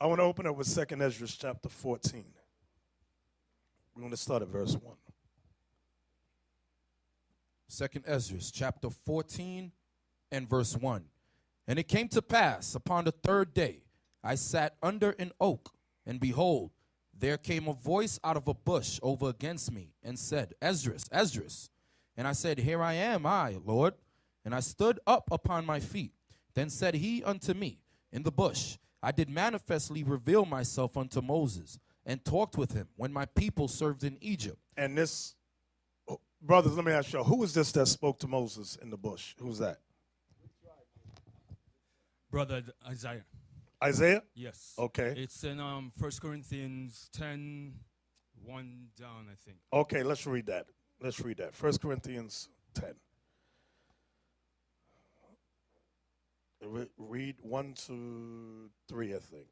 I want to open up with 2nd Ezra chapter 14. We're going to start at verse 1. 2nd Ezra chapter 14 and verse 1. And it came to pass upon the third day, I sat under an oak, and behold, there came a voice out of a bush over against me, and said, Esdras, Esdras. And I said, Here I am, I, Lord. And I stood up upon my feet. Then said he unto me, In the bush, I did manifestly reveal myself unto Moses, and talked with him when my people served in Egypt. And this, brothers, let me ask you, who was this that spoke to Moses in the bush? Who's that? Brother Isaiah. Isaiah? Yes. Okay. It's in 1 Corinthians 10, 1 down, I think. Okay, let's read that. Let's read that. 1 Corinthians 10. Read 1 to 3, I think.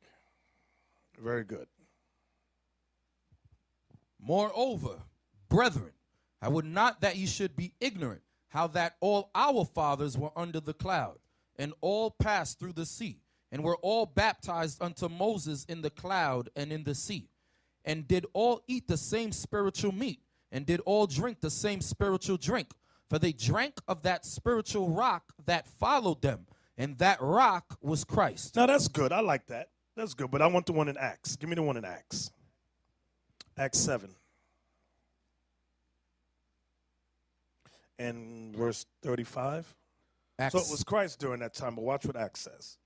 Very good. Moreover, brethren, I would not that ye should be ignorant how that all our fathers were under the cloud, and all passed through the sea, and were all baptized unto Moses in the cloud and in the sea, and did all eat the same spiritual meat, and did all drink the same spiritual drink. For they drank of that spiritual rock that followed them, and that rock was Christ. Now, that's good. I like that. That's good. But I want the one in Acts. Give me the one in Acts. Acts 7. And verse 35. Acts, So it was Christ during that time, but watch what Acts says.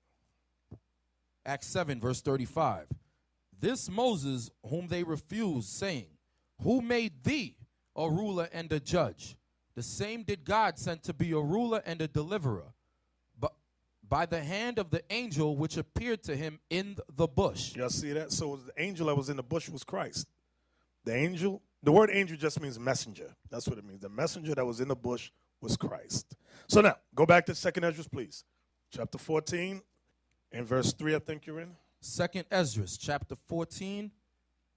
Acts 7, verse 35. This Moses whom they refused, saying, Who made thee a ruler and a judge? The same did God send to be a ruler and a deliverer, but by the hand of the angel which appeared to him in the bush. Y'all see that? So the angel that was in the bush was Christ. The angel, the word angel just means messenger. That's what it means. The messenger that was in the bush was Christ. So now, go back to 2nd Ezra, please. Chapter 14 and verse 3, I think you're in. 2nd Ezra, chapter 14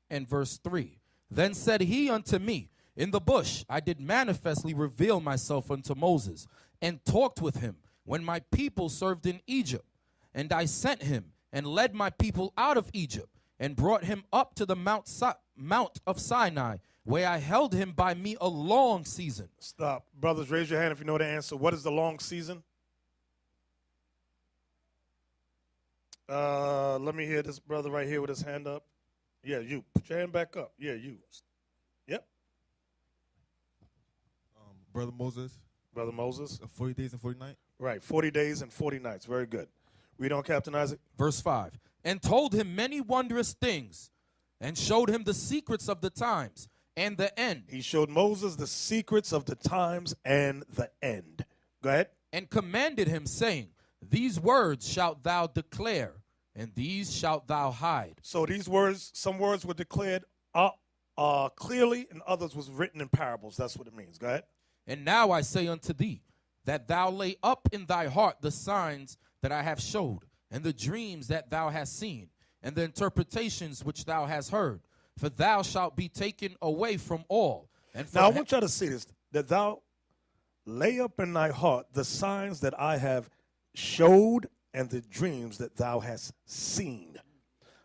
and verse 3. Then said he unto me, In the bush I did manifestly reveal myself unto Moses, and talked with him when my people served in Egypt. And I sent him, and led my people out of Egypt, and brought him up to the Mount of Sinai, where I held him by me a long season. Stop. Brothers, raise your hand if you know the answer. What is the long season? Let me hear this brother right here with his hand up. Yeah, you. Put your hand back up. Yeah, you. Yep. Brother Moses, Brother Moses. 40 days and 40 nights. Right, 40 days and 40 nights. Very good. Read on, Captain Isaac. Verse 5. And told him many wondrous things, and showed him the secrets of the times and the end. He showed Moses the secrets of the times and the end. Go ahead. And commanded him, saying, These words shalt thou declare, and these shalt thou hide. So these words, some words were declared clearly, and others was written in parables. That's what it means. Go ahead. And now I say unto thee, that thou lay up in thy heart the signs that I have showed, and the dreams that thou hast seen, and the interpretations which thou hast heard. For thou shalt be taken away from all. And Now I want y'all to see this, that thou lay up in thy heart the signs that I have showed and the dreams that thou hast seen.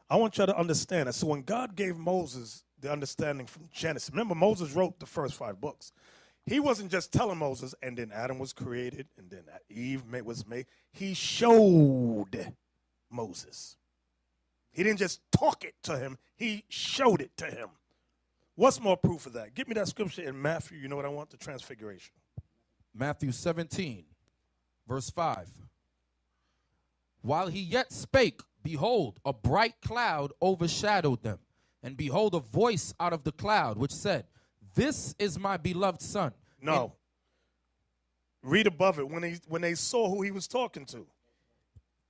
I want y'all to understand that. So when God gave Moses the understanding from Genesis, remember Moses wrote the first 5 books. He wasn't just telling Moses, and then Adam was created, and then Eve was made. He showed Moses. He didn't just talk it to him. He showed it to him. What's more proof of that? Give me that scripture in Matthew. You know what I want? The Transfiguration. Matthew 17, verse 5. While he yet spake, behold, a bright cloud overshadowed them. And behold, a voice out of the cloud, which said, This is my beloved son. No. Read above it when they saw who he was talking to.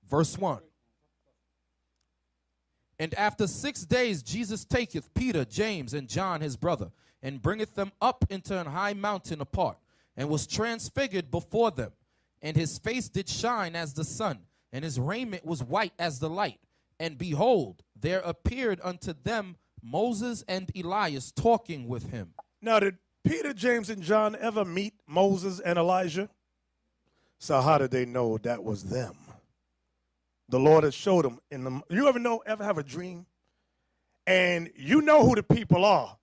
Verse 1. And after 6 days Jesus taketh Peter, James, and John his brother, and bringeth them up into an high mountain apart, and was transfigured before them. And his face did shine as the sun, and his raiment was white as the light. And behold, there appeared unto them Moses and Elias talking with him. Now, did Peter, James, and John ever meet Moses and Elijah? So how did they know that was them? The Lord has showed him in the. You ever have a dream, and you know who the people are,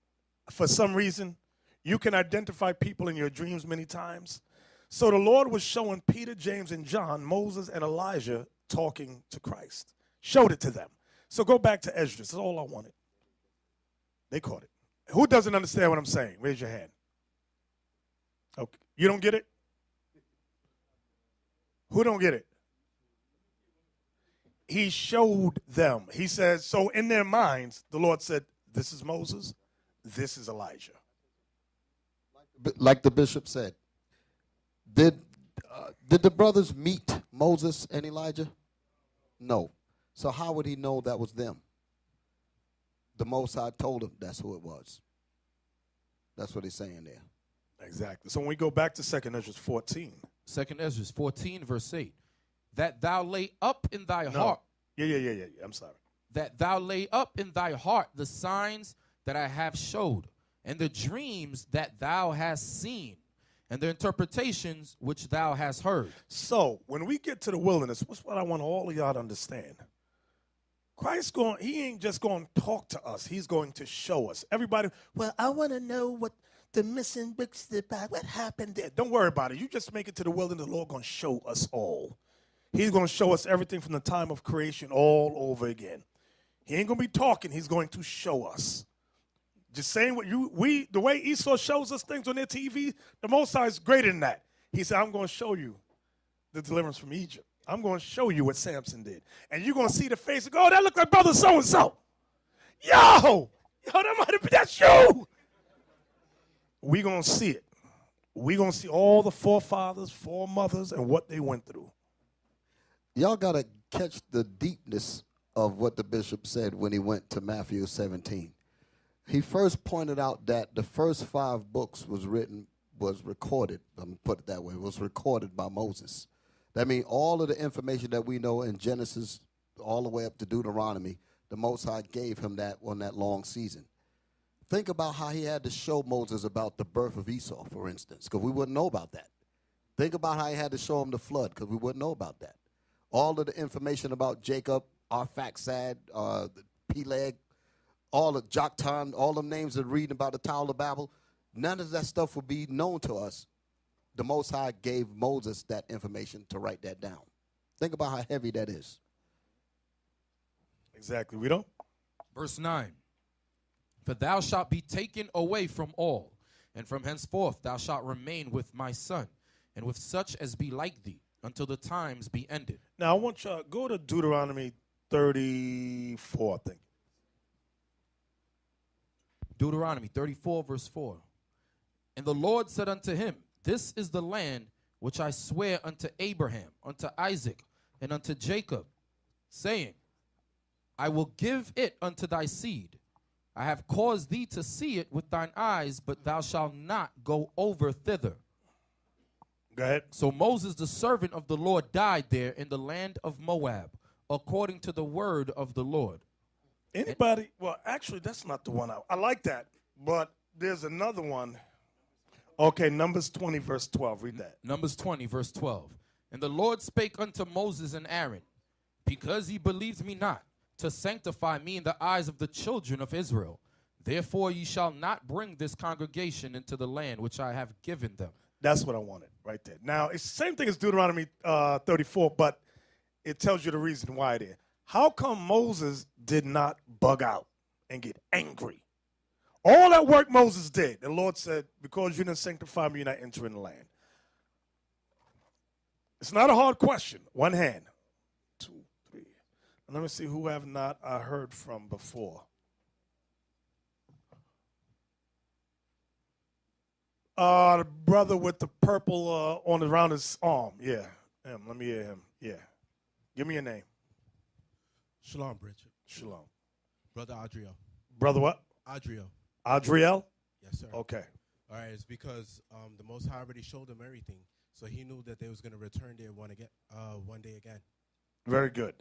for some reason. You can identify people in your dreams many times. So the Lord was showing Peter, James, and John, Moses, and Elijah talking to Christ. Showed it to them. So go back to Esdras. That's all I wanted. They caught it. Who doesn't understand what I'm saying? Raise your hand. Okay. You don't get it? Who don't get it? He showed them. He says, so in their minds, the Lord said, this is Moses, this is Elijah. Like the bishop said, did the brothers meet Moses and Elijah? No. So how would he know that was them? The Most High told him that's who it was. That's what he's saying there. Exactly. So when we go back to 2nd Ezra 14. 2nd Ezra 14, verse 8. That thou lay up in thy heart. Yeah. I'm sorry. That thou lay up in thy heart the signs that I have showed, and the dreams that thou hast seen, and the interpretations which thou hast heard. So when we get to the wilderness, what's what I want all of y'all to understand? Christ he ain't just going to talk to us. He's going to show us. Everybody, well, I want to know what the missing books about, what happened there. Don't worry about it. You just make it to the wilderness. The Lord going to show us all. He's going to show us everything from the time of creation all over again. He ain't going to be talking. He's going to show us. Just saying the way Esau shows us things on their TV, the Most High is greater than that. He said, I'm going to show you the deliverance from Egypt. I'm going to show you what Samson did. And you're going to see the face and go, oh, that look like brother so-and-so. Yo, that might have been, that's you. We're going to see it. We're going to see all the forefathers, foremothers, and what they went through. Y'all got to catch the deepness of what the bishop said when he went to Matthew 17. He first pointed out that the first 5 books was recorded, let me put it that way, was recorded by Moses. That means all of the information that we know in Genesis all the way up to Deuteronomy, the Most High gave him that on that long season. Think about how he had to show Moses about the birth of Esau, for instance, because we wouldn't know about that. Think about how he had to show him the flood, because we wouldn't know about that. All of the information about Jacob, Arphaxad, Peleg, all of Joktan, all them names that reading about the Tower of Babel, none of that stuff will be known to us. The Most High gave Moses that information to write that down. Think about how heavy that is. Exactly. We don't. Verse 9. For thou shalt be taken away from all, and from henceforth thou shalt remain with my son, and with such as be like thee, until the times be ended. Now, I want you to go to Deuteronomy 34, I think. Deuteronomy 34, verse 4. And the Lord said unto him, this is the land which I swear unto Abraham, unto Isaac, and unto Jacob, saying, I will give it unto thy seed. I have caused thee to see it with thine eyes, but thou shalt not go over thither. Go ahead. So Moses, the servant of the Lord, died there in the land of Moab, according to the word of the Lord. Anybody? Well, actually, that's not the one. I like that, but there's another one. Okay, Numbers 20, verse 12. Read that. Numbers 20, verse 12. And the Lord spake unto Moses and Aaron, because ye believed me not, to sanctify me in the eyes of the children of Israel. Therefore ye shall not bring this congregation into the land which I have given them. That's what I wanted right there. Now, it's the same thing as Deuteronomy 34, but it tells you the reason why it is. How come Moses did not bug out and get angry? All that work Moses did, the Lord said, because you didn't sanctify me, you're not entering the land. It's not a hard question. One hand. 2, 3. And let me see who have not I heard from before. The brother with the purple on around his arm. Yeah. Him. Let me hear him. Yeah. Give me your name. Shalom, Bridget. Shalom. Brother Adriel. Brother what? Adriel. Adriel? Yes, sir. Okay. All right, it's because the Most High already showed them everything, so he knew that they was going to return there one day again. Very good.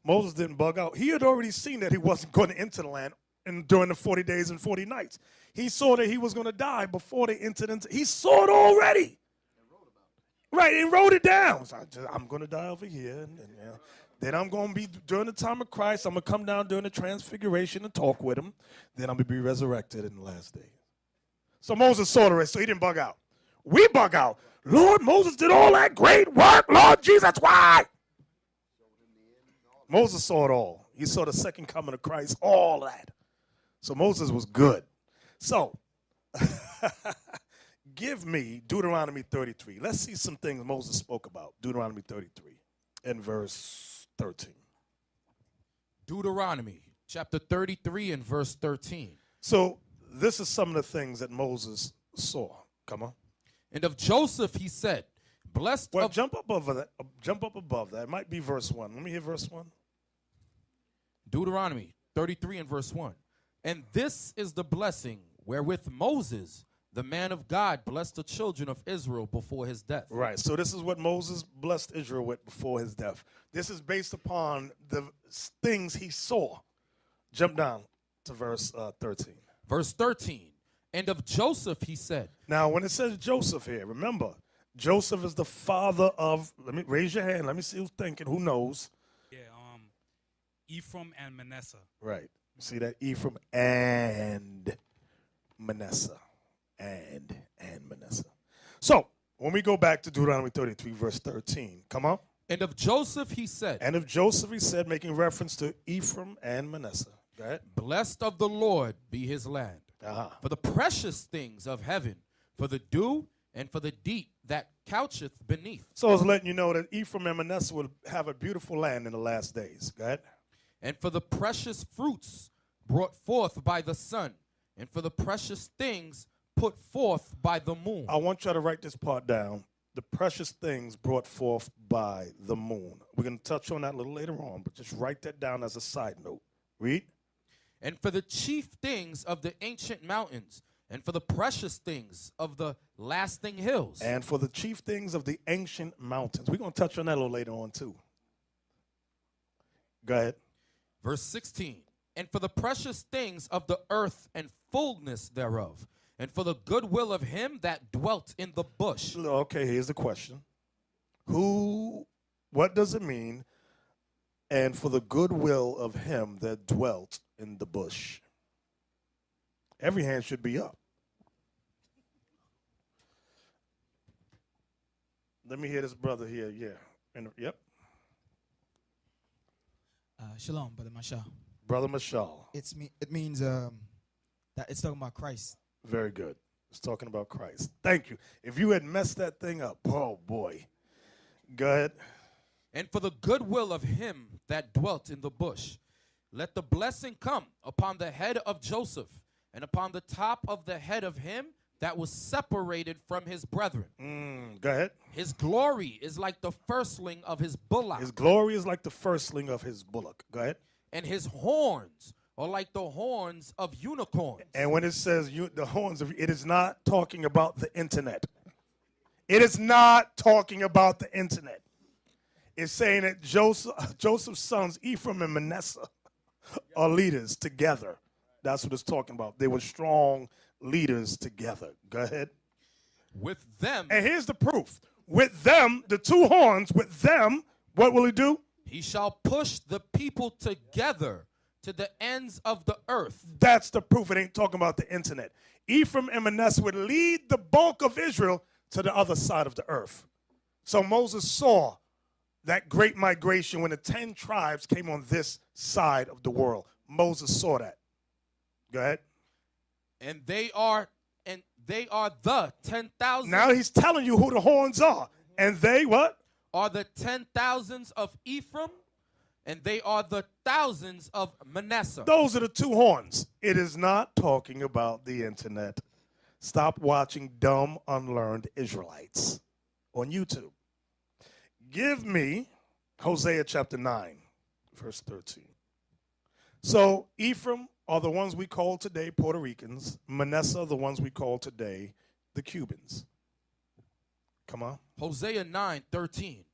Moses didn't bug out. He had already seen that he wasn't going to enter the land during the 40 days and 40 nights. He saw that he was going to die before they entered into. He saw it already. Right, and wrote it down. So I'm going to die over here. And Then I'm going to be, during the time of Christ, I'm going to come down during the transfiguration and talk with him. Then I'm going to be resurrected in the last days. So Moses saw the rest, so he didn't bug out. We bug out. Lord, Moses did all that great work. Lord Jesus, why? Moses saw it all. He saw the second coming of Christ, all that. So Moses was good. So, give me Deuteronomy 33. Let's see some things Moses spoke about. Deuteronomy 33 and verse 13. Deuteronomy chapter 33 and verse 13. So this is some of the things that Moses saw. Come on. And of Joseph he said, blessed Well, of... jump up above that. Jump up above that. It might be verse 1. Let me hear verse 1. Deuteronomy 33 and verse 1. And this is the blessing wherewith Moses, the man of God, blessed the children of Israel before his death. Right. So this is what Moses blessed Israel with before his death. This is based upon the things he saw. Jump down to verse 13. Verse 13. And of Joseph he said. Now, when it says Joseph here, remember, Joseph is the father of, let me raise your hand. Let me see who's thinking. Who knows? Yeah, Ephraim and Manasseh. Right. See that? Ephraim and Manasseh. And Manasseh. So, when we go back to Deuteronomy 33, verse 13, come on. And of Joseph he said. And of Joseph he said, making reference to Ephraim and Manasseh. Go ahead. Blessed of the Lord be his land. For the precious things of heaven, for the dew and for the deep that coucheth beneath. So I was letting you know that Ephraim and Manasseh will have a beautiful land in the last days. Go ahead. And for the precious fruits brought forth by the sun, and for the precious things put forth by the moon. I want you to write this part down. The precious things brought forth by the moon. We're going to touch on that a little later on, but just write that down as a side note. Read. And for the chief things of the ancient mountains, and for the precious things of the lasting hills. And for the chief things of the ancient mountains. We're going to touch on that a little later on, too. Go ahead. Verse 16. And for the precious things of the earth and fullness thereof, and for the goodwill of him that dwelt in the bush. Okay, here's the question. What does it mean? And for the goodwill of him that dwelt in the bush. Every hand should be up. Let me hear this brother here. Yeah. Yep. Shalom, Brother Mashal. Brother Mashal. It means that it's talking about Christ. Very good. It's talking about Christ. Thank you. If you had messed that thing up, oh boy. Go ahead. And for the goodwill of him that dwelt in the bush, let the blessing come upon the head of Joseph, and upon the top of the head of him that was separated from his brethren. Go ahead. His glory is like the firstling of his bullock. His glory is like the firstling of his bullock. Go ahead. And his horns are like the horns of unicorns. And when it says the horns of, it is not talking about the internet. It is not talking about the internet. It's saying that Joseph's sons, Ephraim and Manasseh, are leaders together. That's what it's talking about. They were strong leaders together. Go ahead. With them. And here's the proof. With them, the two horns, with them, what will he do? He shall push the people together to the ends of the earth. That's the proof. It ain't talking about the internet. Ephraim and Manasseh would lead the bulk of Israel to the other side of the earth. So Moses saw that great migration when the 10 tribes came on this side of the world. Moses saw that. Go ahead. And they are the 10,000. Now he's telling you who the horns are. And they what? Are the 10,000s of Ephraim, and they are the thousands of Manasseh. Those are the two horns. It is not talking about the internet. Stop watching dumb, unlearned Israelites on YouTube. Give me Hosea chapter 9, verse 13. So Ephraim are the ones we call today Puerto Ricans. Manasseh are the ones we call today the Cubans. Come on. Hosea 9:13.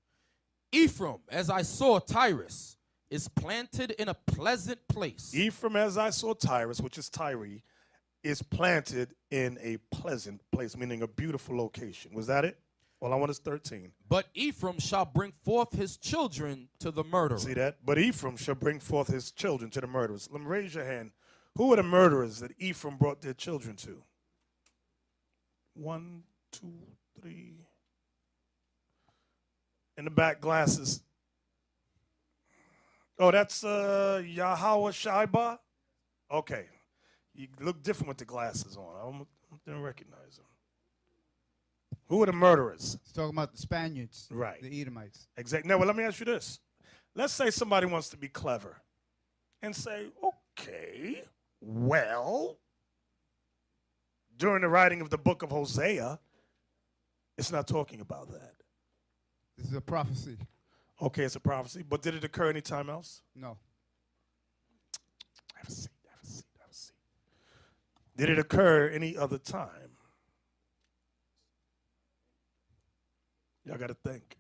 Ephraim, as I saw Tyrus, is planted in a pleasant place. Ephraim, as I saw Tyrus, which is Tyre, is planted in a pleasant place, meaning a beautiful location. Was that it? Well, I want is 13. But Ephraim shall bring forth his children to the murderer. See that? But Ephraim shall bring forth his children to the murderers. Let me raise your hand. Who are the murderers that Ephraim brought their children to? 1, 2, 3. In the back, glasses. Oh, that's Yahweh Shaiba? Okay. You look different with the glasses on. I didn't recognize him. Who are the murderers? It's talking about the Spaniards, Right. the Edomites. Exactly. Now, well, let me ask you this. Let's say somebody wants to be clever and say, okay, well, during the writing of the book of Hosea, it's not talking about that. This is a prophecy. Okay, it's a prophecy, but did it occur any time else? No. Have a seat. Did it occur any other time? Y'all got to think.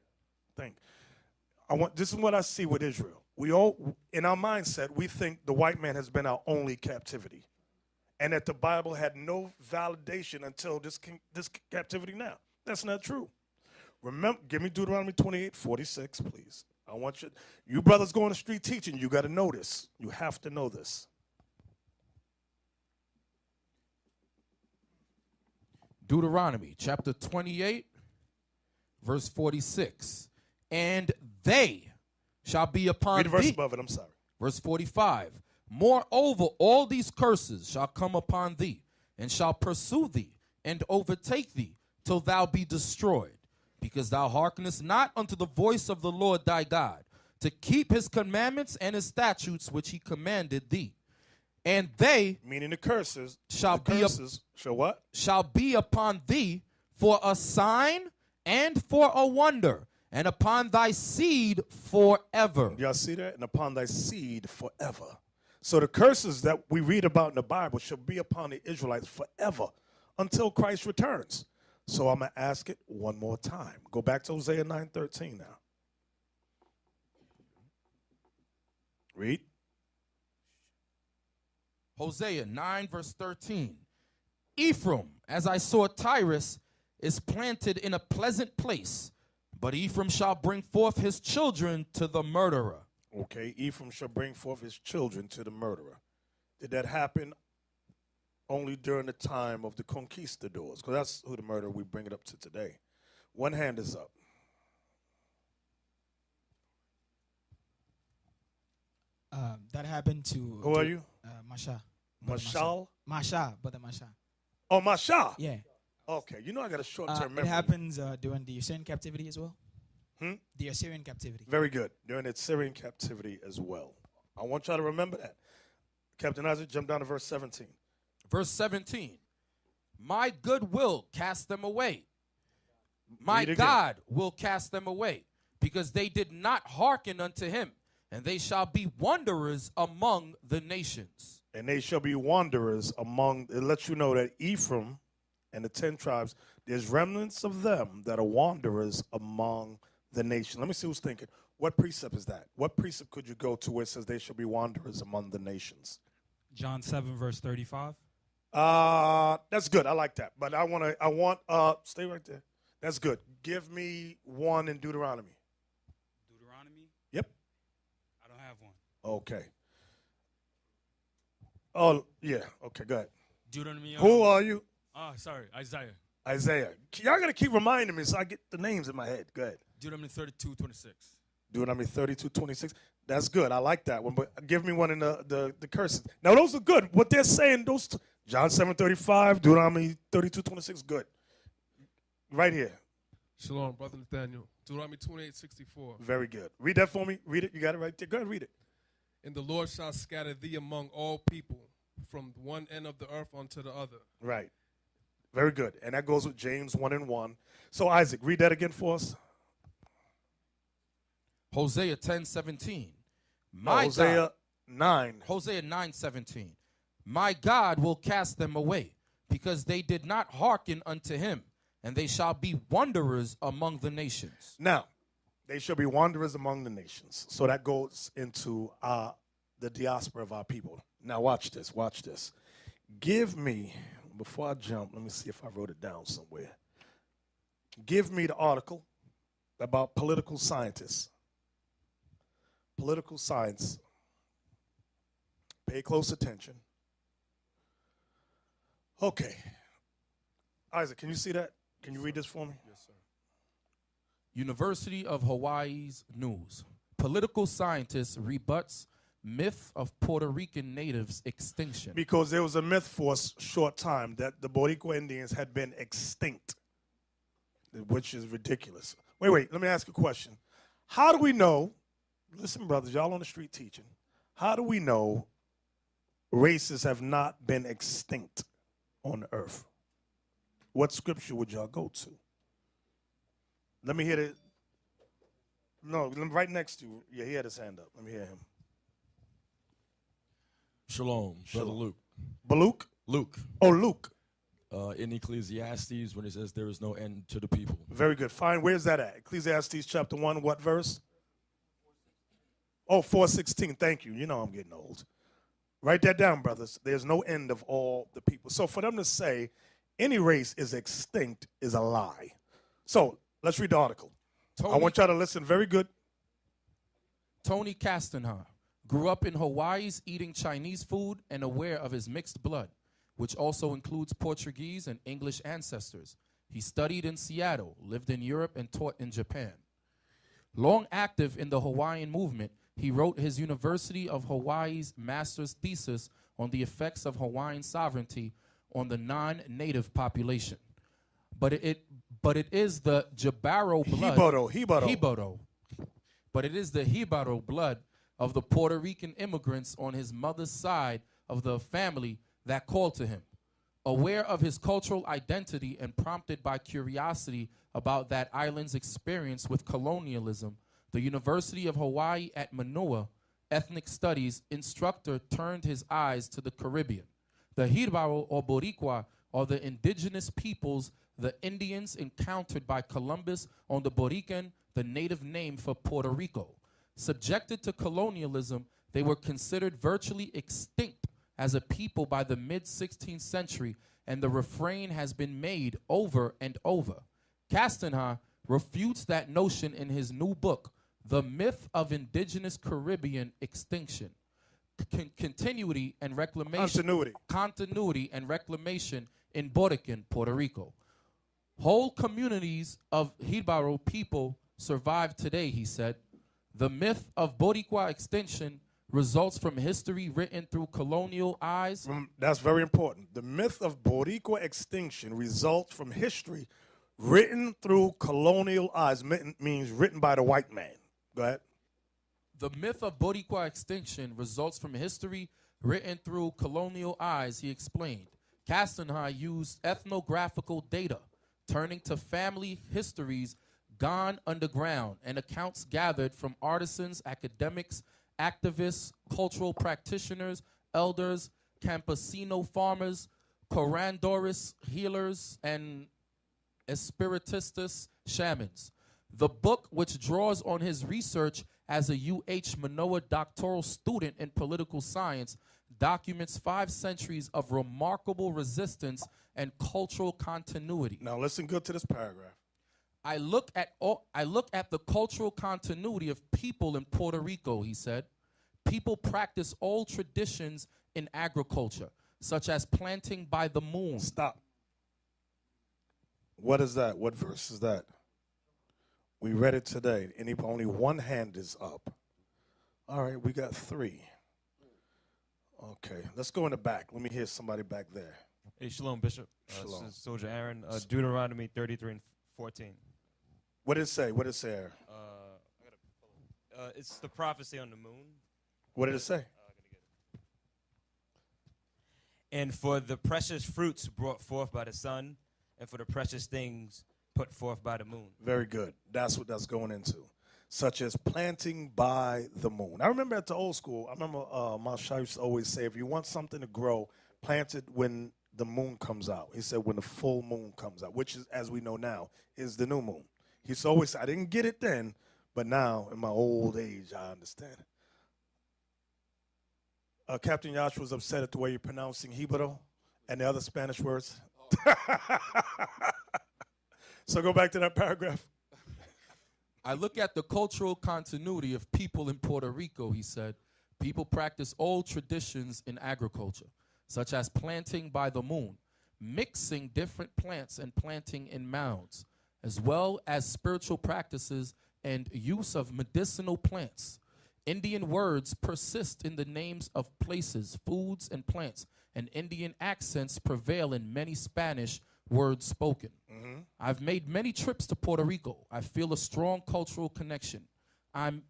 This is what I see with Israel. We all, in our mindset, we think the white man has been our only captivity, and that the Bible had no validation until this captivity now. That's not true. Remember, give me Deuteronomy 28:46, please. I want you brothers going to street teaching, you got to know this. You have to know this. Deuteronomy chapter 28, verse 46. And they shall be upon Read the verse thee. above it, I'm sorry. Verse 45. Moreover, all these curses shall come upon thee, and shall pursue thee, and overtake thee, till thou be destroyed, because thou hearkenest not unto the voice of the Lord thy God, to keep his commandments and his statutes which he commanded thee. And they, meaning the curses, shall what? Shall be upon thee for a sign and for a wonder, and upon thy seed forever. Y'all see that? And upon thy seed forever. So the curses that we read about in the Bible shall be upon the Israelites forever until Christ returns. So I'm going to ask it one more time. Go back to Hosea 9:13 now. Read. Hosea 9, verse 13. Ephraim, as I saw Tyrus, is planted in a pleasant place, but Ephraim shall bring forth his children to the murderer. Okay, Ephraim shall bring forth his children to the murderer. Did that happen only during the time of the conquistadors? Because that's who the murderer we bring it up to today. One hand is up. That happened to. Who are you? Masha. Mashal? Masha, Brother Masha. Oh, Mashal. Yeah. Okay, you know I got a short-term It memory. happens during the Assyrian captivity as well. The Assyrian captivity. Very good. During the Syrian captivity as well. I want y'all to remember that. Captain Isaac, jump down to verse 17. Verse 17. My good will cast them away. My God will cast them away, because they did not hearken unto him, and they shall be wanderers among the nations. And they shall be wanderers among, it lets you know that Ephraim and the 10 tribes, there's remnants of them that are wanderers among the nation. Let me see who's thinking. What precept is that? What precept could you go to where it says they shall be wanderers among the nations? John 7, verse 35. That's good. I like that. But I want, stay right there. That's good. Give me one in Deuteronomy. Deuteronomy? Yep. I don't have one. Okay. Oh, yeah. Okay, go ahead. Deuteronomy. Who are you? Sorry, Isaiah. Isaiah. Y'all got to keep reminding me so I get the names in my head. Go ahead. Deuteronomy 32, 26. Deuteronomy 32:26. That's good. I like that one. But give me one in the curses. Now, those are good. What they're saying, John 7:35, Deuteronomy 32:26, good. Right here. Shalom, Brother Nathaniel. Deuteronomy 28:64. Very good. Read that for me. Read it. You got it right there. Go ahead, read it. And the Lord shall scatter thee among all people, from one end of the earth unto the other. Right. Very good. And that goes with James 1:1. So, Isaac, read that again for us. Hosea 10:17. Hosea 9. Hosea 9:17. My God will cast them away, because they did not hearken unto him, and they shall be wanderers among the nations. Now, they shall be wanderers among the nations. So that goes into the diaspora of our people. Now, watch this. Watch this. Give me, before I jump, let me see if I wrote it down somewhere. give me the article about political scientists. Political science. Pay close attention. Okay. Isaac, can you see that? Can you read this for me? Yes, sir. University of Hawaii's news. Political scientist rebuts myth of Puerto Rican natives' extinction. Because there was a myth for a short time that the Boricua Indians had been extinct, which is ridiculous. Wait, let me ask you a question. How do we know, listen, brothers, y'all on the street teaching, how do we know races have not been extinct on the earth? What scripture would y'all go to? Let me hear it. No, right next to you. Yeah, he had his hand up. Let me hear him. Shalom, Brother Luke. Baluch? Luke, Oh, Luke. in Ecclesiastes, when it says there is no end to the people. Very good. Fine. Where's that at? Ecclesiastes chapter 1, what verse? Oh, 4:16. Thank you. You know I'm getting old. Write that down, brothers. There's no end of all the people. So for them to say any race is extinct is a lie. So let's read the article. I want y'all to listen very good. Tony Castanha grew up in Hawaii's eating Chinese food and aware of his mixed blood, which also includes Portuguese and English ancestors. He studied in Seattle, lived in Europe, and taught in Japan. Long active in the Hawaiian movement, he wrote his University of Hawaii's master's thesis on the effects of Hawaiian sovereignty on the non-native population. But it is the Jabaro blood. Hibaro. But it is the Hibaro blood of the Puerto Rican immigrants on his mother's side of the family that called to him. Aware of his cultural identity and prompted by curiosity about that island's experience with colonialism, the University of Hawaii at Manoa ethnic studies instructor turned his eyes to the Caribbean. The Hibaro or Boricua are the indigenous peoples, the Indians encountered by Columbus on the Borican, the native name for Puerto Rico. Subjected to colonialism, they were considered virtually extinct as a people by the mid-16th century, and the refrain has been made over and over. Castanha refutes that notion in his new book, The Myth of Indigenous Caribbean Extinction, Continuity and Reclamation in Borican, Puerto Rico. Whole communities of Hibaro people survive today, he said. The myth of Boricua extinction results from history written through colonial eyes. That's very important. The myth of Boricua extinction results from history written through colonial eyes, means written by the white man. Go ahead. The myth of Boricua extinction results from history written through colonial eyes, he explained. Castanha used ethnographical data, turning to family histories gone underground and accounts gathered from artisans, academics, activists, cultural practitioners, elders, campesino farmers, curandores, healers, and espiritistas, shamans. The book, which draws on his research as a UH Manoa doctoral student in political science, documents 5 centuries of remarkable resistance and cultural continuity. Now listen good to this paragraph. I look at the cultural continuity of people in Puerto Rico, he said. People practice old traditions in agriculture, such as planting by the moon. Stop. What is that? What verse is that? We read it today. Only one hand is up. All right, we got 3. Okay, let's go in the back. Let me hear somebody back there. Hey, shalom, Bishop. Shalom. This is Soldier Aaron. Deuteronomy 33 and 14. What did it say? What did it say, Aaron? It's the prophecy on the moon. What did it say? And for the precious fruits brought forth by the sun, and for the precious things put forth by the moon. Very good. That's what that's going into. Such as planting by the moon. I remember at the old school, I remember my shah used to always say, if you want something to grow, plant it when the moon comes out. He said when the full moon comes out, which is, as we know now, is the new moon. He used to always say, I didn't get it then, but now in my old age, I understand. Captain Yash was upset at the way you're pronouncing Hibaro and the other Spanish words. So go back to that paragraph. I look at the cultural continuity of people in Puerto Rico, he said. People practice old traditions in agriculture, such as planting by the moon, mixing different plants and planting in mounds, as well as spiritual practices and use of medicinal plants. Indian words persist in the names of places, foods, and plants, and Indian accents prevail in many Spanish words spoken. I've made many trips to Puerto Rico. I feel a strong cultural connection. I'm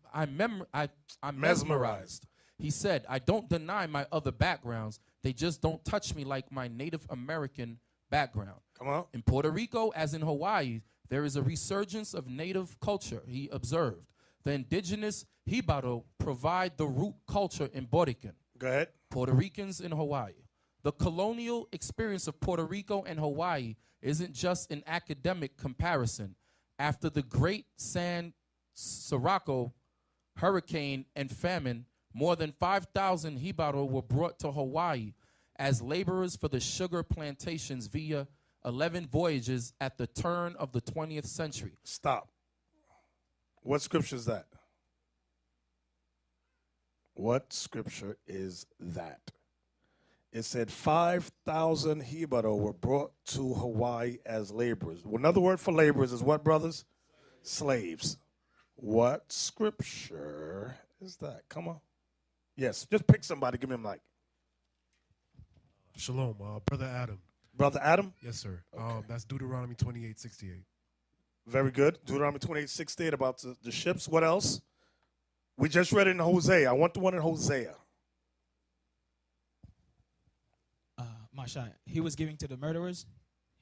mesmerized. He said, I don't deny my other backgrounds. They just don't touch me like my Native American background. Come on. In Puerto Rico, as in Hawaii, there is a resurgence of native culture, he observed. The indigenous Jibaro provide the root culture in Borican. Go ahead. Puerto Ricans in Hawaii. The colonial experience of Puerto Rico and Hawaii isn't just an academic comparison. After the Great San Sirocco hurricane and famine, more than 5,000 Jibaro were brought to Hawaii as laborers for the sugar plantations via 11 voyages at the turn of the 20th century. Stop. What scripture is that? What scripture is that? It said 5,000 Jibaro were brought to Hawaii as laborers. Another word for laborers is what, brothers? Slaves. What scripture is that? Come on. Yes, just pick somebody. Give me a mic. Shalom, Brother Adam. Brother Adam? Yes, sir. Okay. That's Deuteronomy 28:68. Very good. Deuteronomy 28:68 about the ships. What else? We just read it in Hosea. I want the one in Hosea. Masha, he was giving to the murderers.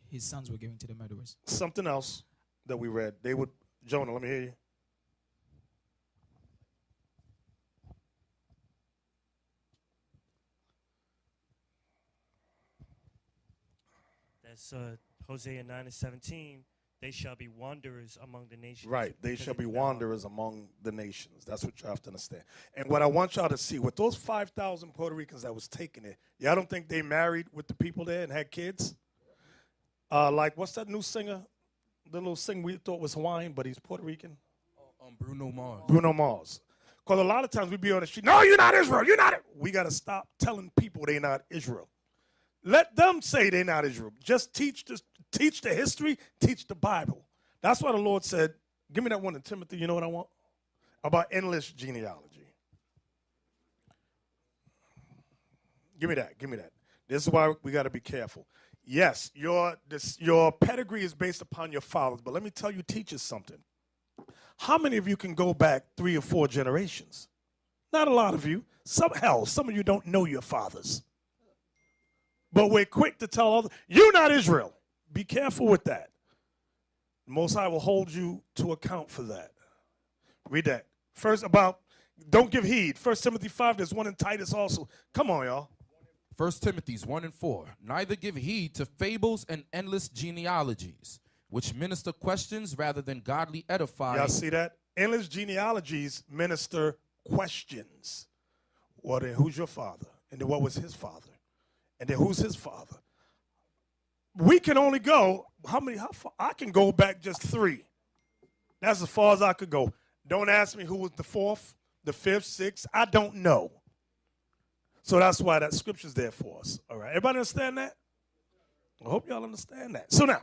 His sons were giving to the murderers. Something else that we read. They would, Jonah, let me hear you. That's Hosea 9:17. They shall be wanderers among the nations. Right. They because shall be did not wanderers among the nations. That's what you have to understand. And what I want y'all to see, with those 5,000 Puerto Ricans that was taking it, y'all don't think they married with the people there and had kids? Like, what's that new singer? The little singer we thought was Hawaiian, but he's Puerto Rican? Bruno Mars. Bruno Mars. Because a lot of times we be on the street, no, you're not Israel. You're not. We got to stop telling people they're not Israel. Let them say they're not Israel. Just teach the history, teach the Bible. That's why the Lord said, give me that one in Timothy, you know what I want? About endless genealogy. Give me that. This is why we got to be careful. Yes, your pedigree is based upon your fathers, but let me tell you, teachers something. How many of you can go back 3 or 4 generations? Not a lot of you. Some of you don't know your fathers. But we're quick to tell others, you're not Israel. Be careful with that. The Most High will hold you to account for that. Read that. First about, don't give heed. 1 Timothy 5, there's one in Titus also. Come on, y'all. 1 Timothy 1 and 4. Neither give heed to fables and endless genealogies, which minister questions rather than godly edifying. Y'all see that? Endless genealogies minister questions. Well, then who's your father? And then what was his father? And then who's his father? We can only go, how far? I can go back just 3. That's as far as I could go. Don't ask me who was the 4th, the 5th, 6th. I don't know. So that's why that scripture's there for us. All right. Everybody understand that? I hope y'all understand that. So now,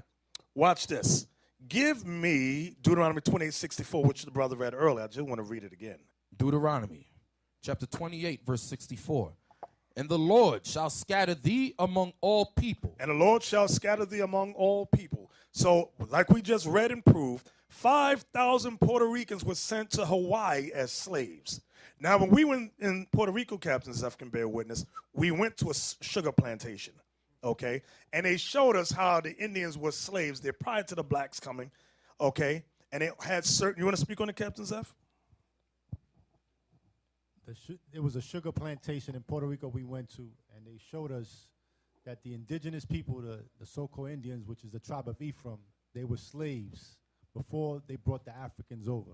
watch this. Give me Deuteronomy 28:64, which the brother read earlier. I just want to read it again. Deuteronomy chapter 28, verse 64. And the Lord shall scatter thee among all people. And the Lord shall scatter thee among all people. So, like we just read and proved, 5,000 Puerto Ricans were sent to Hawaii as slaves. Now, when we went in Puerto Rico, Captain Zeph can bear witness, we went to a sugar plantation, okay? And they showed us how the Indians were slaves there prior to the blacks coming, okay? And it had certain, you want to speak on it, Captain Zeph? It was a sugar plantation in Puerto Rico we went to, and they showed us that the indigenous people, the so-called Indians, which is the tribe of Ephraim, they were slaves before they brought the Africans over.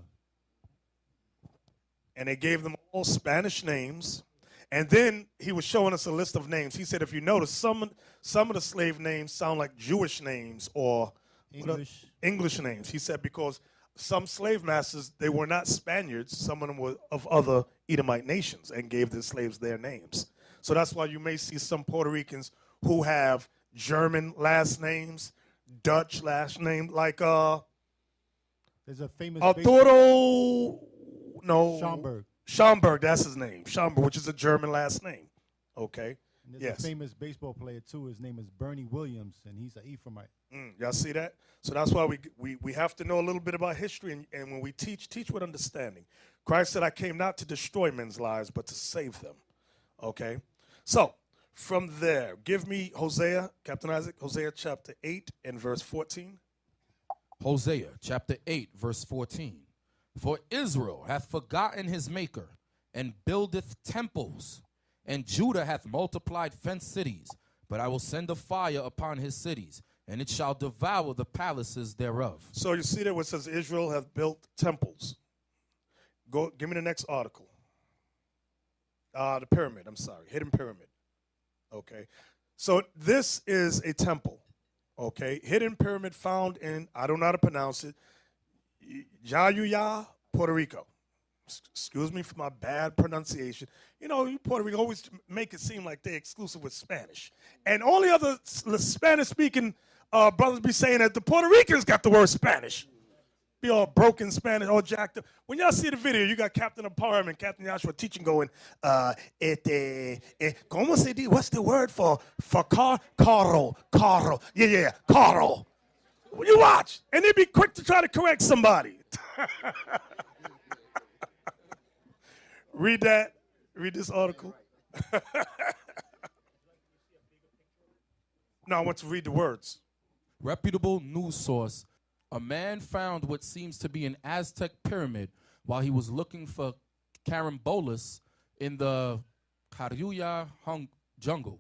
And they gave them all Spanish names. And then he was showing us a list of names. He said, if you notice, some of the slave names sound like Jewish names or English. English names. He said because some slave masters, they were not Spaniards. Some of them were of other Edomite nations and gave the slaves their names. So that's why you may see some Puerto Ricans who have German last names, Dutch last name, like There's a famous Arturo, no, Schomburg. Schomburg, that's his name. Schomburg, which is a German last name. Okay. And there's Yes. a famous baseball player too. His name is Bernie Williams, and he's an Ephraimite. Y'all see that? So that's why we have to know a little bit about history, and when we teach with understanding. Christ said, I came not to destroy men's lives, but to save them. Okay? So, from there, give me Hosea, Captain Isaac, Hosea chapter 8 and verse 14. Hosea chapter 8, verse 14. For Israel hath forgotten his maker, and buildeth temples, and Judah hath multiplied fenced cities. But I will send a fire upon his cities, and it shall devour the palaces thereof. So you see there where it says Israel hath built temples. Go, give me the next article. The pyramid, I'm sorry, hidden pyramid. Okay. So this is a temple. Okay. Hidden pyramid found in, I don't know how to pronounce it, Jayuya, Puerto Rico. Excuse me for my bad pronunciation. You know, you Puerto Rico always make it seem like they're exclusive with Spanish. And all the other Spanish-speaking brothers be saying that the Puerto Ricans got the word Spanish. Be all broken Spanish, all jacked up. When y'all see the video, you got Captain Aparm and Captain Joshua teaching going, ¿cómo se dice? What's the word for car? Carro. Yeah, carro. You watch, and they be quick to try to correct somebody. Read that. Read this article. No, I want to read the words. Reputable news source. A man found what seems to be an Aztec pyramid while he was looking for carambolas in the Caruya jungle.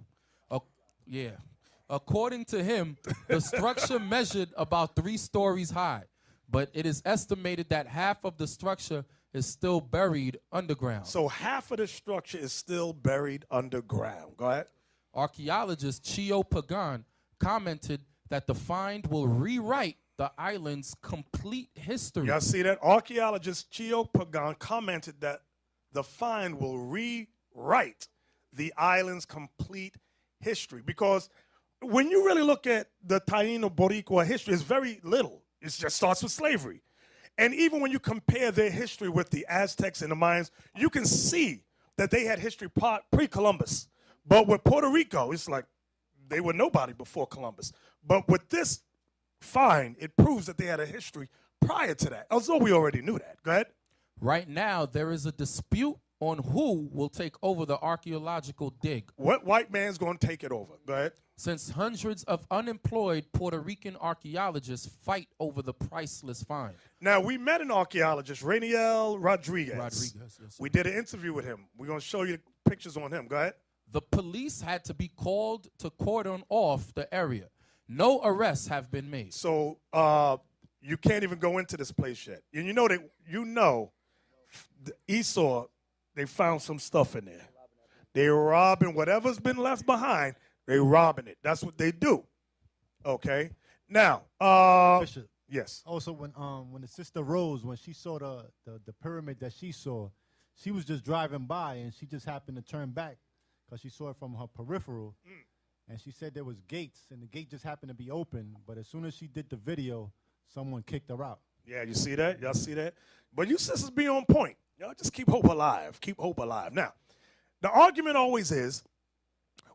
According to him, the structure measured about 3 stories high, but it is estimated that half of the structure is still buried underground. So half of the structure is still buried underground. Go ahead. Archaeologist Chio Pagan commented that the find will rewrite the island's complete history. Y'all see that? Archaeologist Chio Pagan commented that the find will rewrite the island's complete history. Because when you really look at the Taino Boricua history, it's very little. It just starts with slavery. And even when you compare their history with the Aztecs and the Mayans, you can see that they had history pre-Columbus. But with Puerto Rico, it's like they were nobody before Columbus. But with this find, it proves that they had a history prior to that, although we already knew that. Go ahead. Right now, there is a dispute on who will take over the archaeological dig. What white man's going to take it over? Go ahead. Since hundreds of unemployed Puerto Rican archaeologists fight over the priceless find. Now, we met an archaeologist, Rainiel Rodriguez. Yes, we did an interview with him. We're going to show you pictures on him. Go ahead. The police had to be called to cordon off the area. No arrests have been made. So you can't even go into this place yet. And the Esau, they found some stuff in there. They're robbing whatever's been left behind. They're robbing it. That's what they do. Okay. Now, Bishop. Yes. Also, when the sister Rose, when she saw the pyramid that she saw, she was just driving by and she just happened to turn back because she saw it from her peripheral. And she said there was gates, and the gate just happened to be open. But as soon as she did the video, someone kicked her out. Yeah, you see that? Y'all see that? But you sisters be on point. Y'all just keep hope alive. Keep hope alive. Now, the argument always is,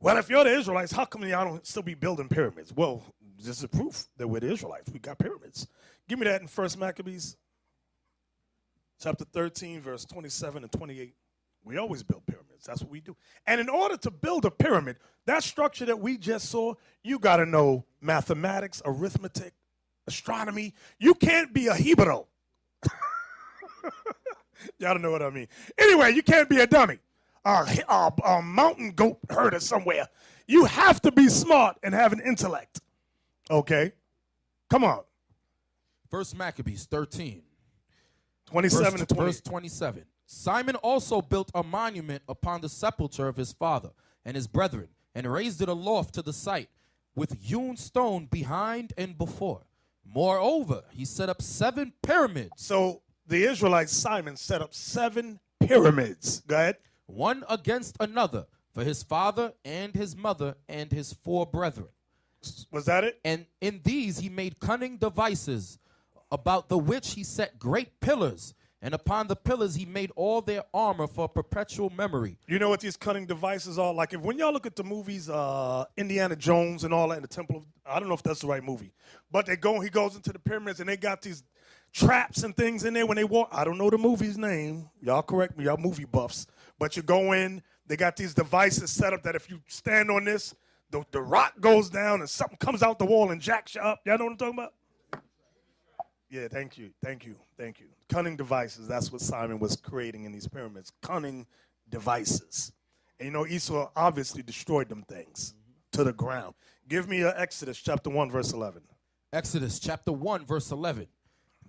well, if you're the Israelites, how come y'all don't still be building pyramids? Well, this is proof that we're the Israelites. We got pyramids. Give me that in 1 Maccabees, chapter 13, verse 27 and 28. We always build pyramids. That's what we do. And in order to build a pyramid, that structure that we just saw, you got to know mathematics, arithmetic, astronomy. You can't be a Hebrew. Y'all don't know what I mean. Anyway, you can't be a dummy. A mountain goat herder somewhere. You have to be smart and have an intellect. Okay? Come on. 1 Maccabees 13. 27 and 20. Verse 27. Simon also built a monument upon the sepulchre of his father and his brethren, and raised it aloft to the site, with hewn stone behind and before. Moreover, he set up 7 pyramids. So the Israelites, Simon, set up 7 pyramids. Go ahead. One against another, for his father and his mother and his 4 brethren. Was that it? And in these he made cunning devices, about the which he set great pillars, and upon the pillars he made all their armor for perpetual memory. You know what these cunning devices are? Like, if when y'all look at the movies, Indiana Jones and all that in the Temple of, I don't know if that's the right movie, but he goes into the pyramids and they got these traps and things in there when they walk. I don't know the movie's name. Y'all correct me, y'all movie buffs. But you go in, they got these devices set up that if you stand on this, the rock goes down and something comes out the wall and jacks you up. Y'all know what I'm talking about? Yeah, thank you. Cunning devices, that's what Simon was creating in these pyramids. Cunning devices. And you know, Esau obviously destroyed them things to the ground. Give me Exodus chapter 1, verse 11. Exodus chapter 1, verse 11.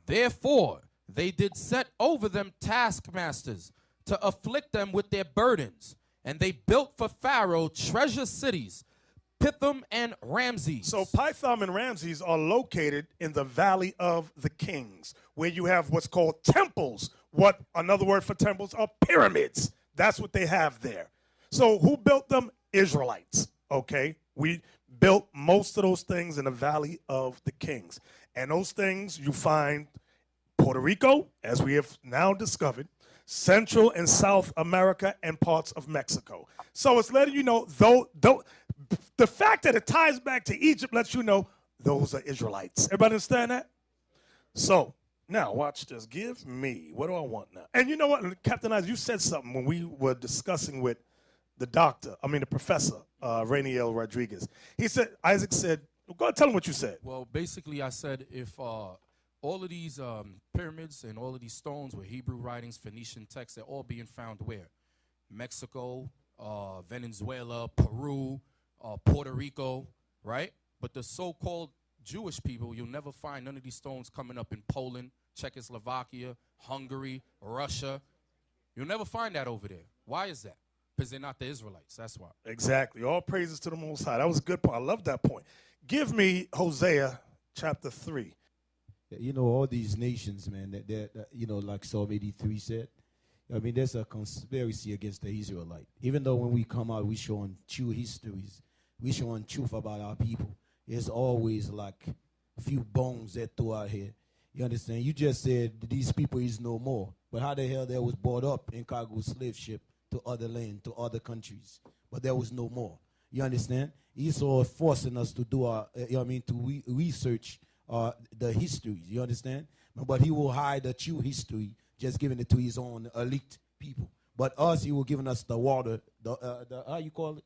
Therefore they did set over them taskmasters to afflict them with their burdens. And they built for Pharaoh treasure cities, Pithom and Ramses. So Pithom and Ramses are located in the Valley of the Kings, where you have what's called temples. What another word for temples are pyramids. That's what they have there. So who built them? Israelites. Okay, we built most of those things in the Valley of the Kings, and those things you find Puerto Rico, as we have now discovered, Central and South America, and parts of Mexico. So it's letting you know, though the fact that it ties back to Egypt lets you know those are Israelites. Everybody understand that? So now watch this. Give me, what do I want now? And you know what, Captain Isaac, you said something when we were discussing with the professor, Rainiel Rodriguez. He said, Isaac said, go ahead, tell him what you said. Well, basically I said if all of these pyramids and all of these stones were Hebrew writings, Phoenician texts, they're all being found where? Mexico, Venezuela, Peru, Puerto Rico, right? But the so-called Jewish people, you'll never find none of these stones coming up in Poland, Czechoslovakia, Hungary, Russia. You'll never find that over there. Why is that? Because they're not the Israelites. That's why. Exactly. All praises to the Most High. That was a good point. I love that point. Give me Hosea chapter 3. You know, all these nations, man, that you know, like Psalm 83 said, I mean, there's a conspiracy against the Israelite. Even though when we come out, we showing true histories, we showing truth about our people. There's always like a few bones that throw out here. You understand? You just said these people is no more. But how the hell they was brought up in cargo slave ship to other land, to other countries. But there was no more. You understand? Esau forcing us to do to research the histories. You understand? But he will hide the true history, just giving it to his own elite people. But us, he will giving us the water, the how you call it?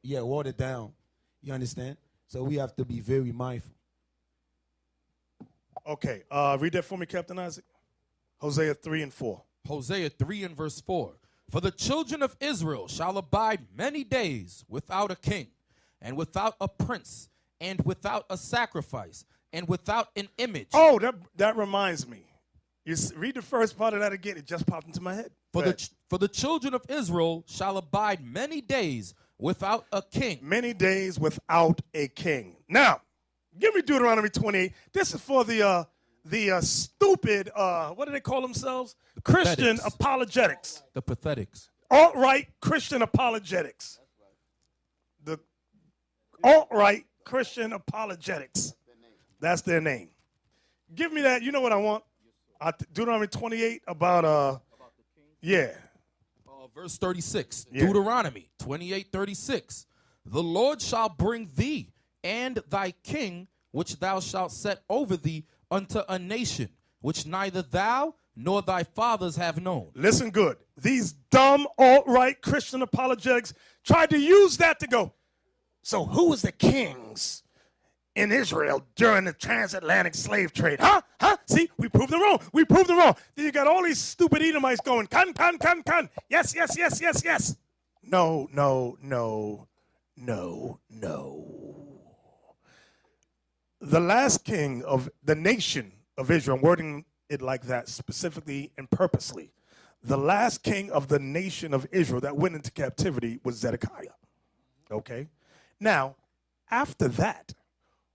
Yeah, watered down. You understand? So we have to be very mindful. Okay, read that for me, Captain Isaac. Hosea 3 and 4. Hosea 3 and verse 4. For the children of Israel shall abide many days without a king, and without a prince, and without a sacrifice, and without an image. Oh, that reminds me. Read the first part of that again. It just popped into my head. For the children of Israel shall abide many days without a king. Many days without a king. Now, give me Deuteronomy 28. This is for the stupid, what do they call themselves? Christian apologetics. The pathetics. Alt-right Christian apologetics. The alt-right Christian apologetics. That's their name. Give me that. You know what I want? Deuteronomy 28 about, yeah. Verse 36, yeah. Deuteronomy 28:36. The Lord shall bring thee and thy king, which thou shalt set over thee, unto a nation which neither thou nor thy fathers have known. Listen good. These dumb alt-right Christian apologetics tried to use that to go, so who was the kings in Israel during the transatlantic slave trade? Huh? See, we proved them wrong. Then you got all these stupid Edomites going, can. Yes. No. The last king of the nation of Israel, I'm wording it like that specifically and purposely, the last king of the nation of Israel that went into captivity was Zedekiah. Okay? Now, after that,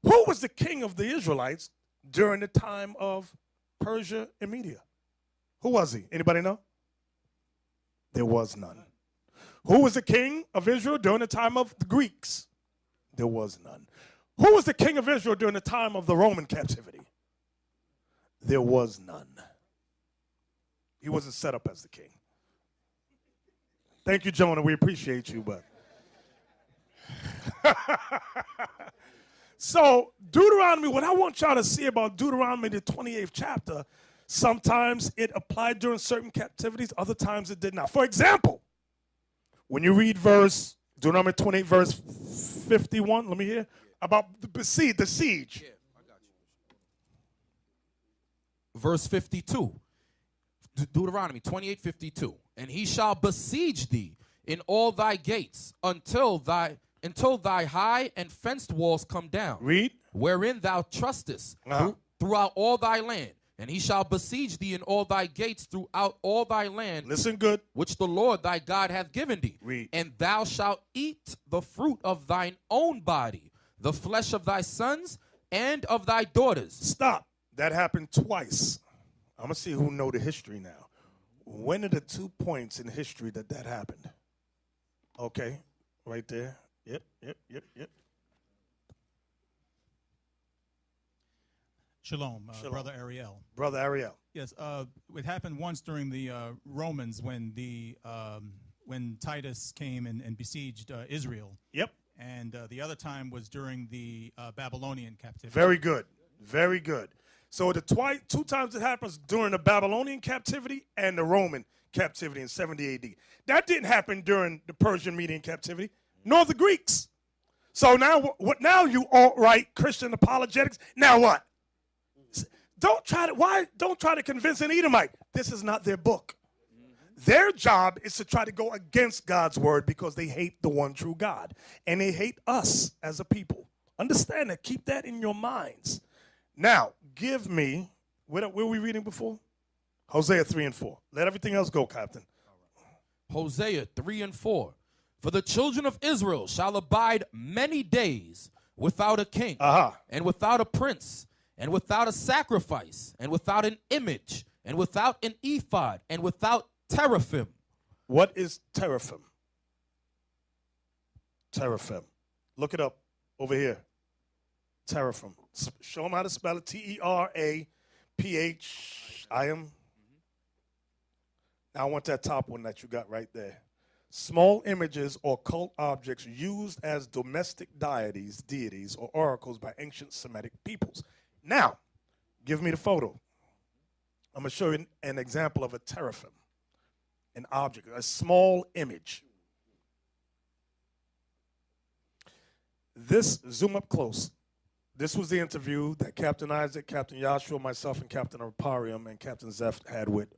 who was the king of the Israelites during the time of Persia and Media? Who was he? Anybody know? There was none. Who was the king of Israel during the time of the Greeks? There was none. Who was the king of Israel during the time of the Roman captivity? There was none. He wasn't set up as the king. Thank you, Jonah. We appreciate you, but. So, Deuteronomy, what I want y'all to see about Deuteronomy, the 28th chapter, sometimes it applied during certain captivities, other times it did not. For example, when you read Deuteronomy 28, verse 51, let me hear, about the siege. Yeah, I got you. Verse 52. Deuteronomy 28:52. And he shall besiege thee in all thy gates until thy high and fenced walls come down. Read. Wherein thou trustest throughout all thy land. And he shall besiege thee in all thy gates throughout all thy land. Listen good. Which the Lord thy God hath given thee. Read. And thou shalt eat the fruit of thine own body, the flesh of thy sons and of thy daughters. Stop. That happened twice. I'm going to see who know the history now. When are the 2 points in history that happened? Okay, right there. Yep. Shalom, Brother Ariel. Brother Ariel. Yes, it happened once during the Romans when Titus came and besieged Israel. Yep. And the other time was during the Babylonian captivity. Very good. Very good. So the 2 times it happens during the Babylonian captivity and the Roman captivity in 70 AD. That didn't happen during the Persian Median captivity, nor the Greeks. So now, now you alt-right Christian apologetics? Now what? Don't try to convince an Edomite. This is not their book. Their job is to try to go against God's word because they hate the one true God. And they hate us as a people. Understand that. Keep that in your minds. Now, give me, where were we reading before? Hosea 3 and 4. Let everything else go, Captain. Hosea 3 and 4. For the children of Israel shall abide many days without a king, and without a prince, and without a sacrifice, and without an image, and without an ephod, and without teraphim. What is teraphim? Teraphim. Look it up over here. Teraphim. Show them how to spell it. T-E-R-A-P-H-I-M. Now I want that top one that you got right there. Small images or cult objects used as domestic deities, or oracles by ancient Semitic peoples. Now, give me the photo. I'm going to show you an example of a teraphim, an object, a small image. This, zoom up close. This was the interview that Captain Isaac, Captain Joshua, myself, and Captain Arparium and Captain Zeph had with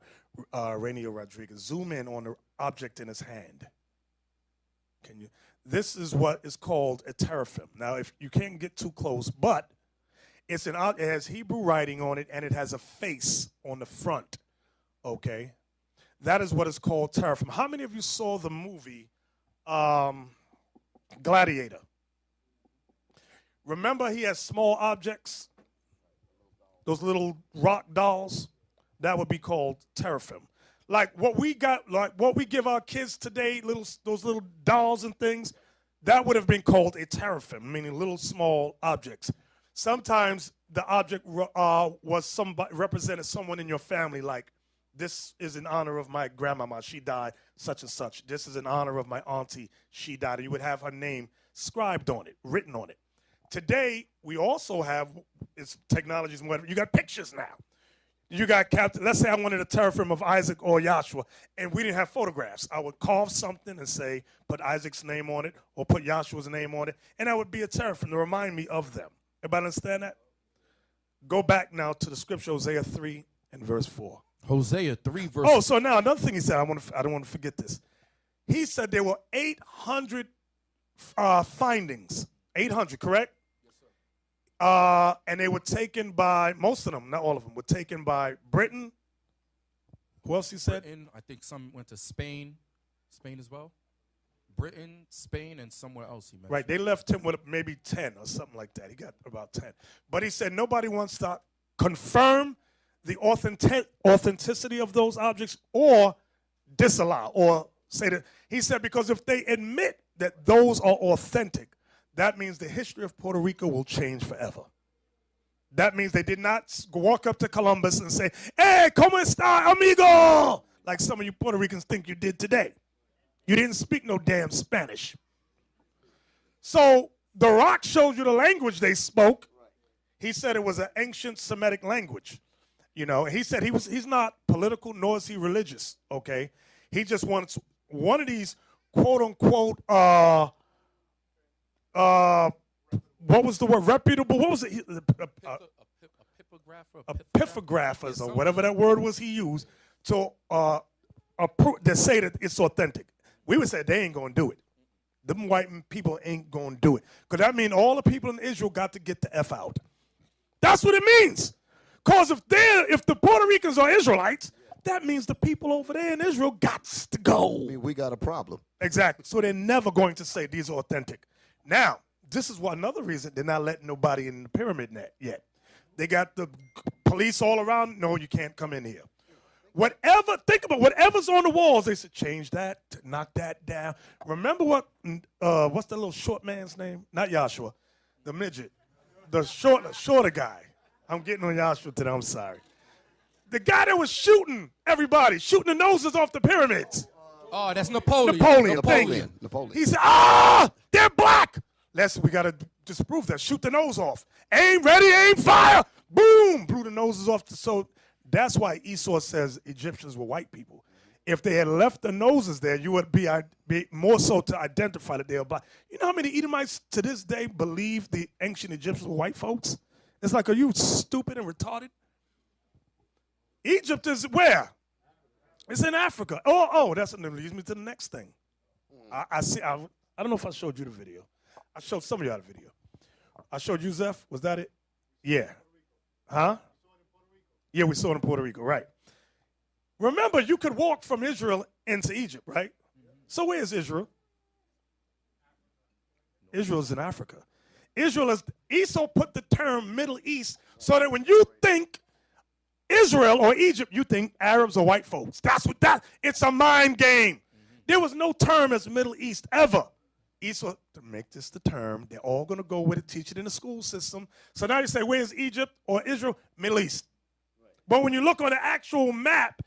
Rainier Rodriguez. Zoom in on the object in his hand. Can you? This is what is called a teraphim. Now, if you can't get too close, but it has Hebrew writing on it, and it has a face on the front. Okay, that is what is called teraphim. How many of you saw the movie Gladiator? Remember, he has small objects, those little rock dolls. That would be called teraphim. Like what we got, like what we give our kids today, those little dolls and things, that would have been called a teraphim, meaning little small objects. Sometimes the object represented someone in your family, like this is in honor of my grandmama, she died, such and such. This is in honor of my auntie, she died. And you would have her name scribed on it, written on it. Today, we also have, it's technologies and whatever, you got pictures now. You got Captain, let's say I wanted a teraphim of Isaac or Joshua, and we didn't have photographs. I would carve something and say, put Isaac's name on it, or put Joshua's name on it, and that would be a teraphim to remind me of them. Everybody understand that? Go back now to the scripture, Hosea 3 and verse 4. Hosea 3 verse 4. Oh, so now another thing he said, I don't want to forget this. He said there were 800 findings. 800, correct? And they were taken by, most of them, not all of them, were taken by Britain. Who else he said? Britain, I think some went to Spain as well. Britain, Spain, and somewhere else he mentioned. Right, they left him with maybe 10 or something like that. He got about 10. But he said nobody wants to confirm the authenticity of those objects or disallow or say that. He said because if they admit that those are authentic, that means the history of Puerto Rico will change forever. That means they did not walk up to Columbus and say, "Hey, ¿cómo está, amigo?" like some of you Puerto Ricans think you did today. You didn't speak no damn Spanish. So the rock shows you the language they spoke. He said it was an ancient Semitic language. You know, he said he's not political nor is he religious, okay? He just wants one of these quote unquote what was the word? Reputable. What was it? Epigraphers or whatever that word was he used to say that it's authentic. We would say they ain't gonna do it. Them white people ain't gonna do it. Because that means all the people in Israel got to get the F out. That's what it means. Because if the Puerto Ricans are Israelites, that means the people over there in Israel got to go. I mean, we got a problem. Exactly. So they're never going to say these are authentic. Now, this is another reason they're not letting nobody in the pyramid net yet. They got the police all around. No, you can't come in here. Think about whatever's on the walls. They said change that, knock that down. Remember what's the little short man's name? Not Joshua, the midget, the shorter guy. I'm getting on Joshua today. I'm sorry. The guy that was shooting everybody, shooting the noses off the pyramids. Oh, that's Napoleon. Napoleon. He said, they're black. We got to disprove that. Shoot the nose off. Aim, ready, aim, fire. Boom. Blew the noses off. So that's why Esau says Egyptians were white people. If they had left the noses there, you would be more so to identify that they were black. You know how many Edomites to this day believe the ancient Egyptians were white folks? It's like, are you stupid and retarded? Egypt is where? It's in Africa. Oh, that leads me to the next thing. I don't know if I showed you the video. I showed some of y'all the video. I showed you, Zeph. Was that it? Yeah. Huh? Yeah, we saw it in Puerto Rico, right. Remember, you could walk from Israel into Egypt, right? So where is Israel? Israel's in Africa. Esau put the term Middle East so that when you think Israel or Egypt, you think Arabs or white folks. It's a mind game. There was no term as Middle East ever. Esau, to make this the term, they're all going to go with it, teach it in the school system. So now you say, where's Egypt or Israel? Middle East. But when you look on the actual map,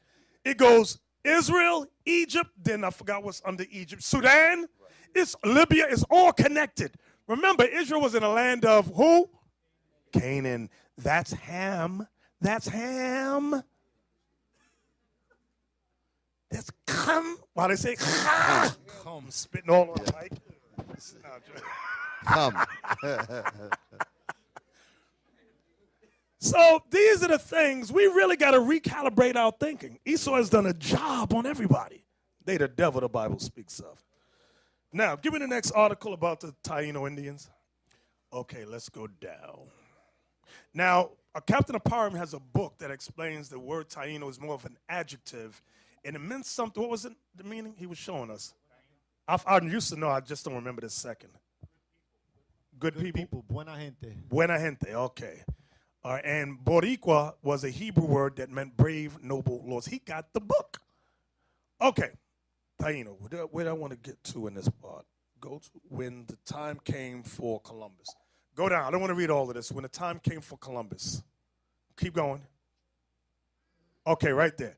it goes Israel, Egypt, then I forgot what's under Egypt, Sudan, it's Libya, it's all connected. Remember, Israel was in a land of who? Canaan. That's Ham. That's Ham. That's come. Why they say come? Spitting all on the mic. Come. So these are the things we really got to recalibrate our thinking. Esau has done a job on everybody. They the devil the Bible speaks of. Now, give me the next article about the Taino Indians. Okay, let's go down. Now, Captain Aparim has a book that explains the word Taino is more of an adjective, and it meant something. What was it, the meaning he was showing us? I used to know, I just don't remember the second. Good people? Buena gente. Buena gente, okay. And Boricua was a Hebrew word that meant brave, noble lords. He got the book. Okay, Taino, where do I want to get to in this part? Go to when the time came for Columbus. Go down. I don't want to read all of this. When the time came for Columbus. Keep going. Okay, right there.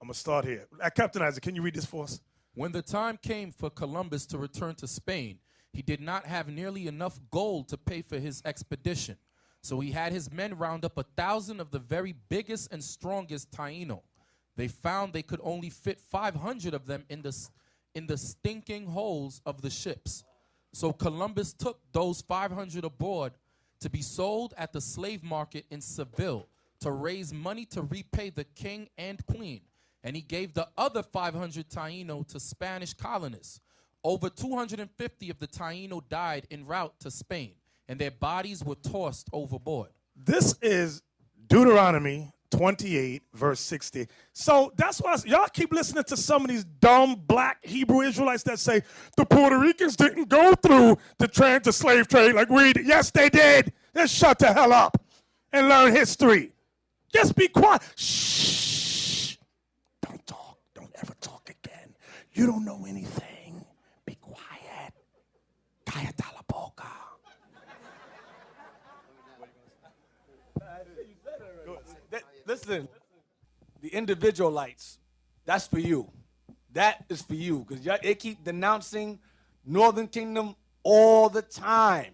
I'm going to start here. Captain Isaac, can you read this for us? When the time came for Columbus to return to Spain, he did not have nearly enough gold to pay for his expedition. So he had his men round up 1,000 of the very biggest and strongest Taino. They found they could only fit 500 of them in the stinking holes of the ships. So Columbus took those 500 aboard to be sold at the slave market in Seville to raise money to repay the king and queen. And he gave the other 500 Taino to Spanish colonists. Over 250 of the Taino died en route to Spain, and their bodies were tossed overboard. This is Deuteronomy 28, verse 60. So that's why y'all keep listening to some of these dumb black Hebrew Israelites that say the Puerto Ricans didn't go through the slave trade like we did. Yes, they did. Then shut the hell up. and learn history. Just be quiet. Shh. Don't talk. Don't ever talk again. You don't know anything. Be quiet. Cállate la boca. Listen, the individualites, that's for you. That is for you, because they keep denouncing Northern Kingdom all the time.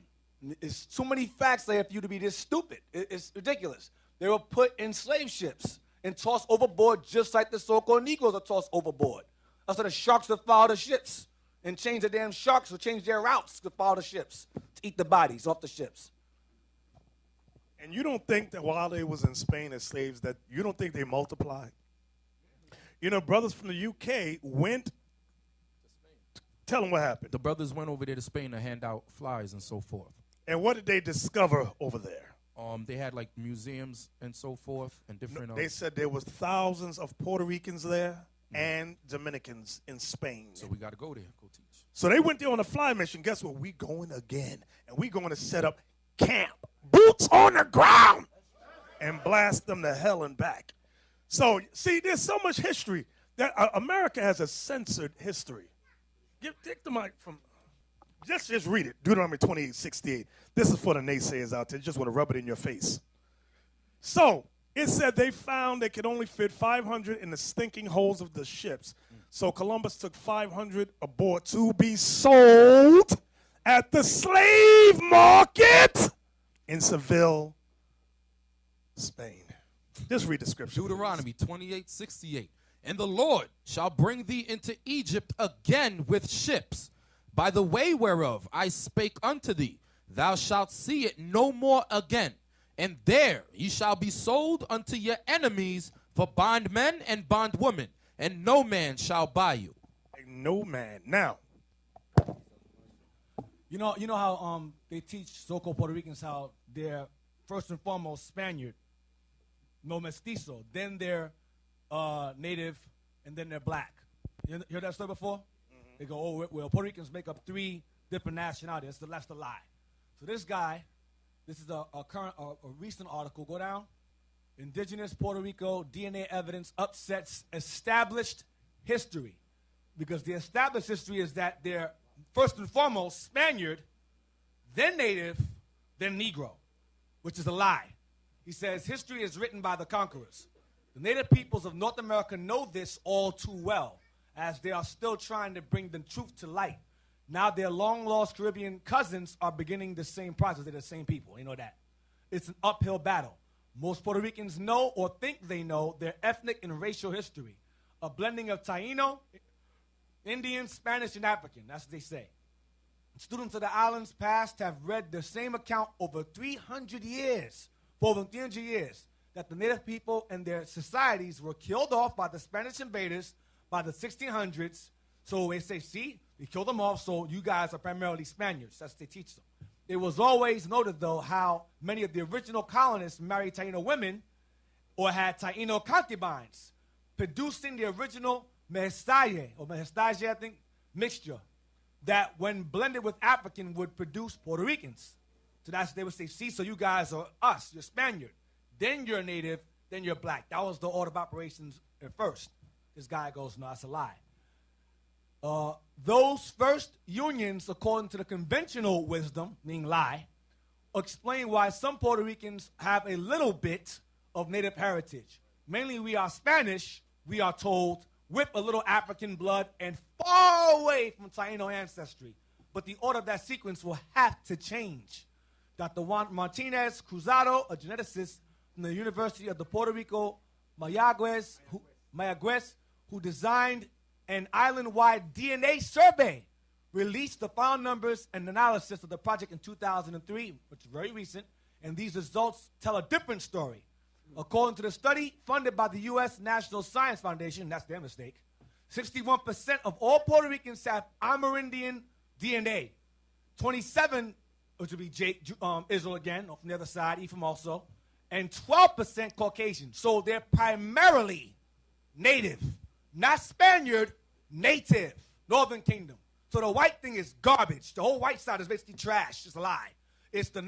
It's too many facts there for you to be this stupid. It's ridiculous. They were put in slave ships and tossed overboard just like the so-called Negroes are tossed overboard. That's why the sharks would follow the ships and change the damn sharks, would change their routes to follow the ships, to eat the bodies off the ships. And you don't think that while they was in Spain as slaves, that you don't think they multiplied? You know, brothers from the UK went. Tell them what happened. The brothers went over there to Spain to hand out flies and so forth. And what did they discover over there? They had like museums and so forth and different. They said there was thousands of Puerto Ricans there and Dominicans in Spain. So we got to go there, go teach. So they went there on a fly mission. Guess what? We going again, and we going to set up camp, boots on the ground, and blast them to hell and back. So see, there's so much history that America has a censored history. Take the mic from. Just read it. Deuteronomy 28:68. This is for the naysayers out there. Just want to rub it in your face. So it said they found they could only fit 500 in the stinking holes of the ships. So Columbus took 500 aboard to be sold at the slave market in Seville, Spain. Just read the scripture. Deuteronomy 28:68. And the Lord shall bring thee into Egypt again with ships, by the way whereof I spake unto thee. Thou shalt see it no more again. And there ye shall be sold unto your enemies for bondmen and bondwomen, and no man shall buy you. No man. Now, you know how they teach so-called Puerto Ricans how they're first and foremost Spaniard, no mestizo, then they're native, and then they're black. You heard that story before? Mm-hmm. They go, oh, well, Puerto Ricans make up 3 different nationalities. That's the lie. So this guy, this is a recent article. Go down. Indigenous Puerto Rico DNA evidence upsets established history. Because the established history is that they're first and foremost Spaniard, then native, then Negro, which is a lie. He says history is written by the conquerors. The native peoples of North America know this all too well, as they are still trying to bring the truth to light. Now their long-lost Caribbean cousins are beginning the same process. They're the same people. You know that. It's an uphill battle. Most Puerto Ricans know or think they know their ethnic and racial history, a blending of Taino, Indian, Spanish, and African. That's what they say. Students of the island's past have read the same account over 300 years, for over 300 years, that the native people and their societies were killed off by the Spanish invaders by the 1600s. So they say, see, they killed them off, so you guys are primarily Spaniards. That's what they teach them. It was always noted, though, how many of the original colonists married Taino women or had Taino concubines, producing the original mestizaje, I think, mixture, that when blended with African would produce Puerto Ricans. So that's, they would say, see, so you guys are us, you're Spaniard. Then you're native, then you're black. That was the order of operations at first. This guy goes, no, that's a lie. Those first unions, according to the conventional wisdom, meaning lie, explain why some Puerto Ricans have a little bit of native heritage. Mainly we are Spanish, we are told, with a little African blood and far away from Taino ancestry. But the order of that sequence will have to change. Dr. Juan Martinez Cruzado, a geneticist from the University of the Puerto Rico, Mayagüez, who designed an island-wide DNA survey, released the final numbers and analysis of the project in 2003, which is very recent, and these results tell a different story. According to the study funded by the U.S. National Science Foundation, that's their mistake, 61% of all Puerto Ricans have Amerindian DNA. 27, which would be Israel again, from the other side, Ephraim also, and 12% Caucasian. So they're primarily native, not Spaniard, native, Northern Kingdom. So the white thing is garbage. The whole white side is basically trash. It's a lie. It's the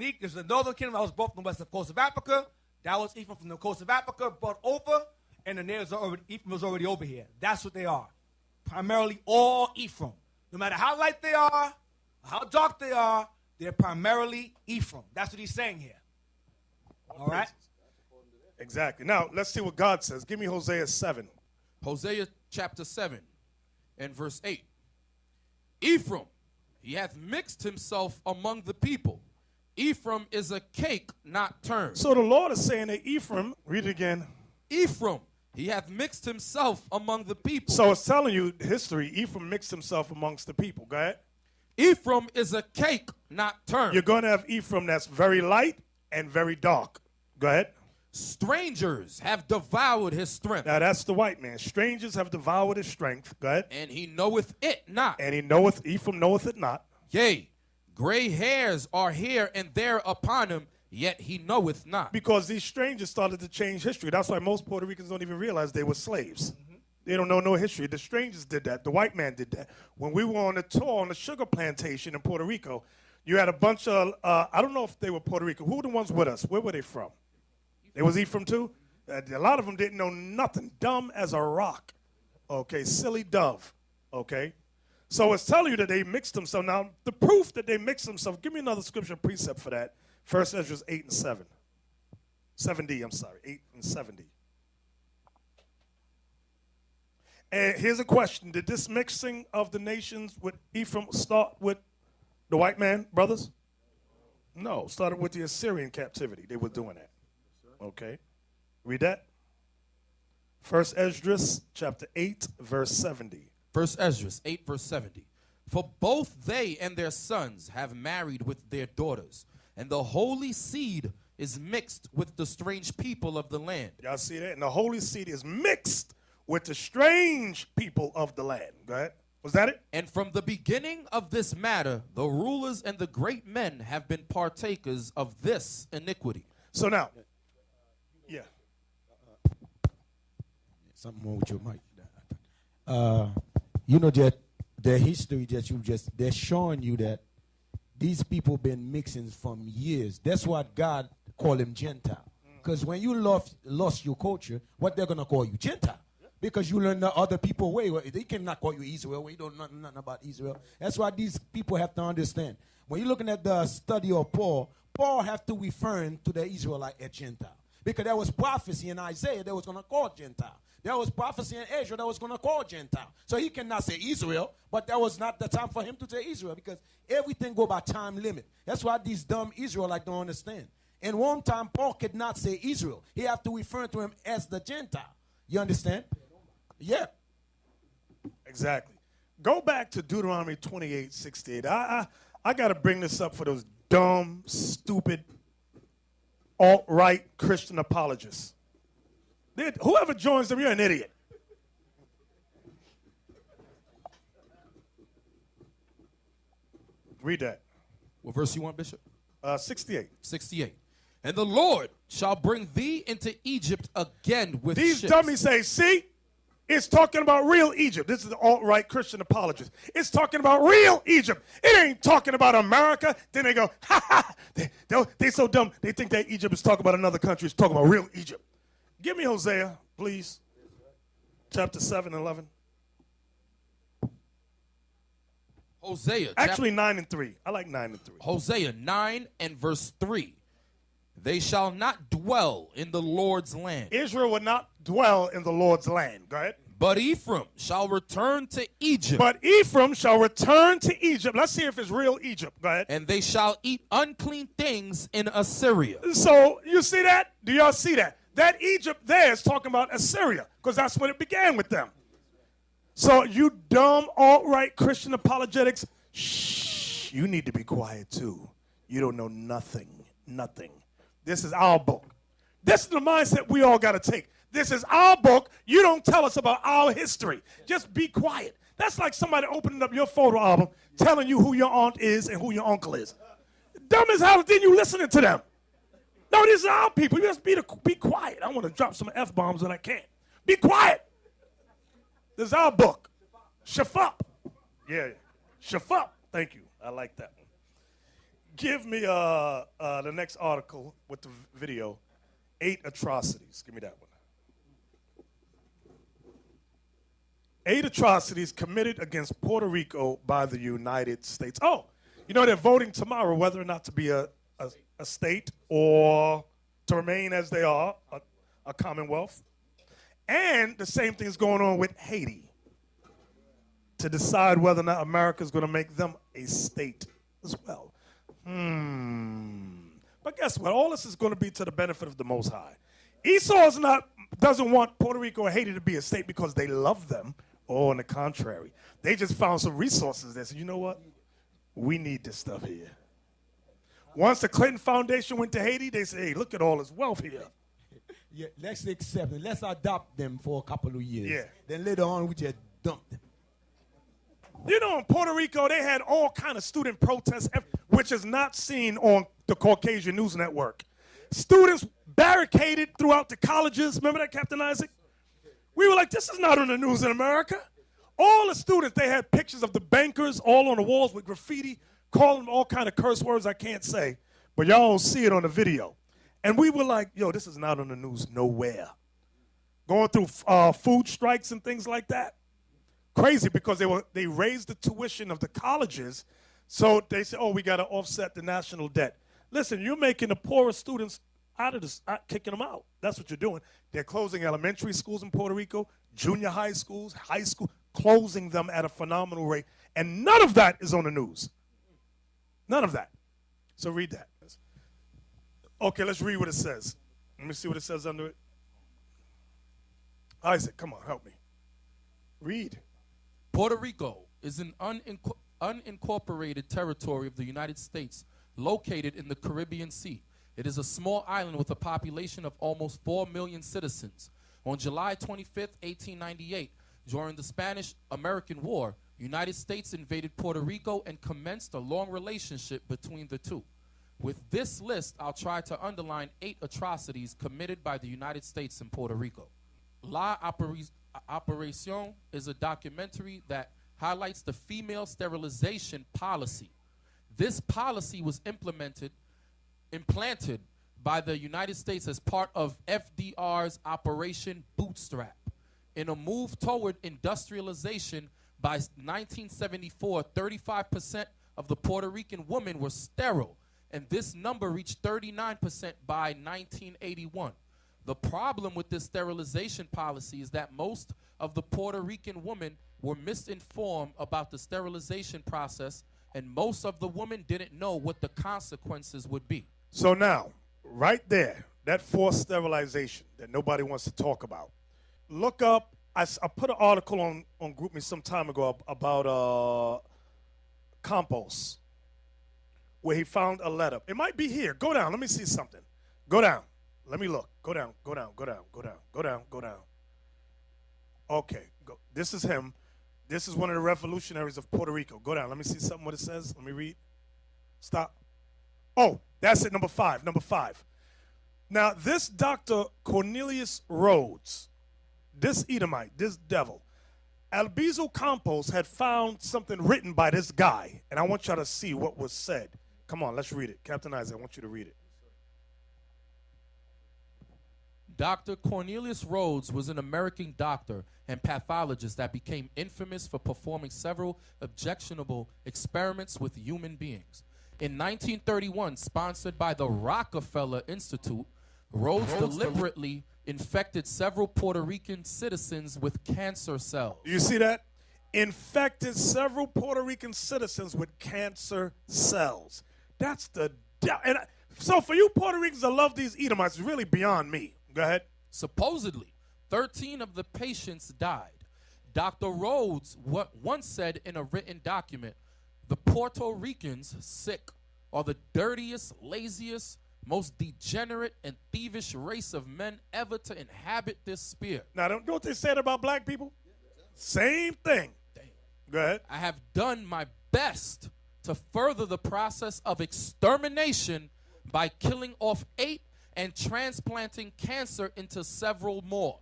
northern kingdom that was brought from the western coast of Africa. That was Ephraim from the coast of Africa, brought over, and the natives Ephraim was already over here. That's what they are. Primarily all Ephraim. No matter how light they are, how dark they are, they're primarily Ephraim. That's what he's saying here. All right? Exactly. Now, let's see what God says. Give me Hosea 7. Hosea chapter 7 and verse 8. Ephraim, he hath mixed himself among the people. Ephraim is a cake not turned. So the Lord is saying that Ephraim, read it again. Ephraim, he hath mixed himself among the people. So it's telling you history. Ephraim mixed himself amongst the people. Go ahead. Ephraim is a cake not turned. You're going to have Ephraim that's very light and very dark. Go ahead. Strangers have devoured his strength. Now that's the white man. Strangers have devoured his strength. Go ahead. And he knoweth it not. And Ephraim knoweth it not. Yea, gray hairs are here and there upon him, yet he knoweth not. Because these strangers started to change history. That's why most Puerto Ricans don't even realize they were slaves. They don't know no history. The strangers did that. The white man did that. When we were on a tour on the sugar plantation in Puerto Rico, you had a bunch of, I don't know if they were Puerto Rican. Who were the ones with us? Where were they from? They was Ephraim too? A lot of them didn't know nothing. Dumb as a rock. Okay, silly dove. Okay? So it's telling you that they mixed themselves. Now, the proof that they mixed themselves, give me another scripture precept for that. 1 Ezra 8 and 7. 70, I'm sorry. 8 and 70. And here's a question. Did this mixing of the nations with Ephraim start with the white man, brothers? No, started with the Assyrian captivity. They were doing that. Okay. Read that. 1 Ezra chapter 8, verse 70. 1 Ezra 8, verse 70. For both they and their sons have married with their daughters, and the holy seed is mixed with the strange people of the land. Y'all see that? And the holy seed is mixed with the strange people of the land. Go ahead. Was that it? And from the beginning of this matter, the rulers and the great men have been partakers of this iniquity. So now, yeah. Something wrong with your mic. You know that the history that they're showing you that these people been mixing from years. That's what God called them Gentile. Because when you lost your culture, what they're going to call you? Gentile. Because you learn the other people way. They cannot call you Israel. We don't know nothing about Israel. That's why these people have to understand. When you're looking at the study of Paul have to refer to the Israelite as Gentile. Because there was prophecy in Isaiah that was going to call Gentile. There was prophecy in Ezra that was going to call Gentile. So he cannot say Israel, but that was not the time for him to say Israel because everything go by time limit. That's why these dumb Israelites don't understand. And one time Paul could not say Israel. He have to refer to him as the Gentile. You understand? Yeah. Exactly. Go back to Deuteronomy 28:68. I got to bring this up for those dumb, stupid, alt-right Christian apologists. Whoever joins them, you're an idiot. Read that. What verse you want, Bishop? 68. 68. And the Lord shall bring thee into Egypt again with These ships. dummies say, see, it's talking about real Egypt. This is the alt-right Christian apologist. It's talking about real Egypt. It ain't talking about America. Then they go, ha ha. They so dumb. They think that Egypt is talking about another country. It's talking about real Egypt. Give me Hosea, please. Chapter 7 and 11. Hosea. Actually, 9 and 3. I like 9 and 3. Hosea 9 and verse 3. They shall not dwell in the Lord's land. Israel would not dwell in the Lord's land. Go ahead. But Ephraim shall return to Egypt. But Ephraim shall return to Egypt. Let's see if it's real Egypt. Go ahead. And they shall eat unclean things in Assyria. So, you see that? Do y'all see that? That Egypt there is talking about Assyria because that's when it began with them. So you dumb alt-right Christian apologetics, shh, you need to be quiet too. You don't know nothing, nothing. This is our book. This is the mindset we all got to take. This is our book. You don't tell us about our history. Just be quiet. That's like somebody opening up your photo album, telling you who your aunt is and who your uncle is. Dumb as hell, then you listening to them. No, these are our people. You just be quiet. I want to drop some F-bombs when I can. Be quiet. This is our book. Shafup. Yeah. Shafup. Thank you. I like that one. Give me the next article with the video. 8 atrocities. Give me that one. 8 atrocities committed against Puerto Rico by the United States. Oh, you know they're voting tomorrow whether or not to be a state or to remain as they are, a commonwealth. And the same thing is going on with Haiti to decide whether or not America is going to make them a state as well. But guess what? All this is going to be to the benefit of the Most High. Esau doesn't want Puerto Rico or Haiti to be a state because they love them. Or on the contrary, they just found some resources there. So you know what? We need this stuff here. Once the Clinton Foundation went to Haiti, they said, hey, look at all this wealth here. Yeah, let's accept it. Let's adopt them for a couple of years. Yeah. Then later on, we just dump them. You know, in Puerto Rico, they had all kind of student protests, which is not seen on the Caucasian News Network. Students barricaded throughout the colleges. Remember that, Captain Isaac? We were like, this is not on the news in America. All the students, they had pictures of the bankers all on the walls with graffiti, calling them all kind of curse words I can't say, but y'all don't see it on the video. And we were like, yo, this is not on the news nowhere. Going through food strikes and things like that. Crazy, because they raised the tuition of the colleges, so they said, oh, we got to offset the national debt. Listen, you're making the poorest students kicking them out. That's what you're doing. They're closing elementary schools in Puerto Rico, junior high schools, high school, closing them at a phenomenal rate. And none of that is on the news. None of that. So read that. Okay, let's read what it says. Let me see what it says under it. Isaac, come on, help me. Read. Puerto Rico is an unincorporated territory of the United States located in the Caribbean Sea. It is a small island with a population of almost 4 million citizens. On July 25, 1898, during the Spanish-American War, United States invaded Puerto Rico and commenced a long relationship between the two. With this list, I'll try to underline 8 atrocities committed by the United States in Puerto Rico. La Operación is a documentary that highlights the female sterilization policy. This policy was implanted by the United States as part of FDR's Operation Bootstrap. In a move toward industrialization, by 1974, 35% of the Puerto Rican women were sterile, and this number reached 39% by 1981. The problem with this sterilization policy is that most of the Puerto Rican women were misinformed about the sterilization process, and most of the women didn't know what the consequences would be. So now, right there, that forced sterilization that nobody wants to talk about. Look up, I put an article on GroupMe some time ago about Campos, where he found a letter. It might be here. Go down. Let me see something. Go down. Let me look. Go down. Go down. Go down. Go down. Go down. Go down. Okay. Go. This is him. This is one of the revolutionaries of Puerto Rico. Go down. Let me see something what it says. Let me read. Stop. Oh, that's it. Number 5. Number 5. Now, this Dr. Cornelius Rhodes, this Edomite, this devil, Albizu Campos had found something written by this guy, and I want y'all to see what was said. Come on, let's read it. Captain Isaac, I want you to read it. Dr. Cornelius Rhodes was an American doctor and pathologist that became infamous for performing several objectionable experiments with human beings. In 1931, sponsored by the Rockefeller Institute, Rhodes deliberately infected several Puerto Rican citizens with cancer cells. Do you see that? Infected several Puerto Rican citizens with cancer cells. That's the... So for you Puerto Ricans that love these Edomites, it's really beyond me. Go ahead. Supposedly, 13 of the patients died. Dr. Rhodes once said in a written document, the Puerto Ricans, sick, are the dirtiest, laziest, most degenerate and thievish race of men ever to inhabit this sphere. Now, don't know what they said about black people? Same thing. Go ahead. I have done my best to further the process of extermination by killing off 8 and transplanting cancer into several more.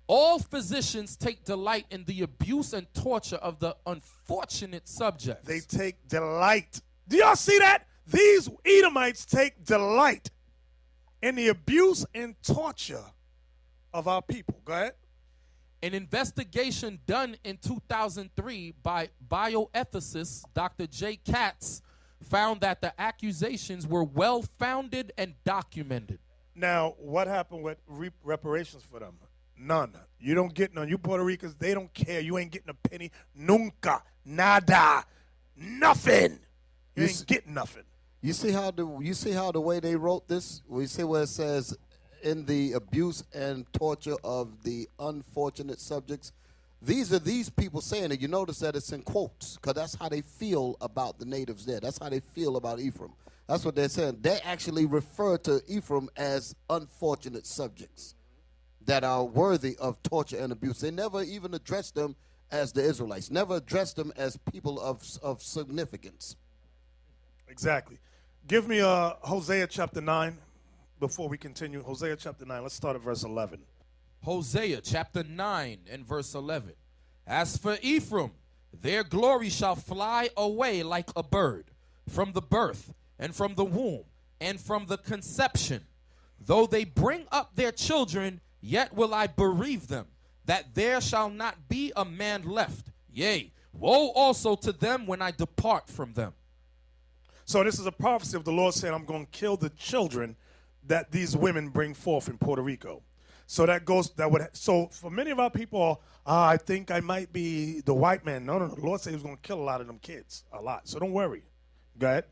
All physicians take delight in the abuse and torture of the unfortunate subjects. They take delight. Do y'all see that? These Edomites take delight in the abuse and torture of our people. Go ahead. An investigation done in 2003 by bioethicist Dr. J. Katz found that the accusations were well-founded and documented. Now, what happened with reparations for them? None. You don't get none. You Puerto Ricans, they don't care. You ain't getting a penny. Nunca. Nada. Nothing. You ain't getting nothing. You see how the way they wrote this? We see where it says, in the abuse and torture of the unfortunate subjects. These are these people saying it. You notice that it's in quotes because that's how they feel about the natives there. That's how they feel about Ephraim. That's what they're saying. They actually refer to Ephraim as unfortunate subjects that are worthy of torture and abuse. They never even addressed them as the Israelites, never addressed them as people of significance. Exactly. Give me Hosea chapter 9 before we continue. Hosea chapter 9. Let's start at verse 11. Hosea chapter 9 and verse 11. As for Ephraim, their glory shall fly away like a bird from the birth and from the womb and from the conception. Though they bring up their children, yet will I bereave them, that there shall not be a man left. Yea, woe also to them when I depart from them. So this is a prophecy of the Lord saying, I'm going to kill the children that these women bring forth in Puerto Rico. So so for many of our people, I think I might be the white man. No. The Lord said he was going to kill a lot of them kids, a lot. So don't worry. Go ahead.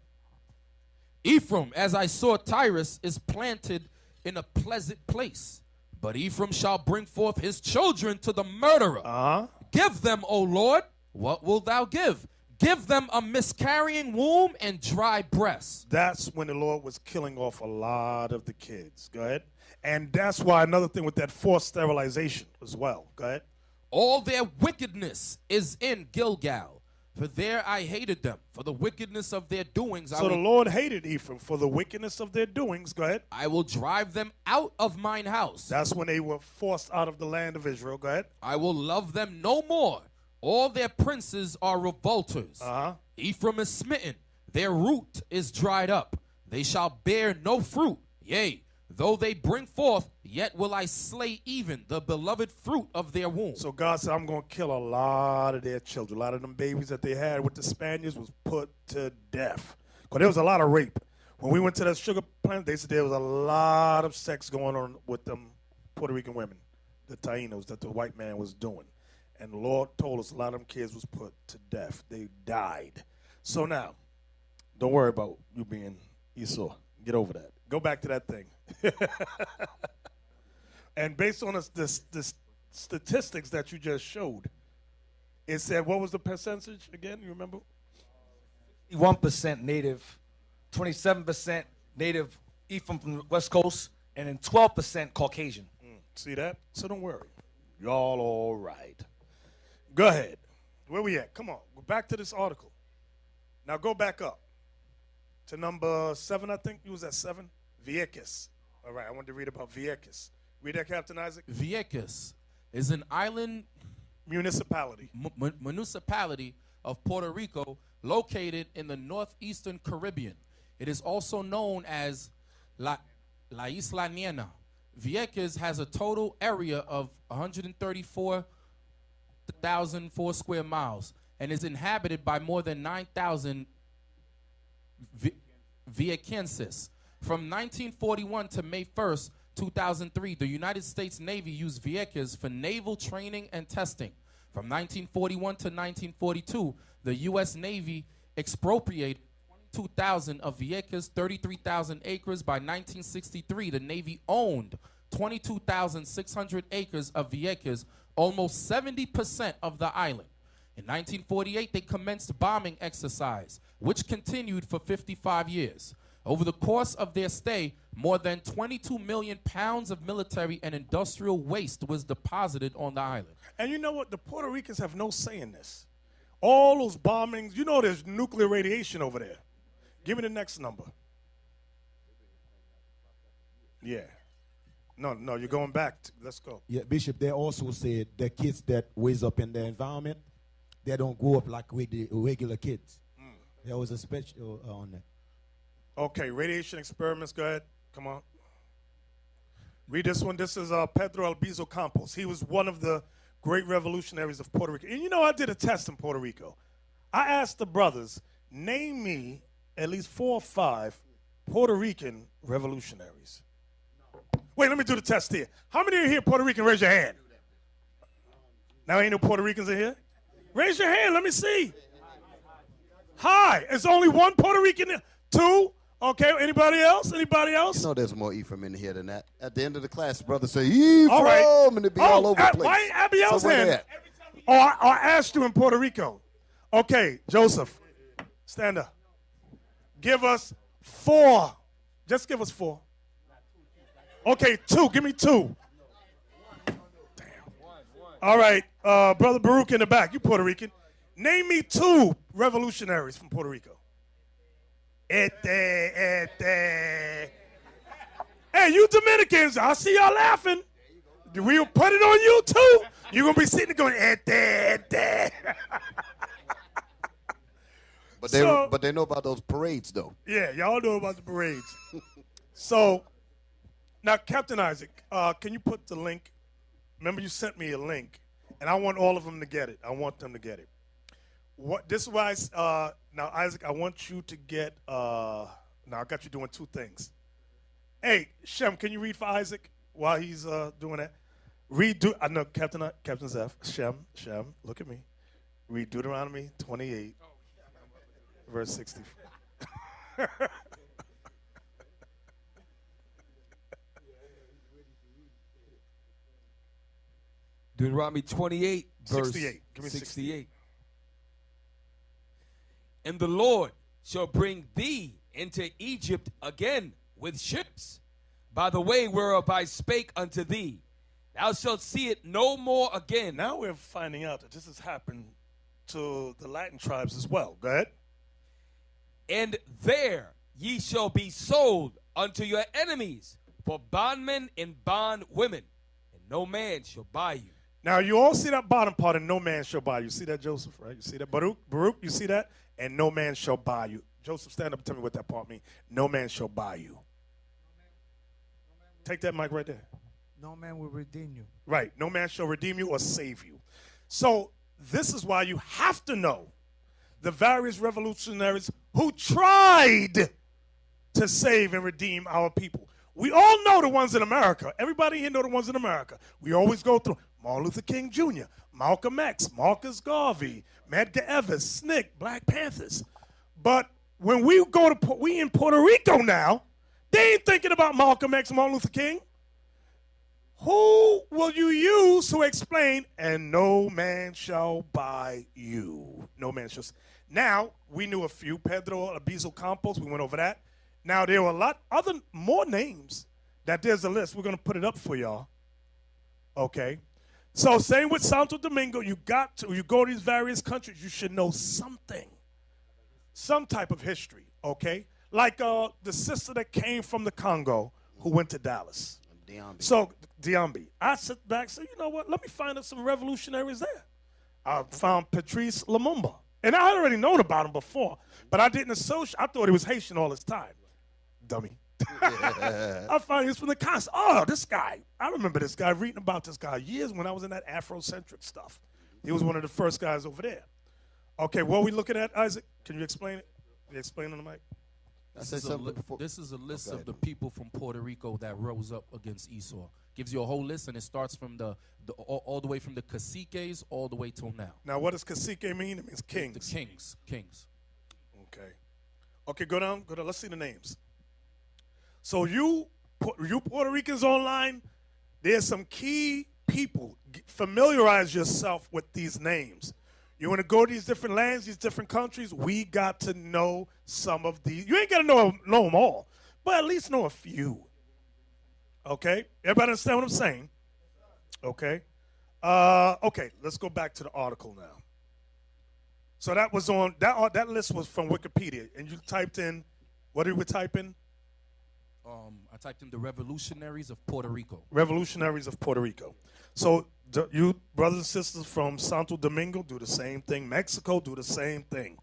Ephraim, as I saw Tyrus, is planted in a pleasant place. But Ephraim shall bring forth his children to the murderer. Give them, O Lord, what wilt thou give? Give them a miscarrying womb and dry breasts. That's when the Lord was killing off a lot of the kids. Go ahead. And that's why another thing with that forced sterilization as well. Go ahead. All their wickedness is in Gilgal, for there I hated them. For the wickedness of their doings, So the Lord hated Ephraim for the wickedness of their doings. Go ahead. I will drive them out of mine house. That's when they were forced out of the land of Israel. Go ahead. I will love them no more. All their princes are revolters. Ephraim is smitten. Their root is dried up. They shall bear no fruit. Yea, though they bring forth, yet will I slay even the beloved fruit of their womb. So God said, I'm going to kill a lot of their children. A lot of them babies that they had with the Spaniards was put to death. Because there was a lot of rape. When we went to that sugar plant, they said there was a lot of sex going on with them Puerto Rican women, the Tainos that the white man was doing. And the Lord told us a lot of them kids was put to death. They died. So now, don't worry about you being Esau. Get over that. Go back to that thing. And based on the statistics that you just showed, it said, what was the percentage again? You remember? 1% native, 27% native Ephraim from the West Coast, and then 12% Caucasian. See that? So don't worry. Y'all all right. Go ahead. Where we at? Come on. Go back to this article. Now go back up to number 7, I think. You was at 7? Vieques. All right, I wanted to read about Vieques. Read that, Captain Isaac. Vieques is an island municipality municipality of Puerto Rico located in the northeastern Caribbean. It is also known as La Isla Niena. Vieques has a total area of 134,004 square miles and is inhabited by more than 9,000 Viequenses. From 1941 to May 1st, 2003, the United States Navy used Vieques for naval training and testing. From 1941 to 1942, the U.S. Navy expropriated 22,000 of Vieques, 33,000 acres. By 1963, the Navy owned 22,600 acres of Vieques, almost 70% of the island. In 1948, they commenced bombing exercise, which continued for 55 years. Over the course of their stay, more than 22 million pounds of military and industrial waste was deposited on the island. And you know what? The Puerto Ricans have no say in this. All those bombings, you know there's nuclear radiation over there. Give me the next number. Yeah. No, you're going back. Let's go. Yeah, Bishop, they also said the kids that raise up in the environment, they don't grow up like regular kids. There was a special on that. Okay, radiation experiments. Go ahead. Come on. Read this one. This is Pedro Albizu Campos. He was one of the great revolutionaries of Puerto Rico. And you know, I did a test in Puerto Rico. I asked the brothers, name me at least 4 or 5 Puerto Rican revolutionaries. Wait, let me do the test here. How many are here Puerto Rican? Raise your hand. Now ain't no Puerto Ricans in here? Raise your hand. Let me see. Hi. It's only 1 Puerto Rican. 2. Okay. Anybody else? Anybody else? You know there's more Ephraim in here than that. At the end of the class, brother say Ephraim, All right. and it be all over the place. Why ain't Abiel's So where they hand? at? Oh, I asked you in Puerto Rico. Okay, Joseph, stand up. Give us 4. Just give us 4. Okay, 2. Give me 2. Damn. All right, Brother Baruch in the back. You Puerto Rican. Name me 2 revolutionaries from Puerto Rico. Hey, you Dominicans, I see y'all laughing. We'll put it on you too. You're going to be sitting there going, But they know about those parades, though. Yeah, y'all know about the parades. So, now, Captain Isaac, can you put the link? Remember you sent me a link, and I want all of them to get it. I want them to get it. This is why, now, Isaac, I want you to get, now I got you doing 2 things. Hey, Shem, can you read for Isaac while he's doing that? I know, Captain Zeph, Shem, look at me. Read Deuteronomy 28, verse 64. Deuteronomy 28, verse 68. Give me 68. And the Lord shall bring thee into Egypt again with ships, by the way whereof I spake unto thee. Thou shalt see it no more again. Now we're finding out that this has happened to the Latin tribes as well. Go ahead. And there ye shall be sold unto your enemies for bondmen and bondwomen, and no man shall buy you. Now you all see that bottom part, and no man shall buy you. You see that, Joseph, right? You see that? Baruch, you see that? And no man shall buy you. Joseph, stand up and tell me what that part means. No man shall buy you. Take that mic right there. No man will redeem you. Right. No man shall redeem you or save you. So this is why you have to know the various revolutionaries who tried to save and redeem our people. We all know the ones in America. Everybody here know the ones in America. We always go through Martin Luther King Jr., Malcolm X, Marcus Garvey, Medgar Evers, SNCC, Black Panthers. But when we in Puerto Rico now, they ain't thinking about Malcolm X and Martin Luther King. Who will you use to explain, and no man shall buy you? No man shall. Now, we knew a few. Pedro Albizu Campos, we went over that. Now, there were a lot more names that there's a list. We're going to put it up for y'all. Okay? So, same with Santo Domingo, you go to these various countries, you should know something. Some type of history, okay? Like the sister that came from the Congo who went to Dallas. So, Diambi. I sit back and say, you know what? Let me find out some revolutionaries there. I found Patrice Lumumba. And I had already known about him before, but I didn't associate. I thought he was Haitian all his time. Dummy. I found he was from the Congo. Oh, this guy. I remember this guy, reading about this guy years when I was in that Afrocentric stuff. He was one of the first guys over there. Okay, what are we looking at, Isaac? Can you explain it? Can you explain on the mic? This is a list of the people from Puerto Rico that rose up against Esau. Gives you a whole list, and it starts from all the way from the caciques all the way till now. Now, what does cacique mean? It means kings. The kings. Okay. Okay, go down. Let's see the names. So you Puerto Ricans online, there's some key people. Familiarize yourself with these names. You want to go to these different lands, these different countries, we got to know some of these. You ain't got to know them all, but at least know a few. Okay? Everybody understand what I'm saying? Okay? Okay, let's go back to the article now. So that was on, that list was from Wikipedia, and you typed in, what did we type in? I typed in the revolutionaries of Puerto Rico. Revolutionaries of Puerto Rico. So you brothers and sisters from Santo Domingo do the ssame thing. Mexico do the same thing.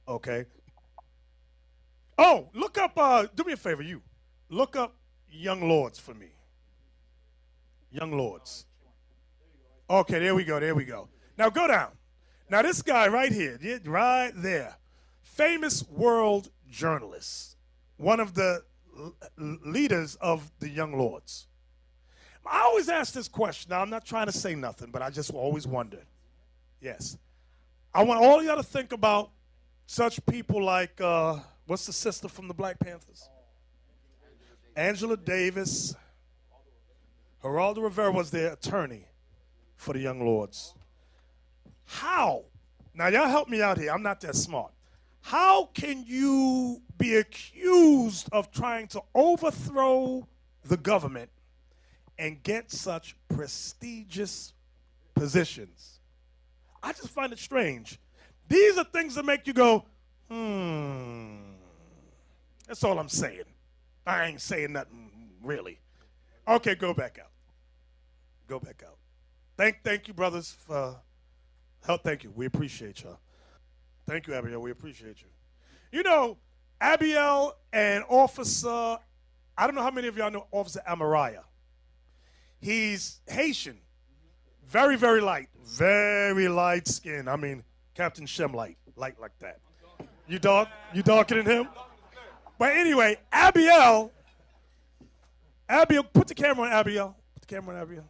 Okay. Oh, look up, do me a favor, you. Look up Young Lords for me. Young Lords. Okay, there we go, there we go. Now go down. Now this guy right here, right there, famous world journalist, one of the leaders of the Young Lords. I always ask this question. Now I'm not trying to say nothing, but I just always wondered. Yes. I want all y'all to think about such people like, what's the sister from the Black Panthers? Angela Davis. Geraldo Rivera was their attorney for the Young Lords. How? Now, y'all help me out here. I'm not that smart. How can you be accused of trying to overthrow the government and get such prestigious positions? I just find it strange. These are things that make you go, That's all I'm saying. I ain't saying nothing really. Okay, go back out. Go back out. Thank you, brothers, for help. Thank you. We appreciate y'all. Thank you, Abiel. We appreciate you. You know, Abiel and Officer, I don't know how many of y'all know Officer Amariah. He's Haitian. Very, very light. Very light skin. I mean, Captain Shem light like that. You darker than him? But anyway, Abiel, put the camera on Abiel. Put the camera on Abiel.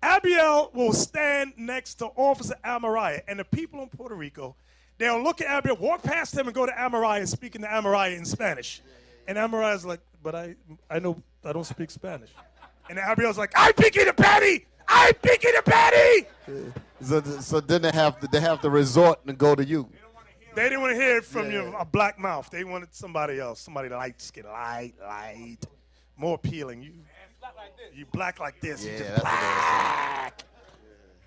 Abiel will stand next to Officer Amariah, and the people in Puerto Rico, they'll look at Abiel, walk past him, and go to Amariah, speaking to Amariah in Spanish. And Amariah's like, but I know I don't speak Spanish. And Abiel's like, I'm picking the patty! I'm picking the patty! So then they have to resort and go to you. They didn't want to hear it from a black mouth. They wanted somebody else, somebody light skin, light, more appealing. You black like this. Yeah, you just that's black.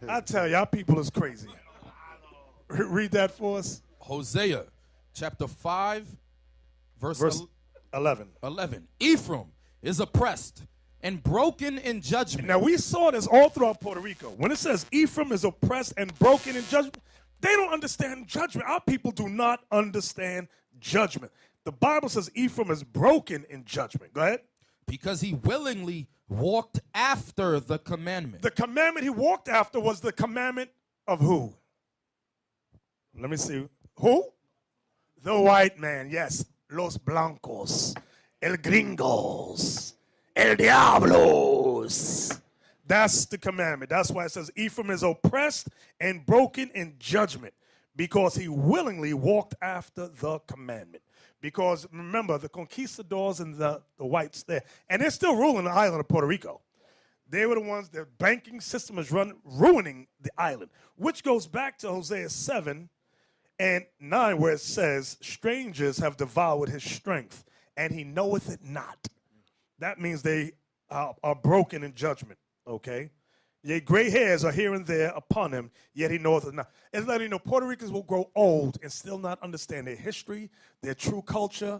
I tell you, our people is crazy. Read that for us. Hosea, chapter 5, verse 11. 11. Ephraim is oppressed and broken in judgment. Now, we saw this all throughout Puerto Rico. When it says Ephraim is oppressed and broken in judgment, they don't understand judgment. Our people do not understand judgment. The Bible says Ephraim is broken in judgment. Go ahead. Because he willingly walked after the commandment. The commandment he walked after was the commandment of who? Let me see. Who? The white man, yes. Los blancos. El gringos. El diablos. That's the commandment. That's why it says Ephraim is oppressed and broken in judgment because he willingly walked after the commandment. Because remember, the conquistadors and the whites there, and they're still ruling the island of Puerto Rico. They were the ones, their banking system is ruining the island, which goes back to Hosea 7 and 9, where it says, strangers have devoured his strength, and he knoweth it not. That means they are broken in judgment, okay? Yea, gray hairs are here and there upon him, yet he knoweth it not. It's letting you know Puerto Ricans will grow old and still not understand their history, their true culture,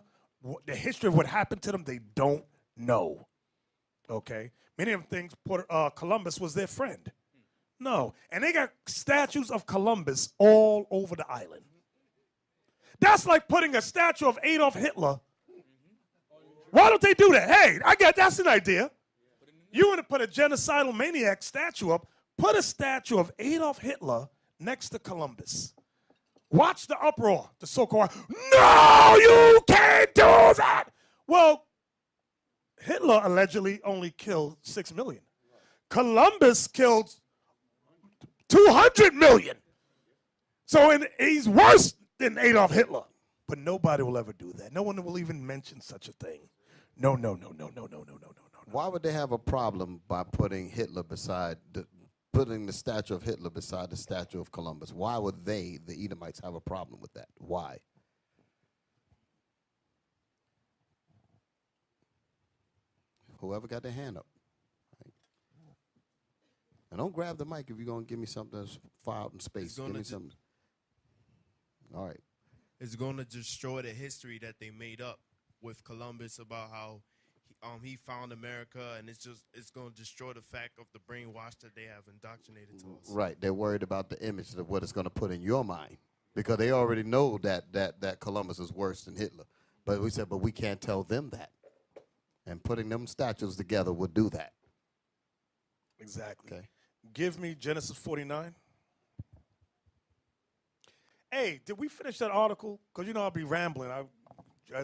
the history of what happened to them, they don't know, okay? Many of them think Columbus was their friend. No, and they got statues of Columbus all over the island. That's like putting a statue of Adolf Hitler. Why don't they do that? Hey, that's an idea. You want to put a genocidal maniac statue up, put a statue of Adolf Hitler next to Columbus. Watch the uproar, the so-called, no, you can't do that. Well, Hitler allegedly only killed 6 million. Columbus killed 200 million. So he's worse than Adolf Hitler. But nobody will ever do that. No one will even mention such a thing. No. Why would they have a problem by putting putting the statue of Hitler beside the statue of Columbus? Why would they, the Edomites, have a problem with that? Why? Whoever got their hand up. Right. And don't grab the mic if you're going to give me something that's far out in space. Give me something. All right. It's going to destroy the history that they made up with Columbus about how he found America, and it's going to destroy the fact of the brainwash that they have indoctrinated to us. Right. They're worried about the image of what it's going to put in your mind because they already know that Columbus is worse than Hitler. But we said, but we can't tell them that. And putting them statutes together would do that. Exactly. Okay. Give me Genesis 49. Hey, did we finish that article? Because you know I'll be rambling. I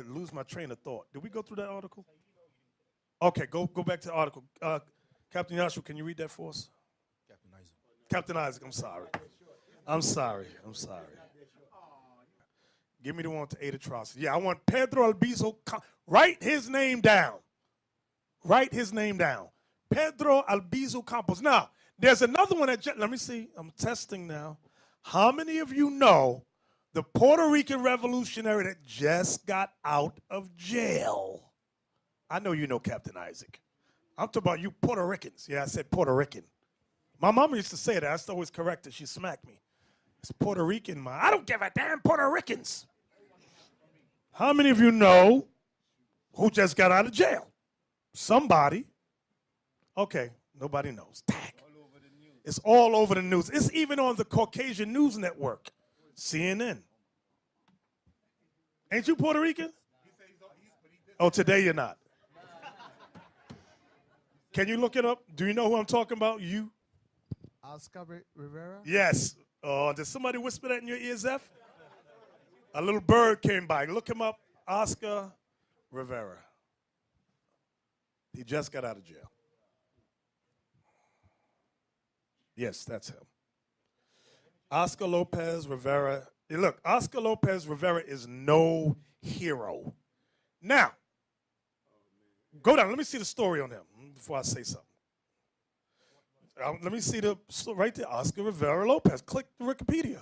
lose my train of thought. Did we go through that article? Okay, go back to the article. Captain Joshua, can you read that for us? Captain Isaac. Captain Isaac, I'm sorry. I'm sorry. Give me the one with the 8 atrocities. Yeah, I want Pedro Albizu. Write his name down. Write his name down. Pedro Albizu Campos. Now, there's another one that, let me see. I'm testing now. How many of you know the Puerto Rican revolutionary that just got out of jail? I know you know Captain Isaac. I'm talking about you Puerto Ricans. Yeah, I said Puerto Rican. My mama used to say that. I used to always correct her. She smacked me. It's Puerto Rican, man. I don't give a damn Puerto Ricans. How many of you know who just got out of jail? Somebody. Okay, nobody knows. Tag. It's all over the news. It's even on the Caucasian News Network, CNN. Ain't you Puerto Rican? Oh, today you're not. Can you look it up? Do you know who I'm talking about? You? Oscar Rivera? Yes. Oh, did somebody whisper that in your ear, Zeph? A little bird came by. Look him up. Oscar Rivera. He just got out of jail. Yes, that's him. Oscar Lopez Rivera. Hey, look, Oscar Lopez Rivera is no hero. Now, go down. Let me see the story on him before I say something. Let me see the right there. Oscar Rivera Lopez. Click the Wikipedia.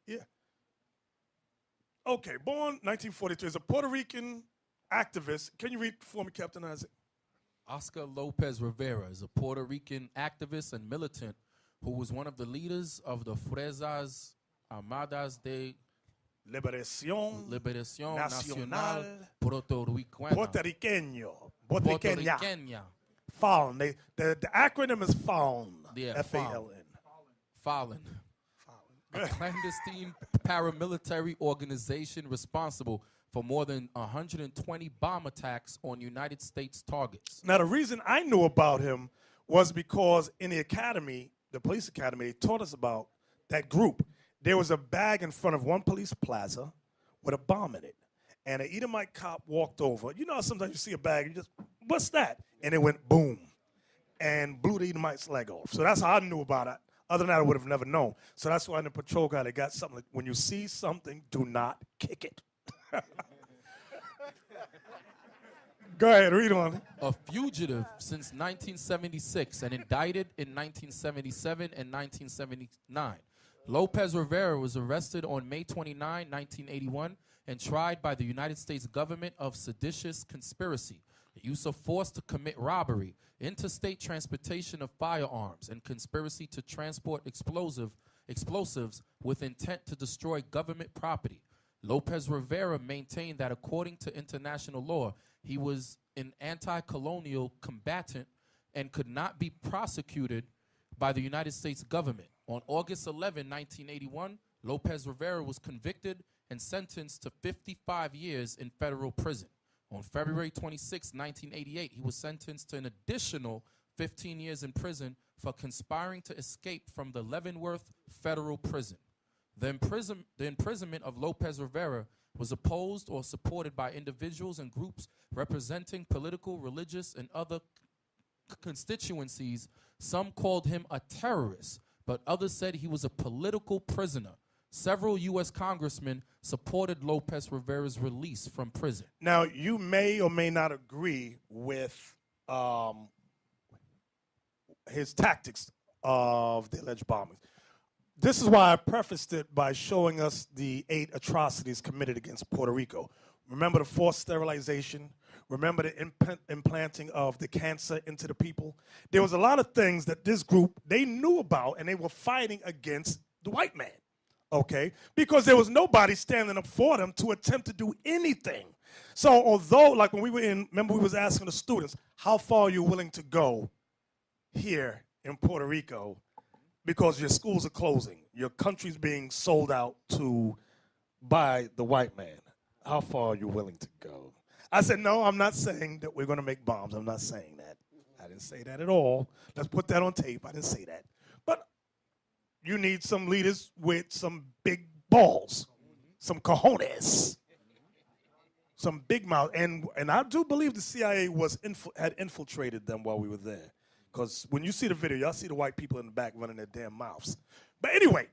Yeah. Okay, born 1943 is a Puerto Rican activist. Can you read for me, Captain Isaac? Oscar Lopez Rivera is a Puerto Rican activist and militant who was one of the leaders of the Fuerzas Armadas de Liberación Nacional Puertorriqueña. Puertorriqueña. FALN. The acronym is FALN. Yeah, F-A-L-N. FALN. A clandestine paramilitary organization responsible for more than 120 bomb attacks on United States targets. Now, the reason I knew about him was because in the academy, the police academy, they taught us about that group. There was a bag in front of one police plaza with a bomb in it. And an Edomite cop walked over. You know how sometimes you see a bag, you just, what's that? And it went boom and blew the Edomite's leg off. So that's how I knew about it. Other than that, I would have never known. So that's why in the patrol guy, they got something like, when you see something, do not kick it. Go ahead, read on. A fugitive since 1976 and indicted in 1977 and 1979. Lopez Rivera was arrested on May 29, 1981, and tried by the United States government of seditious conspiracy, the use of force to commit robbery, interstate transportation of firearms, and conspiracy to transport explosives with intent to destroy government property. Lopez Rivera maintained that according to international law, he was an anti-colonial combatant and could not be prosecuted by the United States government. On August 11, 1981, Lopez Rivera was convicted and sentenced to 55 years in federal prison. On February 26, 1988, he was sentenced to an additional 15 years in prison for conspiring to escape from the Leavenworth federal prison. The imprisonment of Lopez Rivera was opposed or supported by individuals and groups representing political, religious, and other constituencies. Some called him a terrorist, but others said he was a political prisoner. Several U.S. congressmen supported Lopez Rivera's release from prison. Now, you may or may not agree with his tactics of the alleged bombings. This is why I prefaced it by showing us the 8 atrocities committed against Puerto Rico. Remember the forced sterilization? Remember the implanting of the cancer into the people? There was a lot of things that this group, they knew about, and they were fighting against the white man, okay? Because there was nobody standing up for them to attempt to do anything. So although, like when we were in, remember we was asking the students, how far are you willing to go here in Puerto Rico because your schools are closing, your country's being sold out to by the white man. How far are you willing to go? I said, no, I'm not saying that we're going to make bombs. I'm not saying that. I didn't say that at all. Let's put that on tape. I didn't say that. But you need some leaders with some big balls, some cojones, some big mouth. And I do believe the CIA had infiltrated them while we were there. Because when you see the video, y'all see the white people in the back running their damn mouths. But anyway,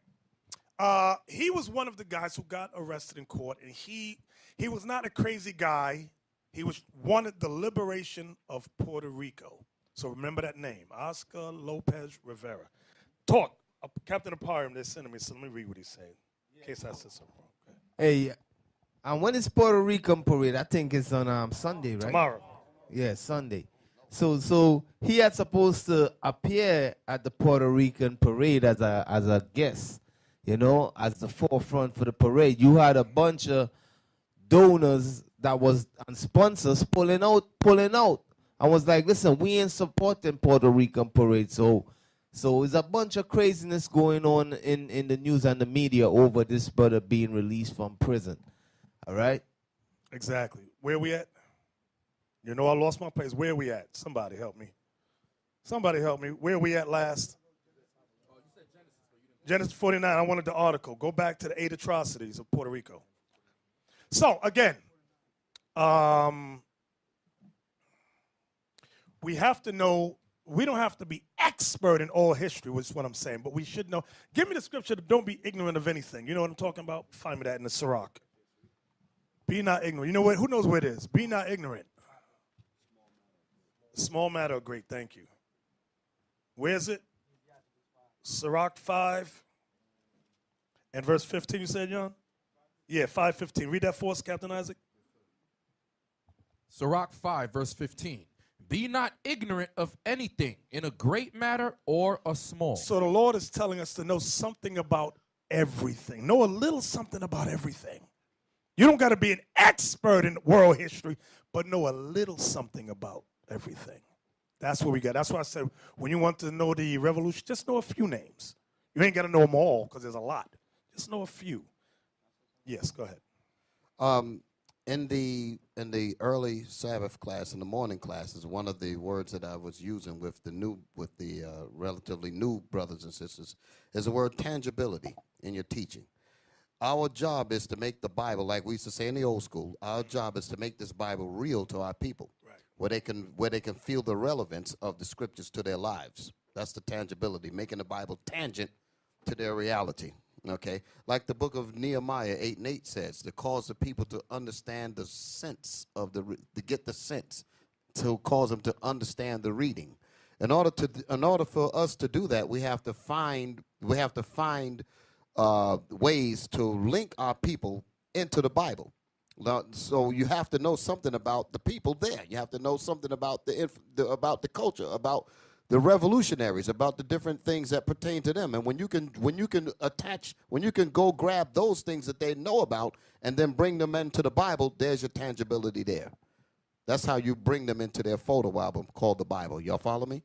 he was one of the guys who got arrested in court, and he was not a crazy guy. He wanted the liberation of Puerto Rico. So remember that name, Oscar Lopez Rivera. Talk. Captain Aparium, they're sending me, so let me read what he's saying, in case I said something wrong. Hey, and when is Puerto Rican parade? I think it's on Sunday, right? Tomorrow. Yeah, Sunday. So he had supposed to appear at the Puerto Rican parade as a guest, you know, as the forefront for the parade. You had a bunch of donors that was and sponsors pulling out. I was like, listen, we ain't supporting Puerto Rican parade. So it's a bunch of craziness going on in the news and the media over this brother being released from prison. All right? Exactly. Where we at? You know I lost my place. Where we at? Somebody help me. Somebody help me. Where we at last? Genesis 49. I wanted the article. Go back to the 8 atrocities of Puerto Rico. So, again, we have to know, we don't have to be expert in all history, which is what I'm saying, but we should know. Give me the scripture, don't be ignorant of anything. You know what I'm talking about? Find me that in the Sirach. Be not ignorant. You know what? Who knows where it is? Be not ignorant. Small matter of great, thank you. Where is it? Sirach 5 and verse 15, you said, John? Yeah, 5:15. Read that for us, Captain Isaac. Sirach 5, verse 15. Be not ignorant of anything in a great matter or a small. So the Lord is telling us to know something about everything. Know a little something about everything. You don't got to be an expert in world history, but know a little something about everything. That's what we got. That's why I said when you want to know the revolution, just know a few names. You ain't got to know them all because there's a lot. Just know a few. Yes, go ahead. In the early Sabbath class, in the morning classes, one of the words that I was using with the relatively new brothers and sisters is the word tangibility in your teaching. Our job is to make the Bible, like we used to say in the old school, our job is to make this Bible real to our people, where they can feel the relevance of the scriptures to their lives. That's the tangibility, making the Bible tangent to their reality. Okay, like the book of Nehemiah 8:8 says, to cause the people to understand the sense of to get the sense, to cause them to understand the reading. In order for us to do that, we have to find ways to link our people into the Bible. So you have to know something about the people there. You have to know something about the culture, about the revolutionaries, about the different things that pertain to them. And when you can go grab those things that they know about and then bring them into the Bible, there's your tangibility there. That's how you bring them into their photo album called the Bible. Y'all follow me?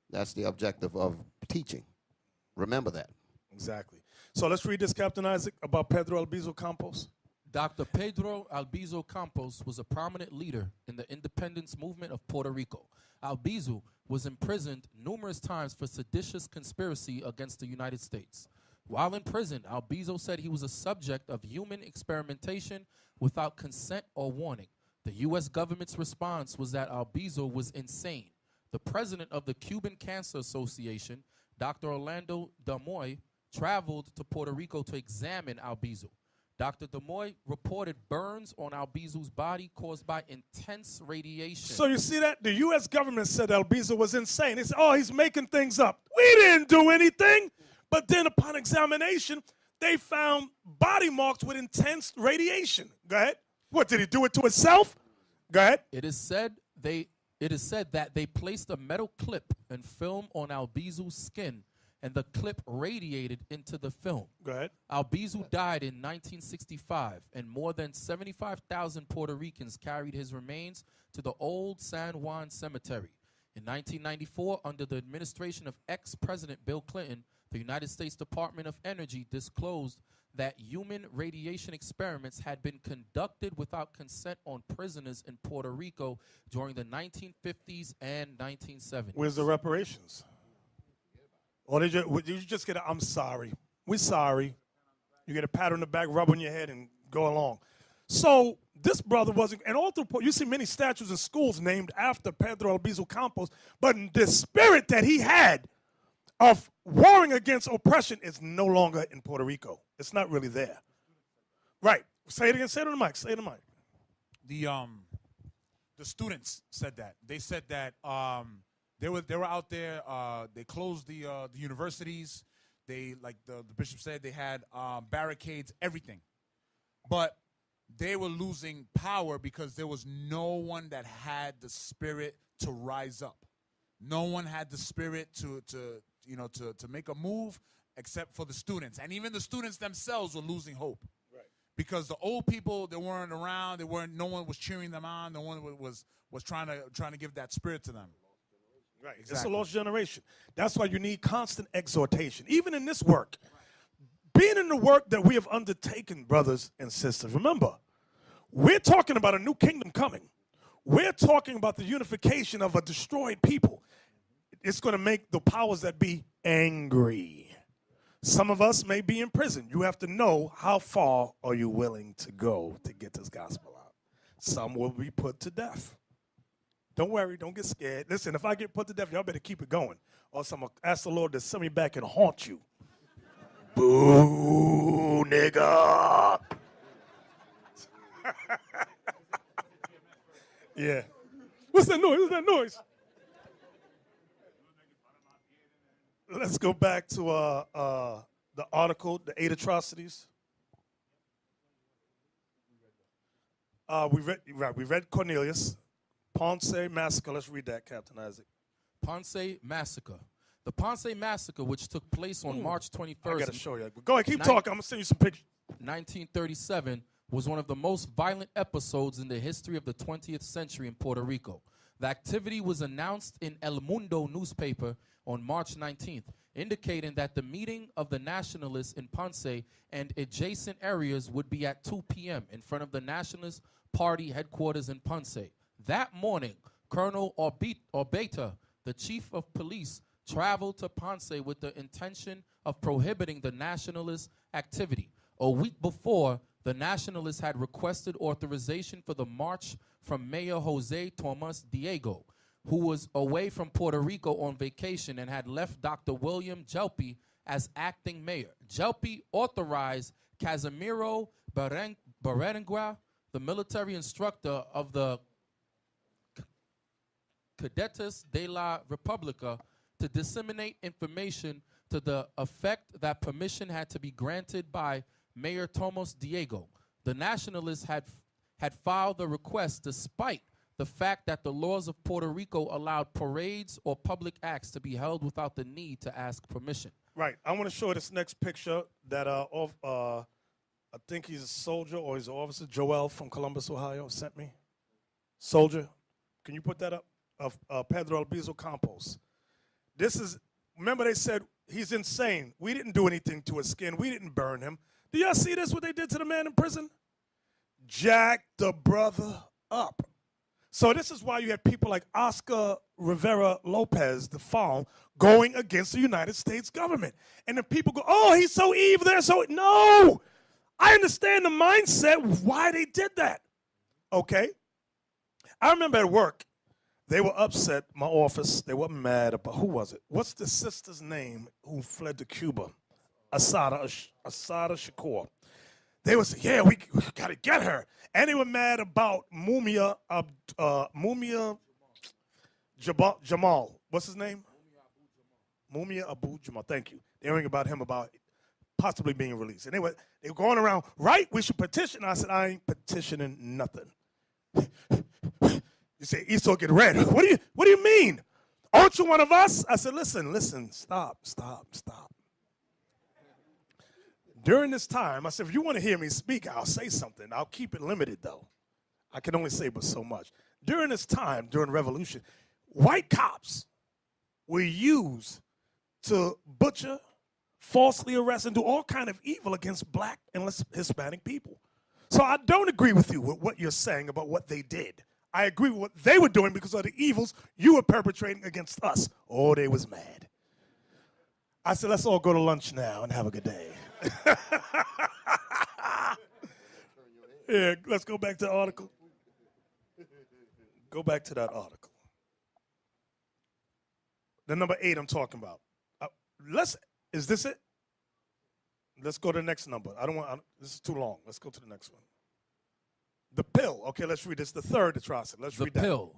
That's the objective of teaching. Remember that. Exactly. So let's read this, Captain Isaac, about Pedro Albizu Campos. Dr. Pedro Albizu Campos was a prominent leader in the independence movement of Puerto Rico. Albizu was imprisoned numerous times for seditious conspiracy against the United States. While in prison, Albizu said he was a subject of human experimentation without consent or warning. The U.S. government's response was that Albizu was insane. The president of the Cuban Cancer Association, Dr. Orlando Damoy, traveled to Puerto Rico to examine Albizu. Dr. Damoy reported burns on Albizu's body caused by intense radiation. So you see that? The U.S. government said Albizu was insane. They said, oh, he's making things up. We didn't do anything. But then upon examination, they found body marks with intense radiation. Go ahead. What, did he do it to himself? Go ahead. It is said that they placed a metal clip and film on Albizu's skin, and the clip radiated into the film. Go ahead. Albizu died in 1965, and more than 75,000 Puerto Ricans carried his remains to the old San Juan Cemetery. In 1994, under the administration of ex-President Bill Clinton, the United States Department of Energy disclosed that human radiation experiments had been conducted without consent on prisoners in Puerto Rico during the 1950s and 1970s. Where's the reparations? Or did you just get a, I'm sorry. We're sorry. You get a pat on the back, rub on your head, and go along. So this brother wasn't, and all through, you see many statues in schools named after Pedro Albizu Campos, but the spirit that he had of warring against oppression is no longer in Puerto Rico. It's not really there. Right. Say it again. Say it on the mic. Say it on the mic. The students said that. They said that they were out there. They closed the universities. They, like the bishop said, they had barricades, everything. But they were losing power because there was no one that had the spirit to rise up. No one had the spirit to make a move except for the students. And even the students themselves were losing hope. Right. Because the old people, they weren't around, no one was cheering them on, no one was trying to give that spirit to them. Right. Exactly. It's a lost generation. That's why you need constant exhortation. Even in this work, being in the work that we have undertaken, brothers and sisters, remember, we're talking about a new kingdom coming. We're talking about the unification of a destroyed people. It's going to make the powers that be angry. Some of us may be in prison. You have to know how far are you willing to go to get this gospel out. Some will be put to death. Don't worry, don't get scared. Listen, if I get put to death, y'all better keep it going. Or I'm going to ask the Lord to send me back and haunt you. Boo, nigga. Yeah. What's that noise? What's that noise? Let's go back to the article, the 8 atrocities. We read Cornelius. Ponce Massacre. Let's read that, Captain Isaac. Ponce Massacre. The Ponce Massacre, which took place on March 21st. I got to show you. Go ahead, keep talking. I'm going to send you some pictures. 1937 was one of the most violent episodes in the history of the 20th century in Puerto Rico. The activity was announced in El Mundo newspaper on March 19th, indicating that the meeting of the Nationalists in Ponce and adjacent areas would be at 2 p.m. in front of the Nationalist Party headquarters in Ponce. That morning, Colonel Orbeta, the chief of police, traveled to Ponce with the intention of prohibiting the nationalist activity. A week before, the Nationalists had requested authorization for the march from Mayor Jose Tomas Diego, who was away from Puerto Rico on vacation and had left Dr. William Jelpi as acting mayor. Jelpi authorized Casimiro Berenguer, the military instructor of the Cadetes de la República, to disseminate information to the effect that permission had to be granted by Mayor Tomas Diego. The Nationalists had filed the request despite the fact that the laws of Puerto Rico allowed parades or public acts to be held without the need to ask permission. Right. I want to show this next picture that I think he's a soldier or he's an officer, Joel from Columbus, Ohio, sent me. Soldier, can you put that up? Of Pedro Albizu Campos. This is, remember they said he's insane. We didn't do anything to his skin. We didn't burn him. Do y'all see this, what they did to the man in prison? Jack the brother up. So this is why you had people like Oscar Rivera Lopez, the Fawn, going against the United States government. And then people go, oh, he's so evil there. So, no. I understand the mindset, why they did that. Okay? I remember at work, they were upset, my office. They were mad about, who was it? What's the sister's name who fled to Cuba? Asada Shakur. They would say, yeah, we got to get her. And they were mad about Mumia Jamal. What's his name? Mumia Abu Jamal. Thank you. They were hearing about him about possibly being released. And they were going around, right, we should petition. I said, I ain't petitioning nothing. You say, Esau get red. What do you mean? Aren't you one of us? I said, listen, stop. During this time, I said, if you want to hear me speak, I'll say something. I'll keep it limited, though. I can only say but so much. During this time, during the revolution, white cops were used to butcher, falsely arrest, and do all kind of evil against black and Hispanic people. So I don't agree with you with what you're saying about what they did. I agree with what they were doing because of the evils you were perpetrating against us. Oh, they was mad. I said, let's all go to lunch now and have a good day. Yeah, let's go back to the article. Go back to that article. The number 8 I'm talking about. Is this it? Let's go to the next number. This is too long. Let's go to the next one. The pill. Okay, let's read this. The third atrocity. Let's read that. The pill.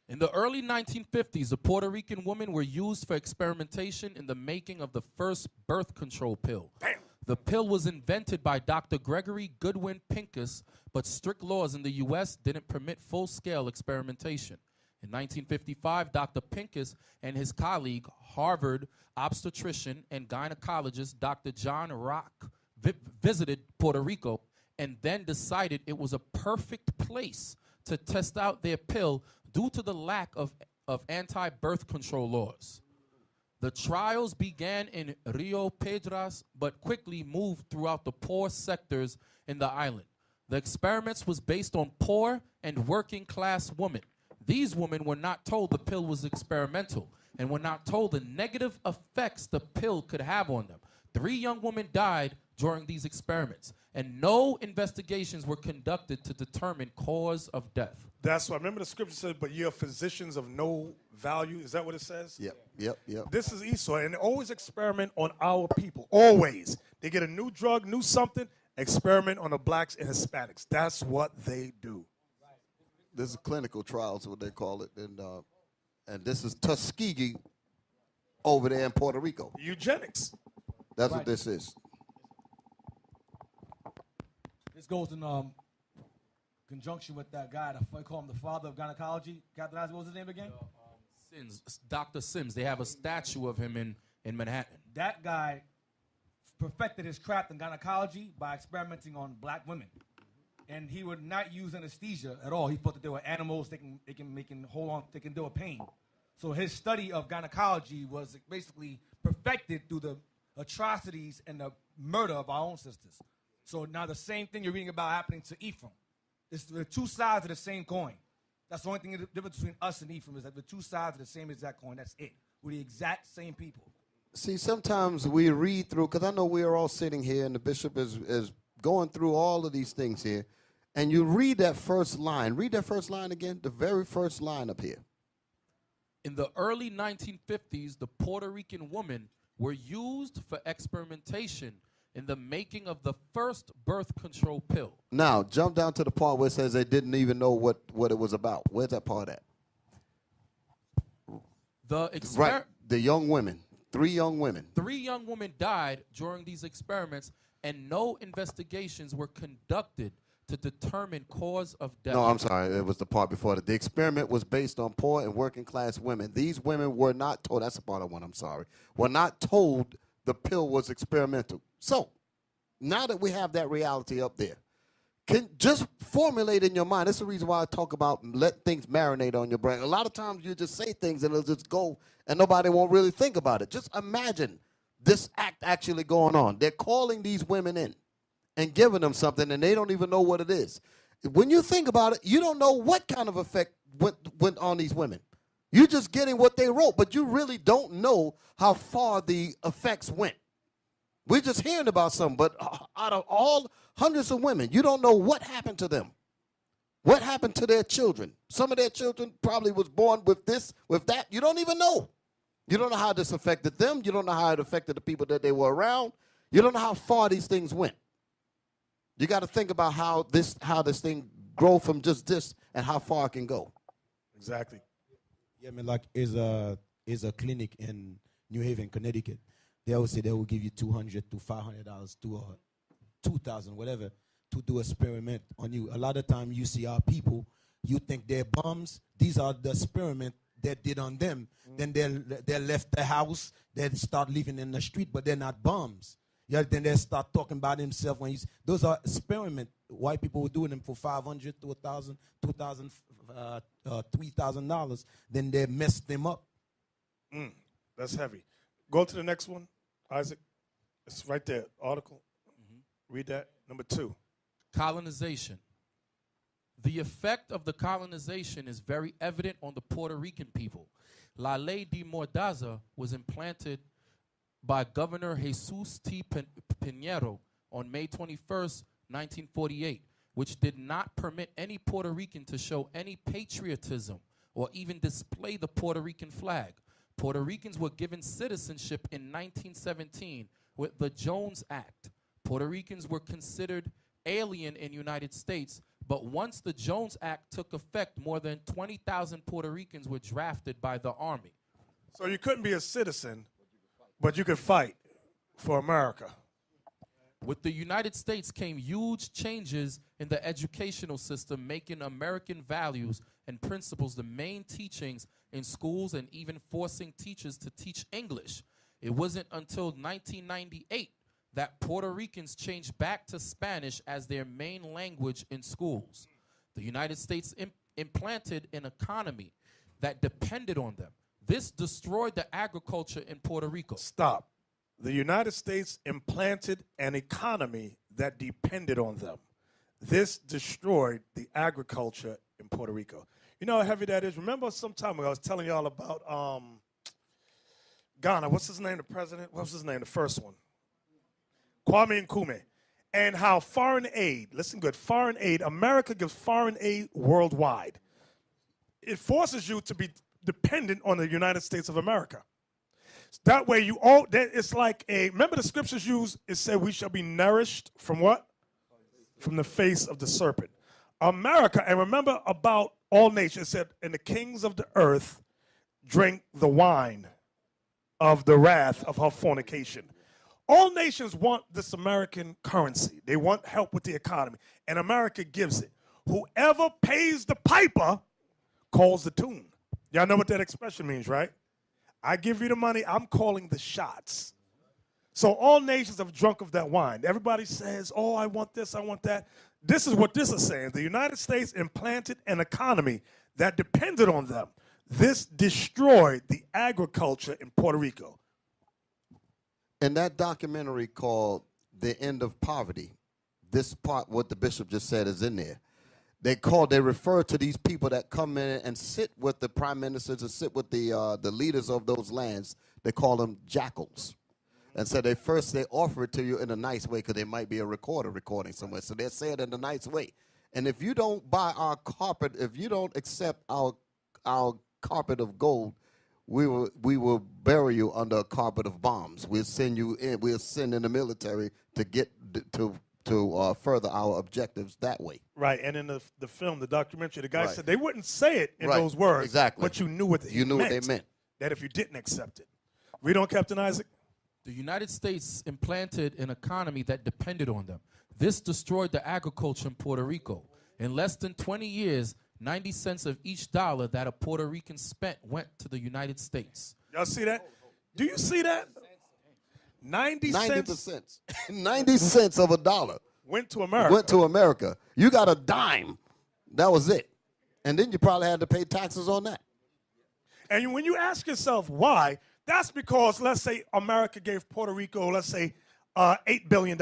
In the early 1950s, the Puerto Rican women were used for experimentation in the making of the first birth control pill. Damn. The pill was invented by Dr. Gregory Goodwin Pincus, but strict laws in the U.S. didn't permit full-scale experimentation. In 1955, Dr. Pincus and his colleague, Harvard obstetrician and gynecologist Dr. John Rock, visited Puerto Rico and then decided it was a perfect place to test out their pill due to the lack of anti-birth control laws. The trials began in Rio Piedras, but quickly moved throughout the poor sectors in the island. The experiments was based on poor and working class women. These women were not told the pill was experimental and were not told the negative effects the pill could have on them. 3 young women died during these experiments, and no investigations were conducted to determine cause of death. That's why. Remember the scripture said, but you're physicians of no value. Is that what it says? Yep. This is Esau, and they always experiment on our people. Always. They get a new drug, new something, experiment on the blacks and Hispanics. That's what they do. This is clinical trials, what they call it, and this is Tuskegee over there in Puerto Rico. Eugenics. That's what this is. This goes in conjunction with that guy, I call him the father of gynecology. Captain Isaac, what was his name again? Dr. Sims. They have a statue of him in Manhattan. That guy perfected his craft in gynecology by experimenting on black women. And he would not use anesthesia at all. He thought that they were animals, they can hold on, they can deal with pain. So his study of gynecology was basically perfected through the atrocities and the murder of our own sisters. So now the same thing you're reading about happening to Ephraim. It's the 2 sides of the same coin. That's the only thing, the difference between us and Ephraim is that the 2 sides of the same exact coin. That's it. We're the exact same people. See, sometimes we read through, because I know we are all sitting here and the bishop is going through all of these things here, and you read that first line. Read that first line again, the very first line up here. In the early 1950s, the Puerto Rican women were used for experimentation in the making of the first birth control pill. Now, jump down to the part where it says they didn't even know what it was about. Where's that part at? Right, the young women, 3 young women. 3 young women died during these experiments, and no investigations were conducted to determine cause of death. No, I'm sorry. It was the part before that. The experiment was based on poor and working class women. These women were not told, that's the part I want, I'm sorry, were not told the pill was experimental. So, now that we have that reality up there, can just formulate in your mind. That's the reason why I talk about let things marinate on your brain. A lot of times you just say things and it'll just go and nobody won't really think about it. Just imagine this act actually going on. They're calling these women in and giving them something, and they don't even know what it is. When you think about it, you don't know what kind of effect went on these women. You're just getting what they wrote, but you really don't know how far the effects went. We're just hearing about some, but out of all hundreds of women, you don't know what happened to them. What happened to their children? Some of their children probably was born with this, with that. You don't even know. You don't know how this affected them. You don't know how it affected the people that they were around. You don't know how far these things went. You got to think about how this thing grow from just this and how far it can go. Exactly. Yeah, I mean, like is a clinic in New Haven, Connecticut. They always say they will give you $200 to $500 to $2,000, whatever, to do experiment on you. A lot of time you see our people, you think they're bums. These are the experiment that did on them. Then they left the house. They start living in the street, but they're not bums. Yeah, then they start talking about themselves. Those are experiment. White people were doing them for $500 to $1,000, $2,000, $3,000. Then they messed them up. That's heavy. Go to the next one, Isaac. It's right there. Article. Read that. Number 2. Colonization. The effect of the colonization is very evident on the Puerto Rican people. La Ley de Mordaza was implanted by Governor Jesus T. Pinheiro on May 21st, 1948, which did not permit any Puerto Rican to show any patriotism or even display the Puerto Rican flag. Puerto Ricans were given citizenship in 1917 with the Jones Act. Puerto Ricans were considered alien in United States, but once the Jones Act took effect, more than 20,000 Puerto Ricans were drafted by the Army. So you couldn't be a citizen, but you could fight for America. With the United States came huge changes in the educational system, making American values and principles the main teachings in schools and even forcing teachers to teach English. It wasn't until 1998 that Puerto Ricans changed back to Spanish as their main language in schools. The United States implanted an economy that depended on them. This destroyed the agriculture in Puerto Rico. Stop. The United States implanted an economy that depended on them. This destroyed the agriculture in Puerto Rico. You know how heavy that is? Remember some time ago I was telling y'all about Ghana. What's his name, the president? What's his name, the first one? Kwame Nkrumah. And how foreign aid, listen good, foreign aid, America gives foreign aid worldwide. It forces you to be dependent on the United States of America. That way you all, it's like remember the scriptures used, it said we shall be nourished from what? From the face of the serpent. America, and remember about all nations, it said, and the kings of the earth drink the wine of the wrath of her fornication. All nations want this American currency. They want help with the economy, and America gives it. Whoever pays the piper calls the tune. Y'all know what that expression means, right? I give you the money, I'm calling the shots. So all nations have drunk of that wine. Everybody says, oh, I want this, I want that. This is what this is saying. The United States implanted an economy that depended on them. This destroyed the agriculture in Puerto Rico. In that documentary called The End of Poverty, this part, what the bishop just said, is in there. They refer to these people that come in and sit with the prime ministers and sit with the leaders of those lands. They call them jackals. And so they offer it to you in a nice way because there might be a recorder recording somewhere. So they say it in a nice way. And if you don't buy our carpet, if you don't accept our carpet of gold, we will bury you under a carpet of bombs. We'll send you in. We'll send in the military to get to further our objectives that way. Right, and in the film, the documentary, the guy said they wouldn't say it in those words, exactly, but you knew what they meant. That if you didn't accept it. Read on, Captain Isaac. The United States implanted an economy that depended on them. This destroyed the agriculture in Puerto Rico. In less than 20 years, 90 cents of each dollar that a Puerto Rican spent went to the United States. Y'all see that? Do you see that? 90 cents. 90 cents of a dollar. Went to America. Went to America. You got a dime. That was it. And then you probably had to pay taxes on that. And when you ask yourself why, that's because, let's say, America gave Puerto Rico, let's say, $8 billion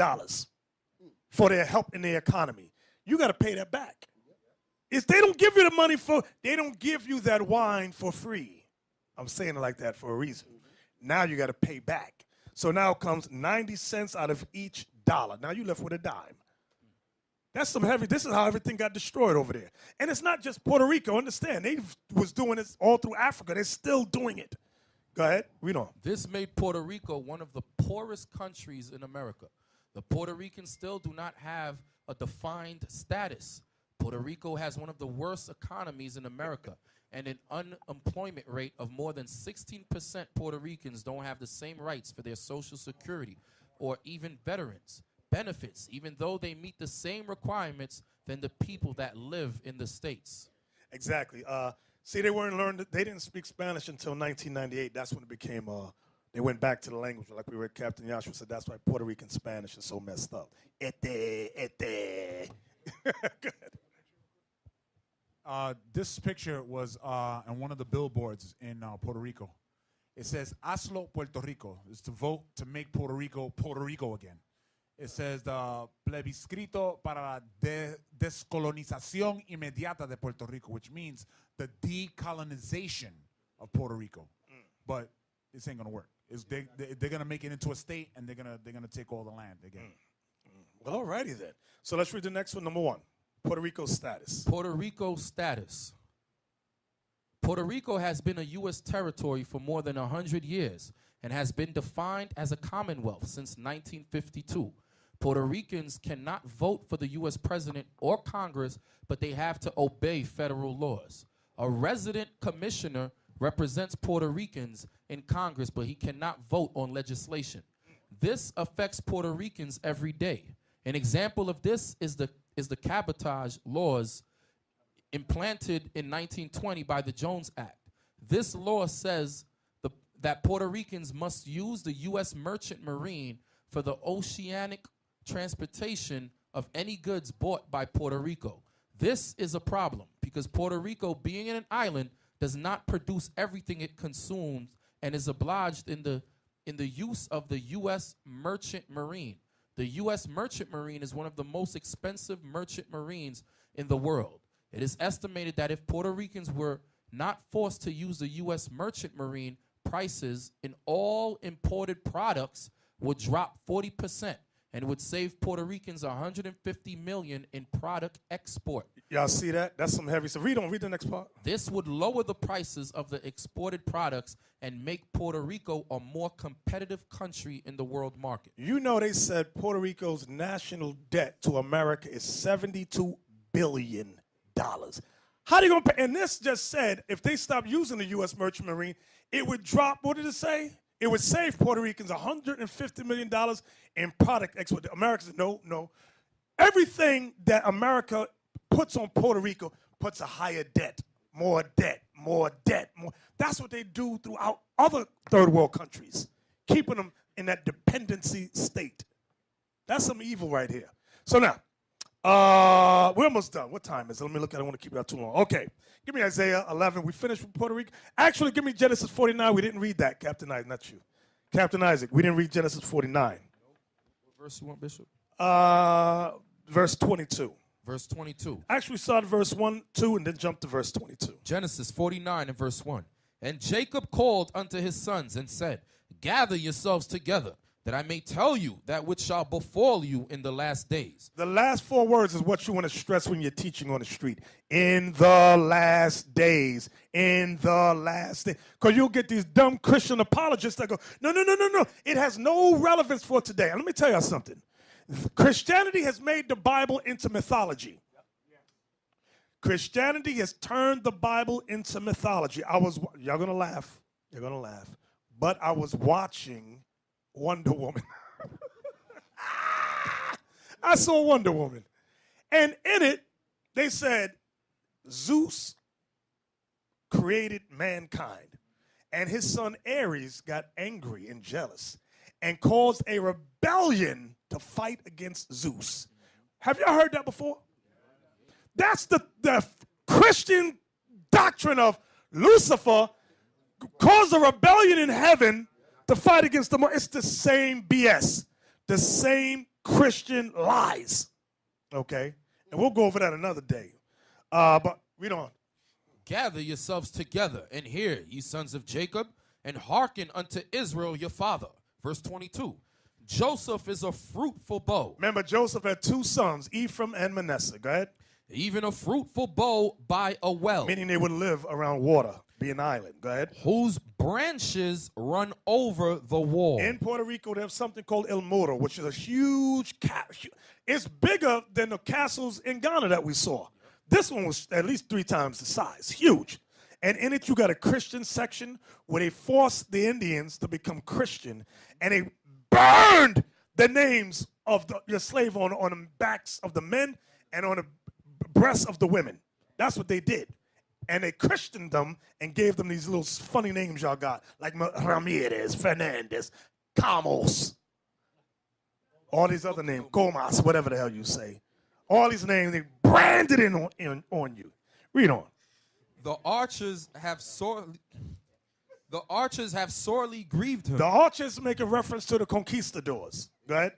for their help in their economy. You got to pay that back. If they don't give you the money they don't give you that wine for free. I'm saying it like that for a reason. Now you got to pay back. So now comes 90 cents out of each dollar. Now you left with a dime. That's some heavy. This is how everything got destroyed over there. And it's not just Puerto Rico. Understand, they was doing this all through Africa. They're still doing it. Go ahead. Read on. This made Puerto Rico one of the poorest countries in America. The Puerto Ricans still do not have a defined status. Puerto Rico has one of the worst economies in America and an unemployment rate of more than 16%. Puerto Ricans don't have the same rights for their Social Security or even veterans benefits, even though they meet the same requirements than the people that live in the states. Exactly. See, they didn't speak Spanish until 1998. That's when it became, they went back to the language. Like we read Captain Yashua said, that's why Puerto Rican Spanish is so messed up. This picture was on one of the billboards in Puerto Rico. It says, Hazlo Puerto Rico. It's to vote to make Puerto Rico again. It says the plebiscito para la descolonización inmediata de Puerto Rico, which means the decolonization of Puerto Rico. But this ain't gonna work. They're gonna make it into a state, and they're gonna take all the land again. Well, alrighty then. So let's read the next one. Number 1, Puerto Rico's status. Puerto Rico's status. Puerto Rico has been a U.S. territory for more than 100 years and has been defined as a commonwealth since 1952. Puerto Ricans cannot vote for the U.S. president or Congress, but they have to obey federal laws. A resident commissioner represents Puerto Ricans in Congress, but he cannot vote on legislation. This affects Puerto Ricans every day. An example of this is the cabotage laws implanted in 1920 by the Jones Act. This law says that Puerto Ricans must use the U.S. Merchant Marine for the oceanic transportation of any goods bought by Puerto Rico. This is a problem because Puerto Rico, being an island, does not produce everything it consumes and is obliged in the use of the U.S. Merchant Marine. The U.S. Merchant Marine is one of the most expensive merchant marines in the world. It is estimated that if Puerto Ricans were not forced to use the U.S. Merchant Marine, prices in all imported products would drop 40% and would save Puerto Ricans $150 million in product export. Y'all see that? That's some heavy stuff. Read the next part. This would lower the prices of the exported products and make Puerto Rico a more competitive country in the world market. You know they said Puerto Rico's national debt to America is $72 billion. How they gonna pay? And this just said if they stop using the U.S. Merchant Marine, it would drop, what did it say? It would save Puerto Ricans $150 million in product export. America said, no. Everything that America puts on Puerto Rico puts a higher debt, more debt, more debt, more. That's what they do throughout other third world countries, keeping them in that dependency state. That's some evil right here. So now, we're almost done. What time is it? Let me look at it. I don't want to keep it out too long. Okay. Give me Isaiah 11. We finished with Puerto Rico. Actually, give me Genesis 49. We didn't read that, Captain Isaac. Not you. Captain Isaac, we didn't read Genesis 49. What verse you want, Bishop? Verse 22. Verse 22. Actually, start at verse 1, 2, and then jump to verse 22. Genesis 49 and verse 1. And Jacob called unto his sons and said, gather yourselves together, that I may tell you that which shall befall you in the last days. The last 4 words is what you want to stress when you're teaching on the street. In the last days. In the last days. Because you'll get these dumb Christian apologists that go, no. It has no relevance for today. And let me tell you something. Christianity has made the Bible into mythology. Christianity has turned the Bible into mythology. Y'all going to laugh. You're going to laugh. But I was watching Wonder Woman. I saw Wonder Woman. And in it, they said Zeus created mankind. And his son Ares got angry and jealous and caused a rebellion to fight against Zeus. Have y'all heard that before? That's the Christian doctrine of Lucifer caused a rebellion in heaven to fight against the. It's the same BS, the same Christian lies. Okay? And we'll go over that another day. But read on. Gather yourselves together and hear, ye sons of Jacob, and hearken unto Israel your father. Verse 22. Joseph is a fruitful bow. Remember, Joseph had 2 sons, Ephraim and Manasseh. Go ahead. Even a fruitful bow by a well. Meaning they would live around water, be an island. Go ahead. Whose branches run over the wall. In Puerto Rico, they have something called El Moro, which is a huge It's bigger than the castles in Ghana that we saw. This one was at least 3 times the size. Huge. And in it, you got a Christian section where they forced the Indians to become Christian, and they burned the names of your slave on the backs of the men and on the breasts of the women. That's what they did. And they Christianed them and gave them these little funny names y'all got, like Ramirez, Fernandez, Camos, all these other names, Comas, whatever the hell you say. All these names, they branded on you. Read on. The archers have sorely... The archers have sorely grieved him. The archers make a reference to the conquistadors. Go ahead.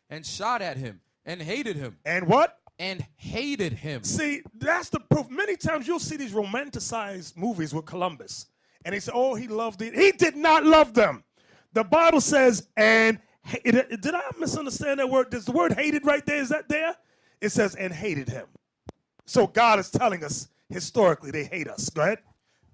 And shot at him and hated him. And what? And hated him. See, that's the proof. Many times you'll see these romanticized movies with Columbus. And they say, oh, he loved it. He did not love them. The Bible says, and did I misunderstand that word? Does the word hated right there? Is that there? It says, and hated him. So God is telling us historically they hate us. Go ahead.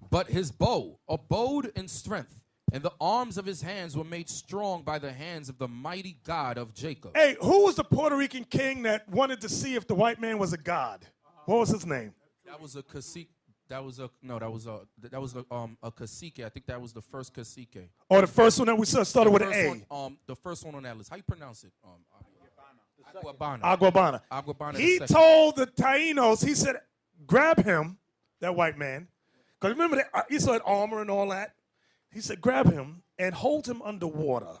But his bow abode in strength, and the arms of his hands were made strong by the hands of the mighty God of Jacob. Hey, who was the Puerto Rican king that wanted to see if the white man was a god? What was his name? That was a cacique. That was a cacique. I think that was the first cacique. Or the first one that we saw started with an A. The first one on that list. How you pronounce it? Aguabana. Aguabana. Aguabana. He told the Taínos, he said, grab him, that white man. Because remember, he saw that armor and all that. He said, grab him and hold him underwater.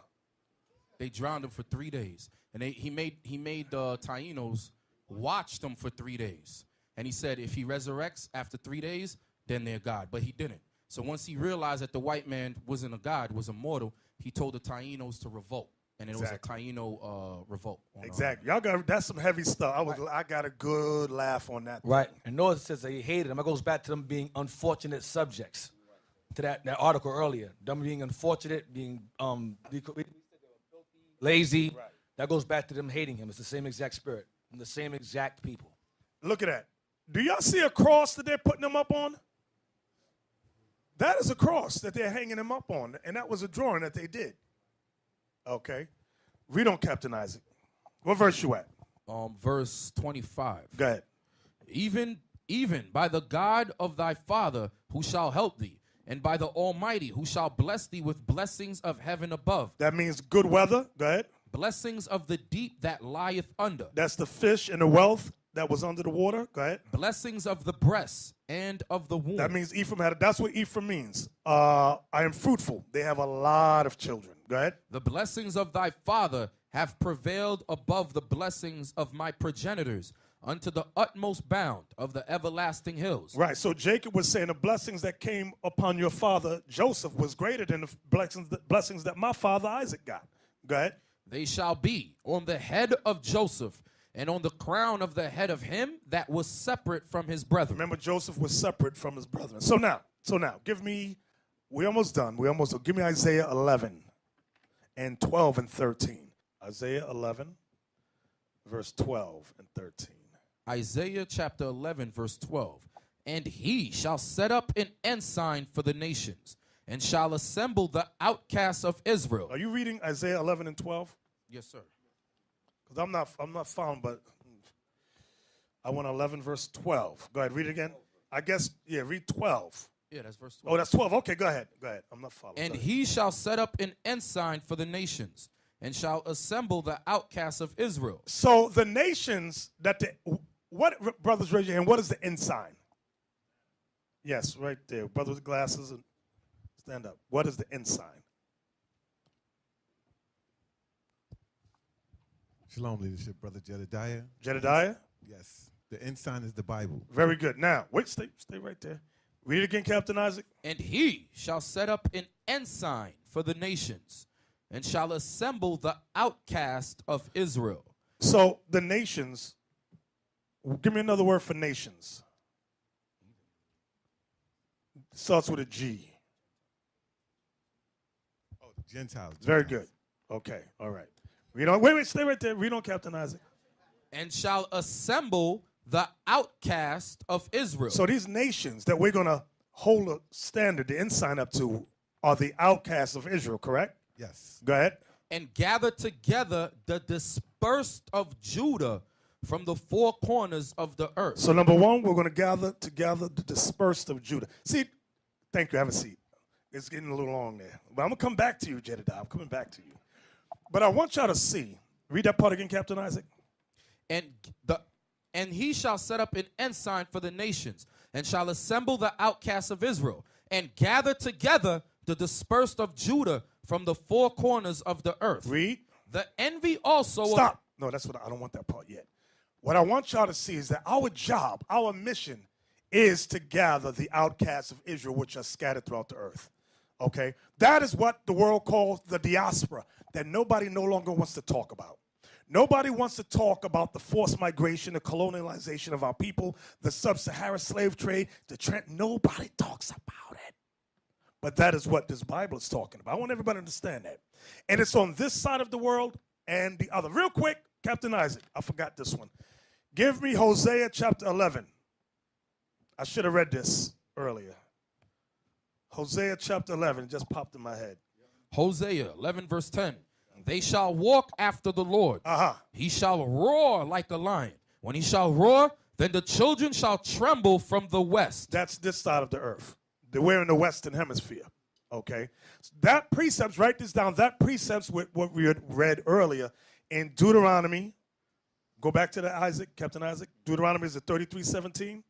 They drowned him for 3 days. And he made the Taínos watch them for 3 days. And he said, if he resurrects after 3 days, then they're God. But he didn't. So once he realized that the white man wasn't a God, was immortal, he told the Taínos to revolt. And it was a Taíno revolt. Exactly. Y'all got, that's some heavy stuff. I got a good laugh on that. Right. And Noah says that he hated them. That goes back to them being unfortunate subjects. To that article earlier. Them being unfortunate, being lazy. Right. That goes back to them hating him. It's the same exact spirit. And the same exact people. Look at that. Do y'all see a cross that they're putting him up on? That is a cross that they're hanging him up on. And that was a drawing that they did. Okay. Read on, Captain Isaac. What verse you at? Verse 25. Go ahead. Even by the God of thy father who shall help thee, and by the Almighty who shall bless thee with blessings of heaven above. That means good weather. Go ahead. Blessings of the deep that lieth under. That's the fish and the wealth that was under the water. Go ahead. Blessings of the breast and of the womb. That means Ephraim had. That's what Ephraim means. I am fruitful. They have a lot of children. Go ahead. The blessings of thy father have prevailed above the blessings of my progenitors unto the utmost bound of the everlasting hills. Right. So Jacob was saying the blessings that came upon your father Joseph was greater than the blessings that my father Isaac got. Go ahead. They shall be on the head of Joseph and on the crown of the head of him that was separate from his brethren. Remember, Joseph was separate from his brethren. So now, give me, we're almost done. Give me Isaiah 11 and 12 and 13. Isaiah 11, verse 12 and 13. Isaiah chapter 11, verse 12. And he shall set up an ensign for the nations, and shall assemble the outcasts of Israel. Are you reading Isaiah 11 and 12? Yes, sir. Because I'm not found, but I want 11 verse 12. Go ahead, read it again. I guess, read 12. Yeah, that's verse 12. Oh, that's 12. Okay, go ahead. I'm not following. And he shall set up an ensign for the nations, and shall assemble the outcasts of Israel. So the nations what, brothers, raise your hand. What is the ensign? Yes, right there. Brother with glasses, and stand up. What is the ensign? Shalom, leadership, Brother Jedediah. Jedediah? Yes. The ensign is the Bible. Very good. Now, wait, stay right there. Read it again, Captain Isaac. And he shall set up an ensign for the nations, and shall assemble the outcast of Israel. So the nations, give me another word for nations. Starts with a G. Oh, the Gentiles. Very good. Okay, all right. Wait, stay right there. Read on, Captain Isaac. And shall assemble the outcast of Israel. So these nations that we're going to hold a standard, the ensign up to, are the outcasts of Israel, correct? Yes. Go ahead. And gather together the dispersed of Judah from the four corners of the earth. So number one, we're going to gather together the dispersed of Judah. See, thank you. Have a seat. It's getting a little long there. But I'm going to come back to you, Jedediah. I'm coming back to you. But I want y'all to see. Read that part again, Captain Isaac. And he shall set up an ensign for the nations, and shall assemble the outcasts of Israel, and gather together the dispersed of Judah from the four corners of the earth. Read. The envy also. Stop. No, that's what I don't want that part yet. What I want y'all to see is that our job, our mission, is to gather the outcasts of Israel, which are scattered throughout the earth. Okay? That is what the world calls the diaspora, that nobody no longer wants to talk about. Nobody wants to talk about the forced migration, the colonialization of our people, the sub-Saharan slave trade, the trend. Nobody talks about it. But that is what this Bible is talking about. I want everybody to understand that. And it's on this side of the world and the other. Real quick, Captain Isaac, I forgot this one. Give me Hosea chapter 11. I should have read this earlier. Hosea chapter 11 just popped in my head. Hosea 11 verse 10. They shall walk after the Lord. He shall roar like a lion. When he shall roar, then the children shall tremble from the west. That's this side of the earth. We're in the Western Hemisphere. Okay? That precepts, write this down, that precepts with what we had read earlier in Deuteronomy. Go back to the Isaac, Captain Isaac. Deuteronomy is the 33:17.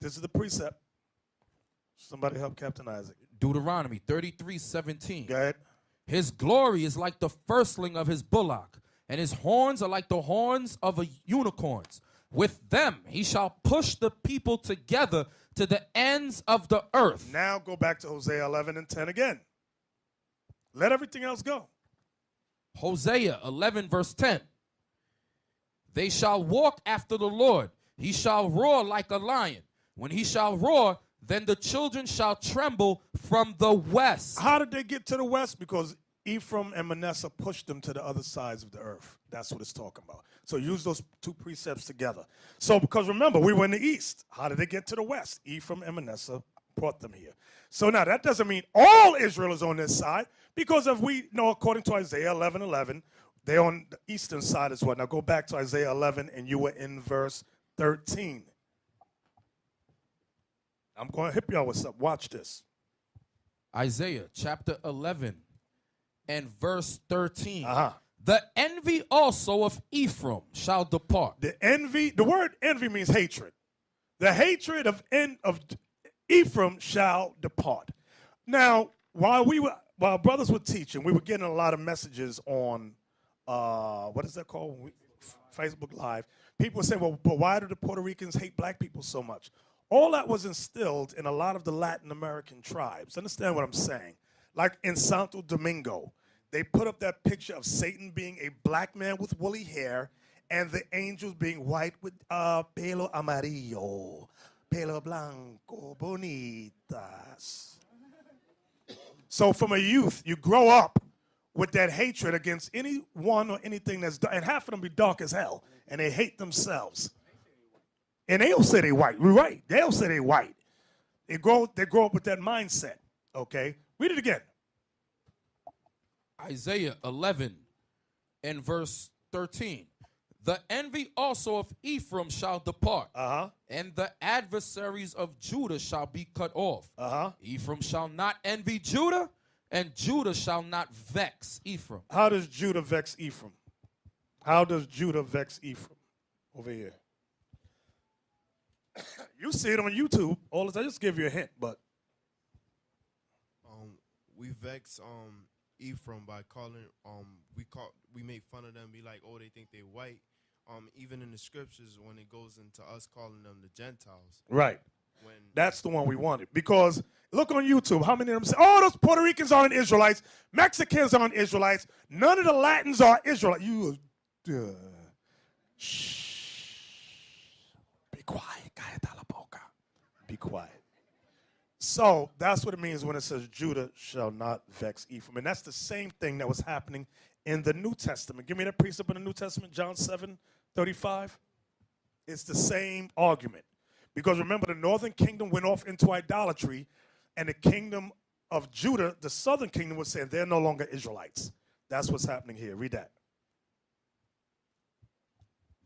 This is the precept. Somebody help Captain Isaac. Deuteronomy 33:17. Go ahead. His glory is like the firstling of his bullock, and his horns are like the horns of a unicorns. With them he shall push the people together to the ends of the earth. Now go back to Hosea 11 and 10 again. Let everything else go. Hosea 11 verse 10. They shall walk after the Lord. He shall roar like a lion. When he shall roar, then the children shall tremble from the west. How did they get to the west? Because Ephraim and Manasseh pushed them to the other sides of the earth. That's what it's talking about. So use those two precepts together. So because remember, we were in the east. How did they get to the west? Ephraim and Manasseh brought them here. So now that doesn't mean all Israel is on this side, because if we know, according to Isaiah 11:11, they're on the eastern side as well. Now go back to Isaiah 11, and you were in verse 13. I'm going to hit y'all with something. Watch this. Isaiah chapter 11 and verse 13. The envy also of Ephraim shall depart. The word envy means hatred. The hatred of Ephraim shall depart. Now, while brothers were teaching, we were getting a lot of messages on, what is that called? Facebook Live. People say, well, but why do the Puerto Ricans hate black people so much? All that was instilled in a lot of the Latin American tribes. Understand what I'm saying? Like in Santo Domingo, they put up that picture of Satan being a black man with woolly hair and the angels being white with pelo amarillo, pelo blanco, bonitas. So from a youth, you grow up with that hatred against anyone or anything that's dark. And half of them be dark as hell, and they hate themselves. And they'll say they white. We're right. They'll say they white. They grow up with that mindset. Okay? Read it again. Isaiah 11 and verse 13. The envy also of Ephraim shall depart, and the adversaries of Judah shall be cut off. Ephraim shall not envy Judah, and Judah shall not vex Ephraim. How does Judah vex Ephraim? How does Judah vex Ephraim? Over here. You see it on YouTube all the time. Just give you a hint, but we vex Ephraim by calling we make fun of them, be like, oh, they think they're white. Even in the scriptures, when it goes into us calling them the Gentiles. Right. That's the one we wanted. Because look on YouTube, how many of them say, oh, those Puerto Ricans aren't Israelites, Mexicans aren't Israelites, none of the Latins are Israelites. Shh. Be quiet. Be quiet. So that's what it means when it says Judah shall not vex Ephraim. And that's the same thing that was happening in the New Testament. Give me that precept in the New Testament, John 7:35. It's the same argument. Because remember, the northern kingdom went off into idolatry, and the kingdom of Judah, the southern kingdom, was saying they're no longer Israelites. That's what's happening here. Read that.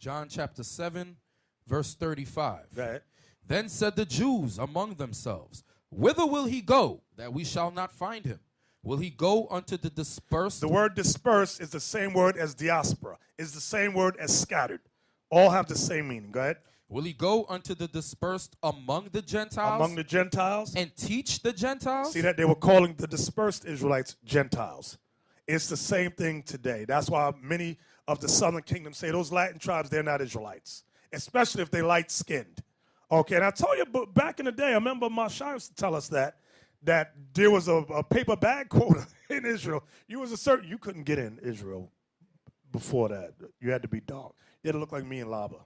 John chapter 7, verse 35. Go ahead. Then said the Jews among themselves, whither will he go, that we shall not find him? Will he go unto the dispersed? The word dispersed is the same word as diaspora. It's the same word as scattered. All have the same meaning. Go ahead. Will he go unto the dispersed among the Gentiles? Among the Gentiles. And teach the Gentiles? See that? They were calling the dispersed Israelites Gentiles. It's the same thing today. That's why many of the southern kingdom say those Latin tribes, they're not Israelites, especially if they're light-skinned. Okay, and I told you back in the day, I remember Masha used to tell us that that there was a paper bag quota in Israel. You couldn't get in Israel before that. You had to be dark. You had to look like me and Lava.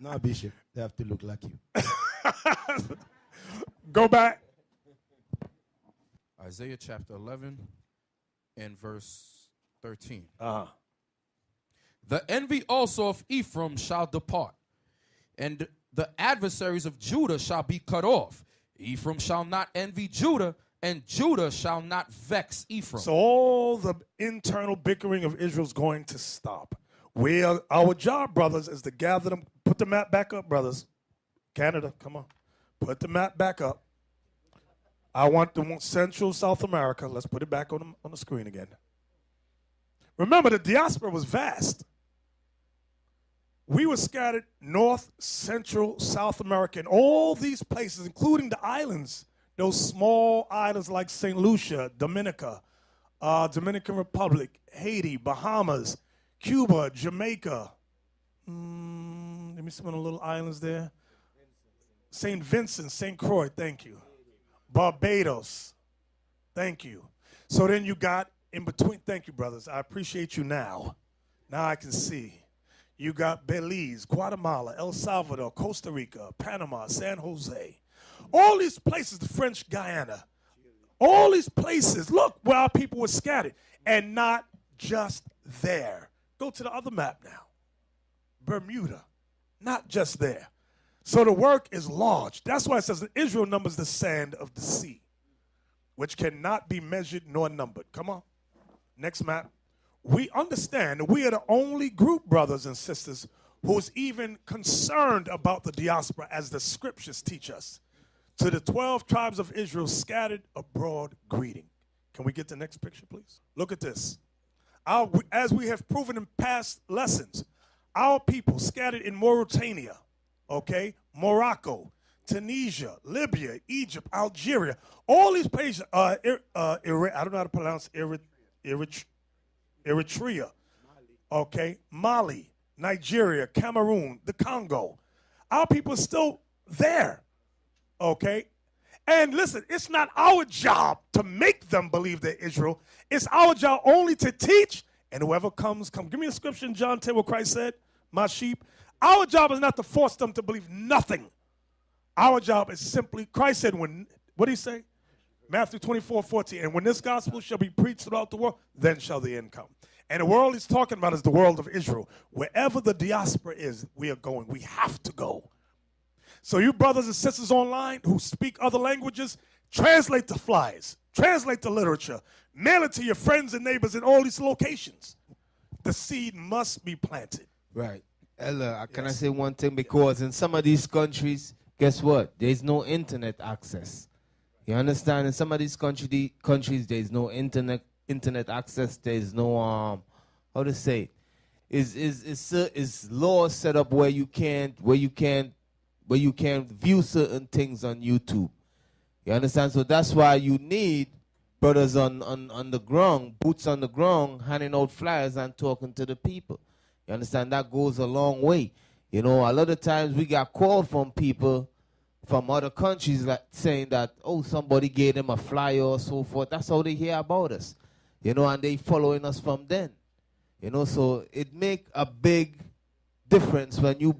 No, Bishop. They have to look like you. Go back. Isaiah chapter 11 and verse 13. The envy also of Ephraim shall depart, and the adversaries of Judah shall be cut off. Ephraim shall not envy Judah, and Judah shall not vex Ephraim. So all the internal bickering of Israel is going to stop. Our job, brothers, is to gather them. Put the map back up, brothers. Canada, come on. Put the map back up. I want Central South America. Let's put it back on the screen again. Remember, the diaspora was vast. We were scattered North, Central, South America, and all these places, including the islands, those small islands like St. Lucia, Dominica, Dominican Republic, Haiti, Bahamas, Cuba, Jamaica. Let me see one of the little islands there. St. Vincent, St. Croix, thank you. Barbados, thank you. So then you got in between, thank you, brothers. I appreciate you now. Now I can see. You got Belize, Guatemala, El Salvador, Costa Rica, Panama, San Jose. All these places, the French Guiana. All these places, look where our people were scattered. And not just there. Go to the other map now. Bermuda, not just there. So the work is large. That's why it says that Israel numbers the sand of the sea, which cannot be measured nor numbered. Come on. Next map. We understand that we are the only group, brothers and sisters, who's even concerned about the diaspora as the scriptures teach us. To the 12 tribes of Israel scattered abroad greeting. Can we get the next picture, please? Look at this. As we have proven in past lessons, our people scattered in Mauritania, okay, Morocco, Tunisia, Libya, Egypt, Algeria, all these places, I don't know how to pronounce Eritrea, okay, Mali, Nigeria, Cameroon, the Congo. Our people are still there, okay? And listen, it's not our job to make them believe they're Israel. It's our job only to teach, and whoever comes. Give me a scripture in John 10 where Christ said, my sheep. Our job is not to force them to believe nothing. Our job is simply, Christ said, what did he say? Matthew 24:14, and when this gospel shall be preached throughout the world, then shall the end come. And the world he's talking about is the world of Israel. Wherever the diaspora is, we are going. We have to go. So you brothers and sisters online who speak other languages, translate the flyers, translate the literature, mail it to your friends and neighbors in all these locations. The seed must be planted. Right. Ella, can I say one thing? Because in some of these countries, guess what? There's no internet access. You understand? In some of these countries, there's no internet access. There's no how to say? Is laws set up where you can't view certain things on YouTube. You understand? So that's why you need brothers on the ground, boots on the ground, handing out flyers and talking to the people. You understand? That goes a long way. You know, a lot of times we got called from people from other countries like saying that, oh, somebody gave them a flyer or so forth. That's how they hear about us. You know, and they following us from then. You know, so it make a big difference when you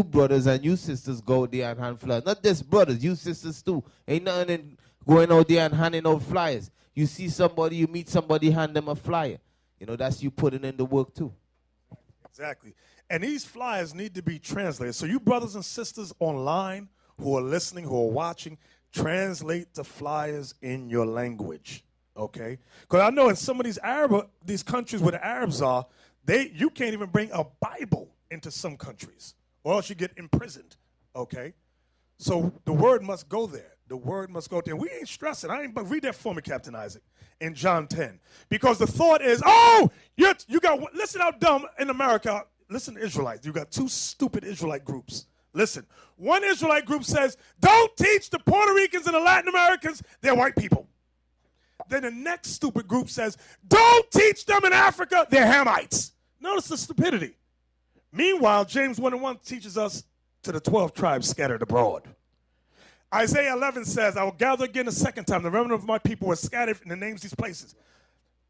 brothers and you sisters go there and hand flyers. Not just brothers, you sisters too. Ain't nothing in going out there and handing out flyers. You see somebody, you meet somebody, hand them a flyer. You know, that's you putting in the work too. Exactly. And these flyers need to be translated. So you brothers and sisters online who are listening, who are watching, translate the flyers in your language, okay? Because I know in some of these countries where the Arabs are, you can't even bring a Bible into some countries, or else you get imprisoned, okay? So the word must go there. The word must go there. We ain't stressing. But read that for me, Captain Isaac, in John 10. Because the thought is, listen how dumb in America, listen to Israelites. You got two stupid Israelite groups. Listen, one Israelite group says, don't teach the Puerto Ricans and the Latin Americans, they're white people. Then the next stupid group says, don't teach them in Africa, they're Hamites. Notice the stupidity. Meanwhile, James 1:1 teaches us to the 12 tribes scattered abroad. Isaiah 11 says, I will gather again a second time. The remnant of my people were scattered in the names of these places.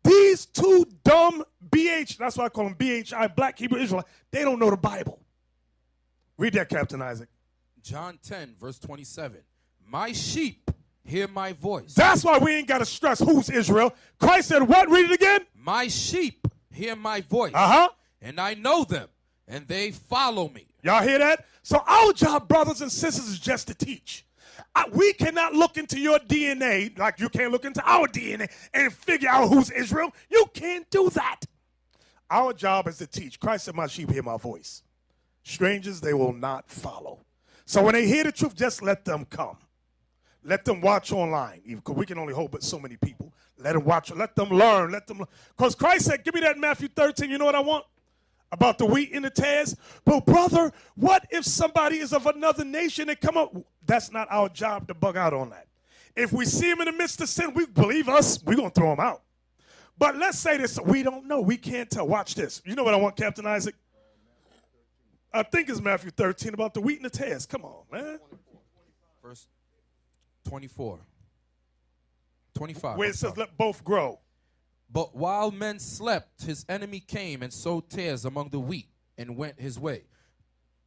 These two dumb BH, that's why I call them BHI, Black Hebrew Israelites, they don't know the Bible. Read that, Captain Isaac. John 10, verse 27. My sheep hear my voice. That's why we ain't got to stress who's Israel. Christ said what? Read it again. My sheep hear my voice. Uh-huh. And I know them, and they follow me. Y'all hear that? So our job, brothers and sisters, is just to teach. We cannot look into your DNA like you can't look into our DNA and figure out who's Israel. You can't do that. Our job is to teach. Christ said, my sheep hear my voice. Strangers, they will not follow. So when they hear the truth, just let them come. Let them watch online, because we can only hold but so many people. Let them watch, let them learn, because Christ said, give me that Matthew 13, you know what I want? About the wheat and the tares. But brother, what if somebody is of another nation and come up? That's not our job to bug out on that. If we see them in the midst of sin, we believe us, we're going to throw them out. But let's say this, we don't know, we can't tell. Watch this. You know what I want, Captain Isaac? I think it's Matthew 13 about the wheat and the tares. Come on, man. Verse 24. 25. Where it says, let both grow. But while men slept, his enemy came and sowed tares among the wheat and went his way.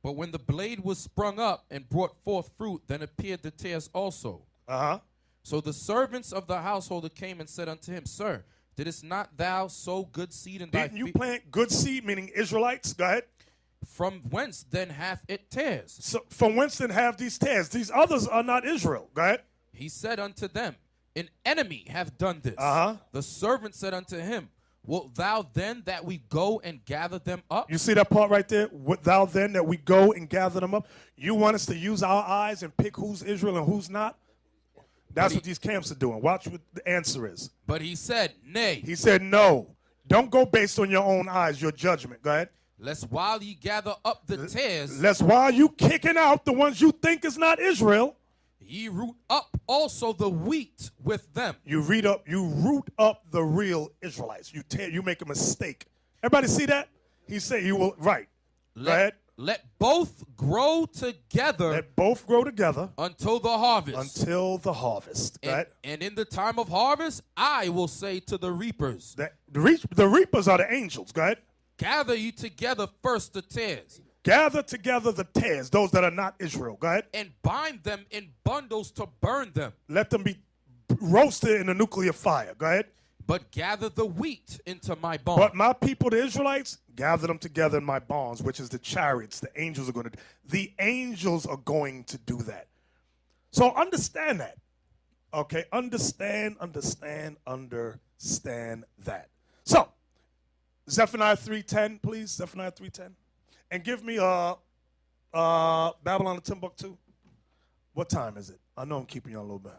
But when the blade was sprung up and brought forth fruit, then appeared the tares also. Uh-huh. So the servants of the householder came and said unto him, Sir, didst not thou sow good seed in thy Didn't you plant good seed, meaning Israelites? Go ahead. From whence then hath it tares? So from whence then have these tares? These others are not Israel. Go ahead. He said unto them, An enemy hath done this. Uh-huh. The servant said unto him, Wilt thou then that we go and gather them up? You see that part right there? Wilt thou then that we go and gather them up? You want us to use our eyes and pick who's Israel and who's not? That's what these camps are doing. Watch what the answer is. But he said, Nay. He said, no. Don't go based on your own eyes, your judgment. Go ahead. Lest while ye gather up the tares, lest while you kicking out the ones you think is not Israel, ye root up also the wheat with them. You root up the real Israelites. You make a mistake. Everybody see that? He said you will, right. Go ahead. Let both grow together. Let both grow together. Until the harvest. Until the harvest. Right? And in the time of harvest, I will say to the reapers. The reapers are the angels. Go ahead. Gather ye together first the tares. Gather together the tares, those that are not Israel. Go ahead. And bind them in bundles to burn them. Let them be roasted in a nuclear fire. Go ahead. But gather the wheat into my barns. But my people, the Israelites, gather them together in my barns, which is the chariots. The angels are going to do. The angels are going to do that. So understand that. Okay, understand that. So, Zephaniah 3:10, please. Zephaniah 3:10. And give me Babylon and Timbuktu. What time is it? I know I'm keeping you on a little bit.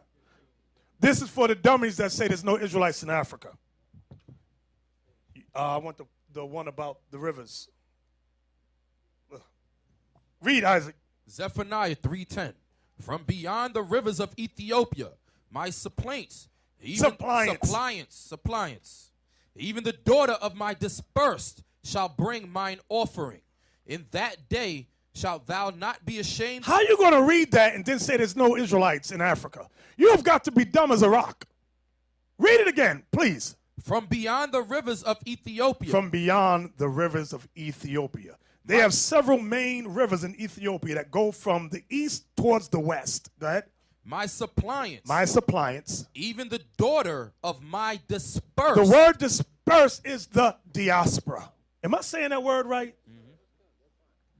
This is for the dummies that say there's no Israelites in Africa. I want the one about the rivers. Read, Isaac. Zephaniah 3:10. From beyond the rivers of Ethiopia, my suppliants, suppliants, even the daughter of my dispersed shall bring mine offering. In that day shalt thou not be ashamed. How you going to read that and then say there's no Israelites in Africa? You have got to be dumb as a rock. Read it again, please. From beyond the rivers of Ethiopia. From beyond the rivers of Ethiopia. They have several main rivers in Ethiopia that go from the east towards the west. Go ahead. My suppliants. My suppliants. Even the daughter of my dispersed. The word dispersed is the diaspora. Am I saying that word right? Mm-hmm.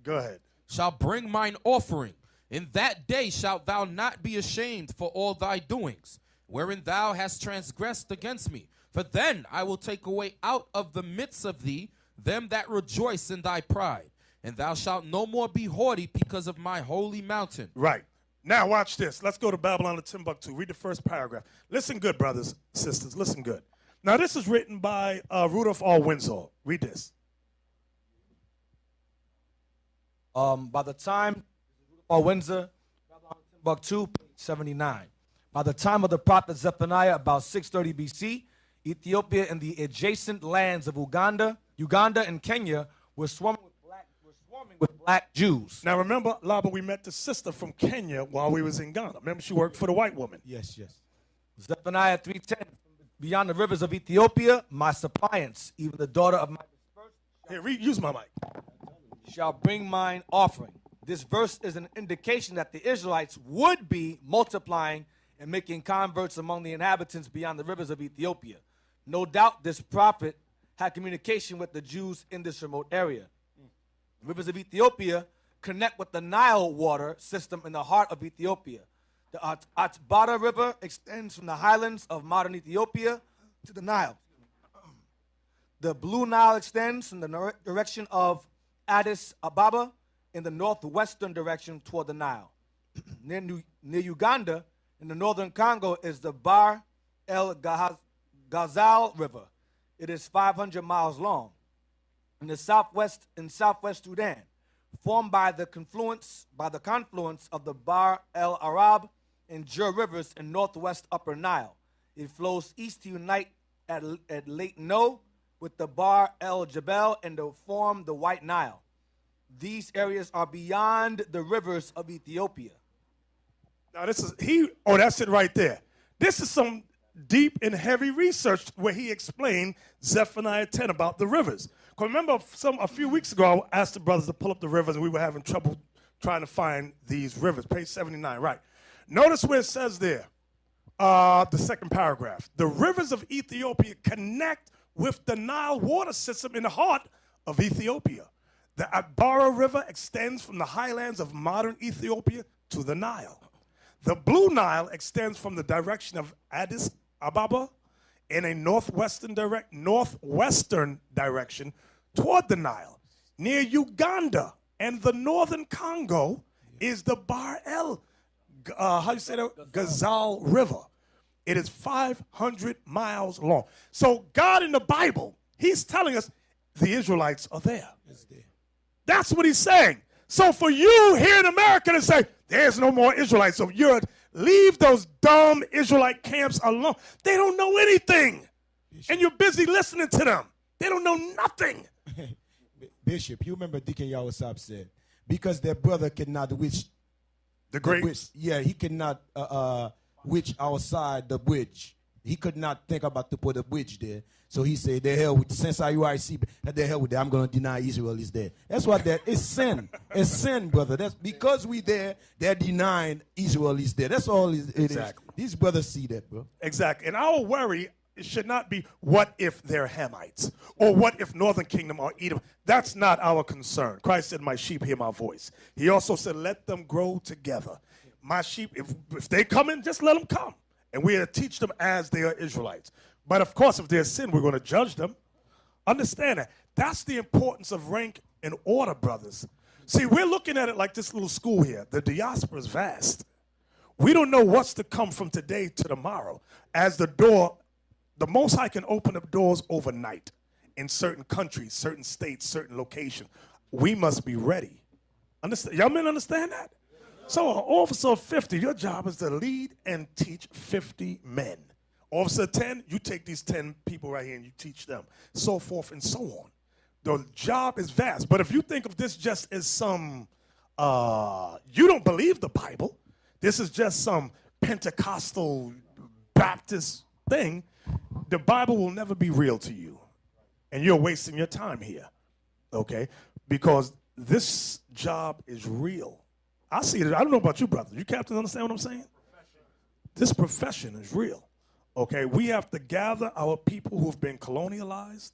Go ahead. Shall bring mine offering. In that day shalt thou not be ashamed for all thy doings, wherein thou hast transgressed against me. For then I will take away out of the midst of thee them that rejoice in thy pride, and thou shalt no more be haughty because of my holy mountain. Right. Now watch this. Let's go to Babylon and Timbuktu. Read the first paragraph. Listen good, brothers, sisters. Listen good. Now this is written by Rudolph R. Windsor. Read this. By the time Windsor, Timbuktu, page 79. By the time of the prophet Zephaniah, about 630 BC, Ethiopia and the adjacent lands of Uganda and Kenya were swarming swarming with black Jews. Now remember, Laba, we met the sister from Kenya while we was in Ghana. Remember, she worked for the white woman. Yes, yes. Zephaniah 3:10. Beyond the rivers of Ethiopia, my suppliants, even the daughter of my dispersed. Here, use my mic. Shall bring mine offering. This verse is an indication that the Israelites would be multiplying and making converts among the inhabitants beyond the rivers of Ethiopia. No doubt this prophet had communication with the Jews in this remote area. The rivers of Ethiopia connect with the Nile water system in the heart of Ethiopia. The Atbara River extends from the highlands of modern Ethiopia to the Nile. The Blue Nile extends from the direction of Addis Ababa in the northwestern direction toward the Nile. Near Uganda, in the northern Congo, is the Bahr el Ghazal River. It is 500 miles long. In southwest Sudan, formed by the confluence of the Bahr el Arab and Jur rivers in northwest Upper Nile. It flows east to unite at Lake No with the Bahr el Jebel and to form the White Nile. These areas are beyond the rivers of Ethiopia. Now that's it right there. This is some deep and heavy research where he explained Zephaniah 10 about the rivers. Because remember, a few weeks ago, I asked the brothers to pull up the rivers, and we were having trouble trying to find these rivers. Page 79, right. Notice where it says there, the second paragraph. The rivers of Ethiopia connect with the Nile water system in the heart of Ethiopia. The Atbara River extends from the highlands of modern Ethiopia to the Nile. The Blue Nile extends from the direction of Addis Ababa in a northwestern direction toward the Nile. Near Uganda and the northern Congo is the Bahr el Ghazal River. It is 500 miles long. So God in the Bible, he's telling us the Israelites are there. That's what he's saying. So for you here in America to say, there's no more Israelites, so you're leave those dumb Israelite camps alone. They don't know anything. And you're busy listening to them. They don't know nothing. Bishop, you remember Deacon Yawasab said, because their brother cannot witch the grapes. Yeah, he cannot witch outside the bridge. He could not think about to put a bridge there. So he said, the hell with, since IUIC, the hell with that, I'm going to deny Israel is there. That's what that is. Sin. It's sin, brother. That's because we there, they're denying Israel is there. That's all it Exactly. is. These brothers see that, bro. Exactly. And our worry should not be what if they're Hamites or what if Northern Kingdom or Edom. That's not our concern. Christ said, my sheep hear my voice. He also said, let them grow together. My sheep, if they come in, just let them come. And we are to teach them as they are Israelites. But of course, if there's sin, we're going to judge them. Understand that. That's the importance of rank and order, brothers. See, we're looking at it like this little school here. The diaspora is vast. We don't know what's to come from today to tomorrow. As the Most High can open up doors overnight in certain countries, certain states, certain locations. We must be ready. Understand? Y'all men understand that? So an officer of 50, your job is to lead and teach 50 men. Officer 10, you take these 10 people right here and you teach them, so forth and so on. The job is vast. But if you think of this just as some, you don't believe the Bible, this is just some Pentecostal Baptist thing, the Bible will never be real to you. And you're wasting your time here, okay? Because this job is real. I see it. I don't know about you, brothers. You captains understand what I'm saying? This profession is real. Okay, we have to gather our people who've been colonialized,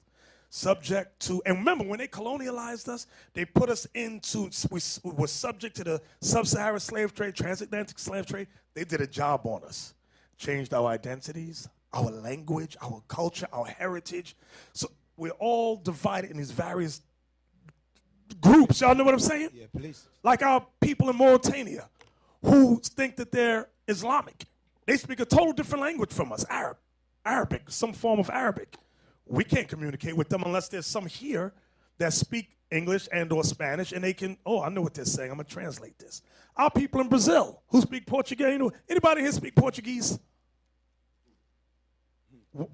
subject to, and remember, when they colonialized us, they put us into, we were subject to the sub-Saharan slave trade, transatlantic slave trade. They did a job on us. Changed our identities, our language, our culture, our heritage. So we're all divided in these various groups. Y'all know what I'm saying? Yeah, please. Like our people in Mauritania who think that they're Islamic. They speak a total different language from us, Arabic, some form of Arabic. We can't communicate with them unless there's some here that speak English and or Spanish, and they can, I know what they're saying. I'm going to translate this. Our people in Brazil who speak Portuguese, anybody here speak Portuguese?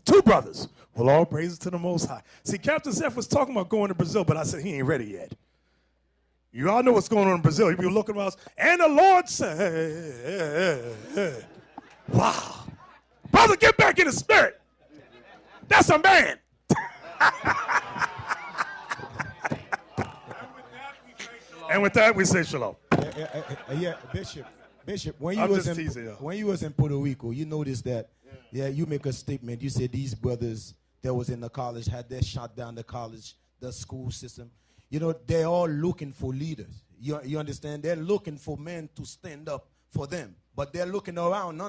Two brothers. Well, all praises to the Most High. See, Captain Zeph was talking about going to Brazil, but I said he ain't ready yet. You all know what's going on in Brazil. You be looking around, and the Lord said, wow. Brother, get back in the spirit. That's a man. And with that, we say shalom. Yeah, Bishop, when you I'm was just teasing y'all. when you was in Puerto Rico, you noticed that, you make a statement. You said these brothers that was in the college had they shot down the college, the school system. You know, they're all looking for leaders. You understand? They're looking for men to stand up for them, but they're looking around.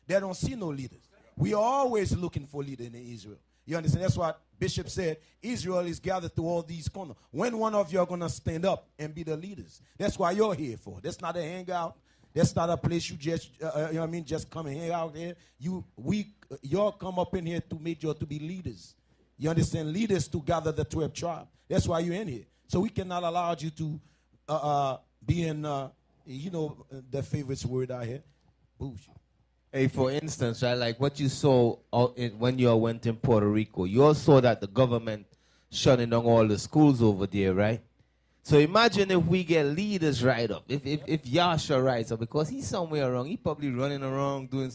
They don't see no leaders. We are always looking for leaders in Israel. You understand? That's what Bishop said. Israel is gathered to all these corners. When one of you are going to stand up and be the leaders? That's why you're here for. That's not a hangout. That's not a place you just, you know what I mean, just come and hang out here. Y'all come up in here to make you to be leaders. You understand? Leaders to gather the 12 tribes. That's why you're in here. So we cannot allow you to be in, the favorite word out here, bullshit. Hey, for instance, right, like what you saw when you went in Puerto Rico, you all saw that the government shutting down all the schools over there, right? So imagine if we get leaders right up, if Yasha rise up, because he's somewhere around, he probably running around doing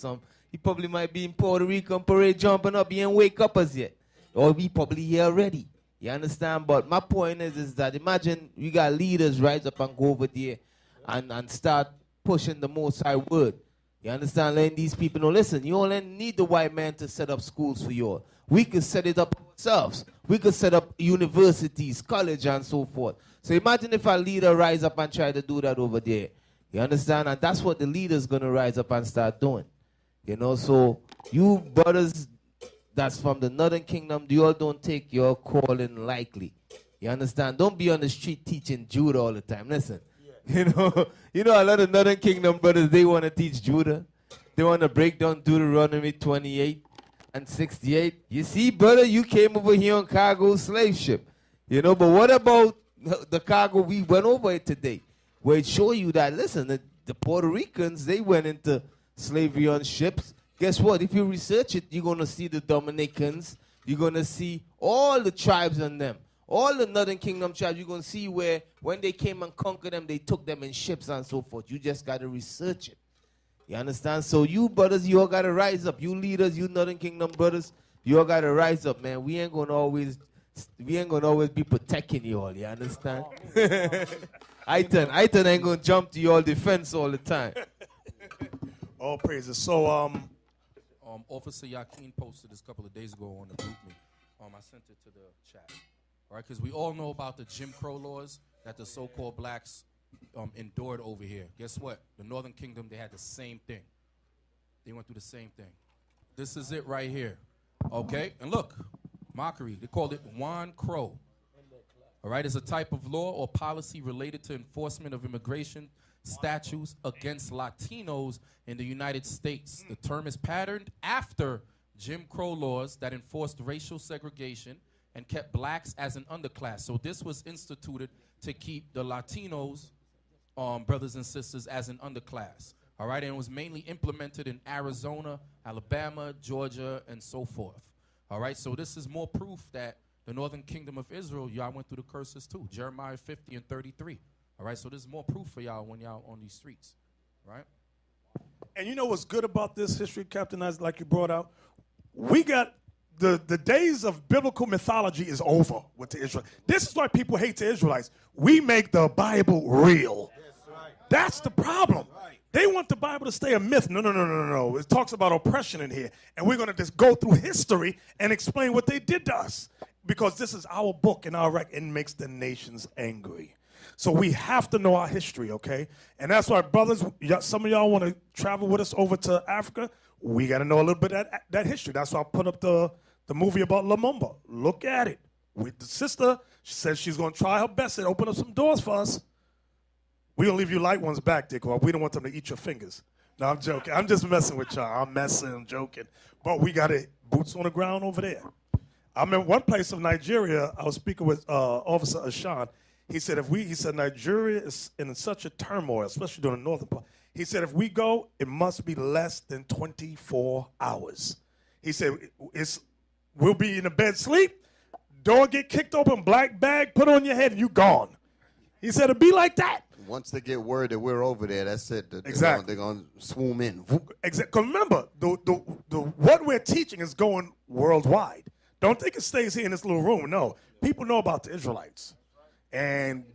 he probably might be in Puerto Rico parade jumping up, he ain't wake up as yet, or he probably here already. You understand? But my point is that imagine we got leaders rise up and go over there and start pushing the Most High word. You understand? Letting these people know, listen, you only need the white man to set up schools for you all. We could set it up ourselves. We could set up universities, college, and so forth. So imagine if a leader rise up and try to do that over there. You understand? And that's what the leader's going to rise up and start doing. You know, so you brothers that's from the Northern Kingdom, you all don't take your calling lightly. You understand? Don't be on the street teaching Judah all the time. Listen. You know a lot of Northern Kingdom brothers, they want to teach Judah. They want to break down Deuteronomy 28 and 68. You see, brother, you came over here on cargo slave ship. You know, but what about the cargo we went over it today? Where it show you that, listen, the Puerto Ricans, they went into slavery on ships. Guess what? If you research it, you're going to see the Dominicans. You're going to see all the tribes on them. All the Northern Kingdom tribes, you're going to see where when they came and conquered them, they took them in ships and so forth. You just got to research it. You understand? So you brothers, you all got to rise up. You leaders, you Northern Kingdom brothers, you all got to rise up, man. We ain't going to always be protecting you all. You understand? Aitan ain't going to jump to your defense all the time. All praises. So, Officer Yakin posted this a couple of days ago on the group me. I sent it to the chat. All right, because we all know about the Jim Crow laws that the so-called blacks endured over here. Guess what? The Northern Kingdom, they had the same thing. They went through the same thing. This is it right here. Okay? And look, mockery. They called it Juan Crow. All right? It's a type of law or policy related to enforcement of immigration statutes against Latinos in the United States. The term is patterned after Jim Crow laws that enforced racial segregation and kept blacks as an underclass. So this was instituted to keep the Latinos, brothers and sisters, as an underclass. All right, and it was mainly implemented in Arizona, Alabama, Georgia, and so forth. All right, so this is more proof that the Northern Kingdom of Israel, y'all went through the curses too. Jeremiah 50 and 33. All right, so there's more proof for y'all when y'all on these streets. Right? And you know what's good about this history, Captain, as like you brought out? We got the days of biblical mythology is over with the Israelites. This is why people hate the Israelites. We make the Bible real. That's the problem. They want the Bible to stay a myth. No. It talks about oppression in here. And we're going to just go through history and explain what they did to us. Because this is our book and our record. It makes the nations angry. So we have to know our history, okay? And that's why, brothers, some of y'all want to travel with us over to Africa. We got to know a little bit of that history. That's why I put up the movie about Lumumba. Look at it. With the sister, she says she's going to try her best to open up some doors for us. We're going to leave you light ones back, Dick, or we don't want them to eat your fingers. No, I'm joking. I'm just messing with y'all. I'm joking. But we got it boots on the ground over there. I'm in one place of Nigeria. I was speaking with Officer Ashan. He said, Nigeria is in such a turmoil, especially during the northern part. He said, if we go, it must be less than 24 hours. He said, we'll be in a bed sleep, door get kicked open, black bag put on your head, and you gone. He said it'd be like that. Once they get word that we're over there, that's it. Exactly. They're going to swoon in. Exactly. Remember, what we're teaching is going worldwide. Don't think it stays here in this little room. No. People know about the Israelites. And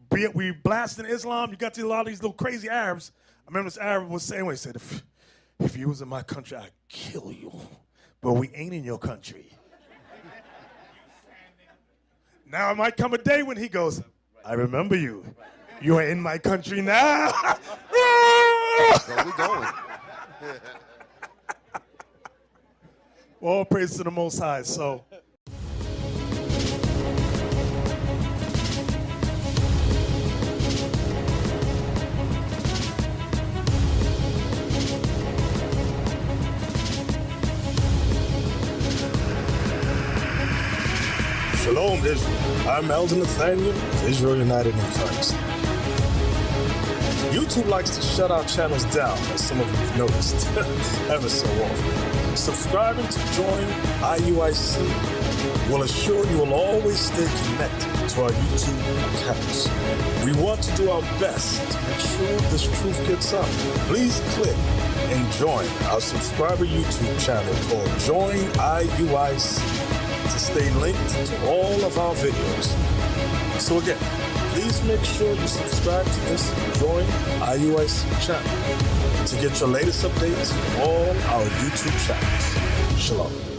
we blasting Islam. You got a lot of these little crazy Arabs. I remember this Arab was saying, he said, if you was in my country, I'd kill you. But we ain't in your country. Now it might come a day when he goes, I remember you. You are in my country now. So we going. All praise to the Most High. So. Shalom, Israel. I'm Elder Nathaniel of Israel United in Christ. YouTube likes to shut our channels down, as some of you have noticed, ever so often. Subscribing to join IUIC will assure you will always stay connected to our YouTube accounts. We want to do our best to make sure this truth gets out. Please click and join our subscriber YouTube channel called Join IUIC to stay linked to all of our videos. So again, please make sure you subscribe to this Join IUIC channel to get your latest updates from all our YouTube channels. Shalom.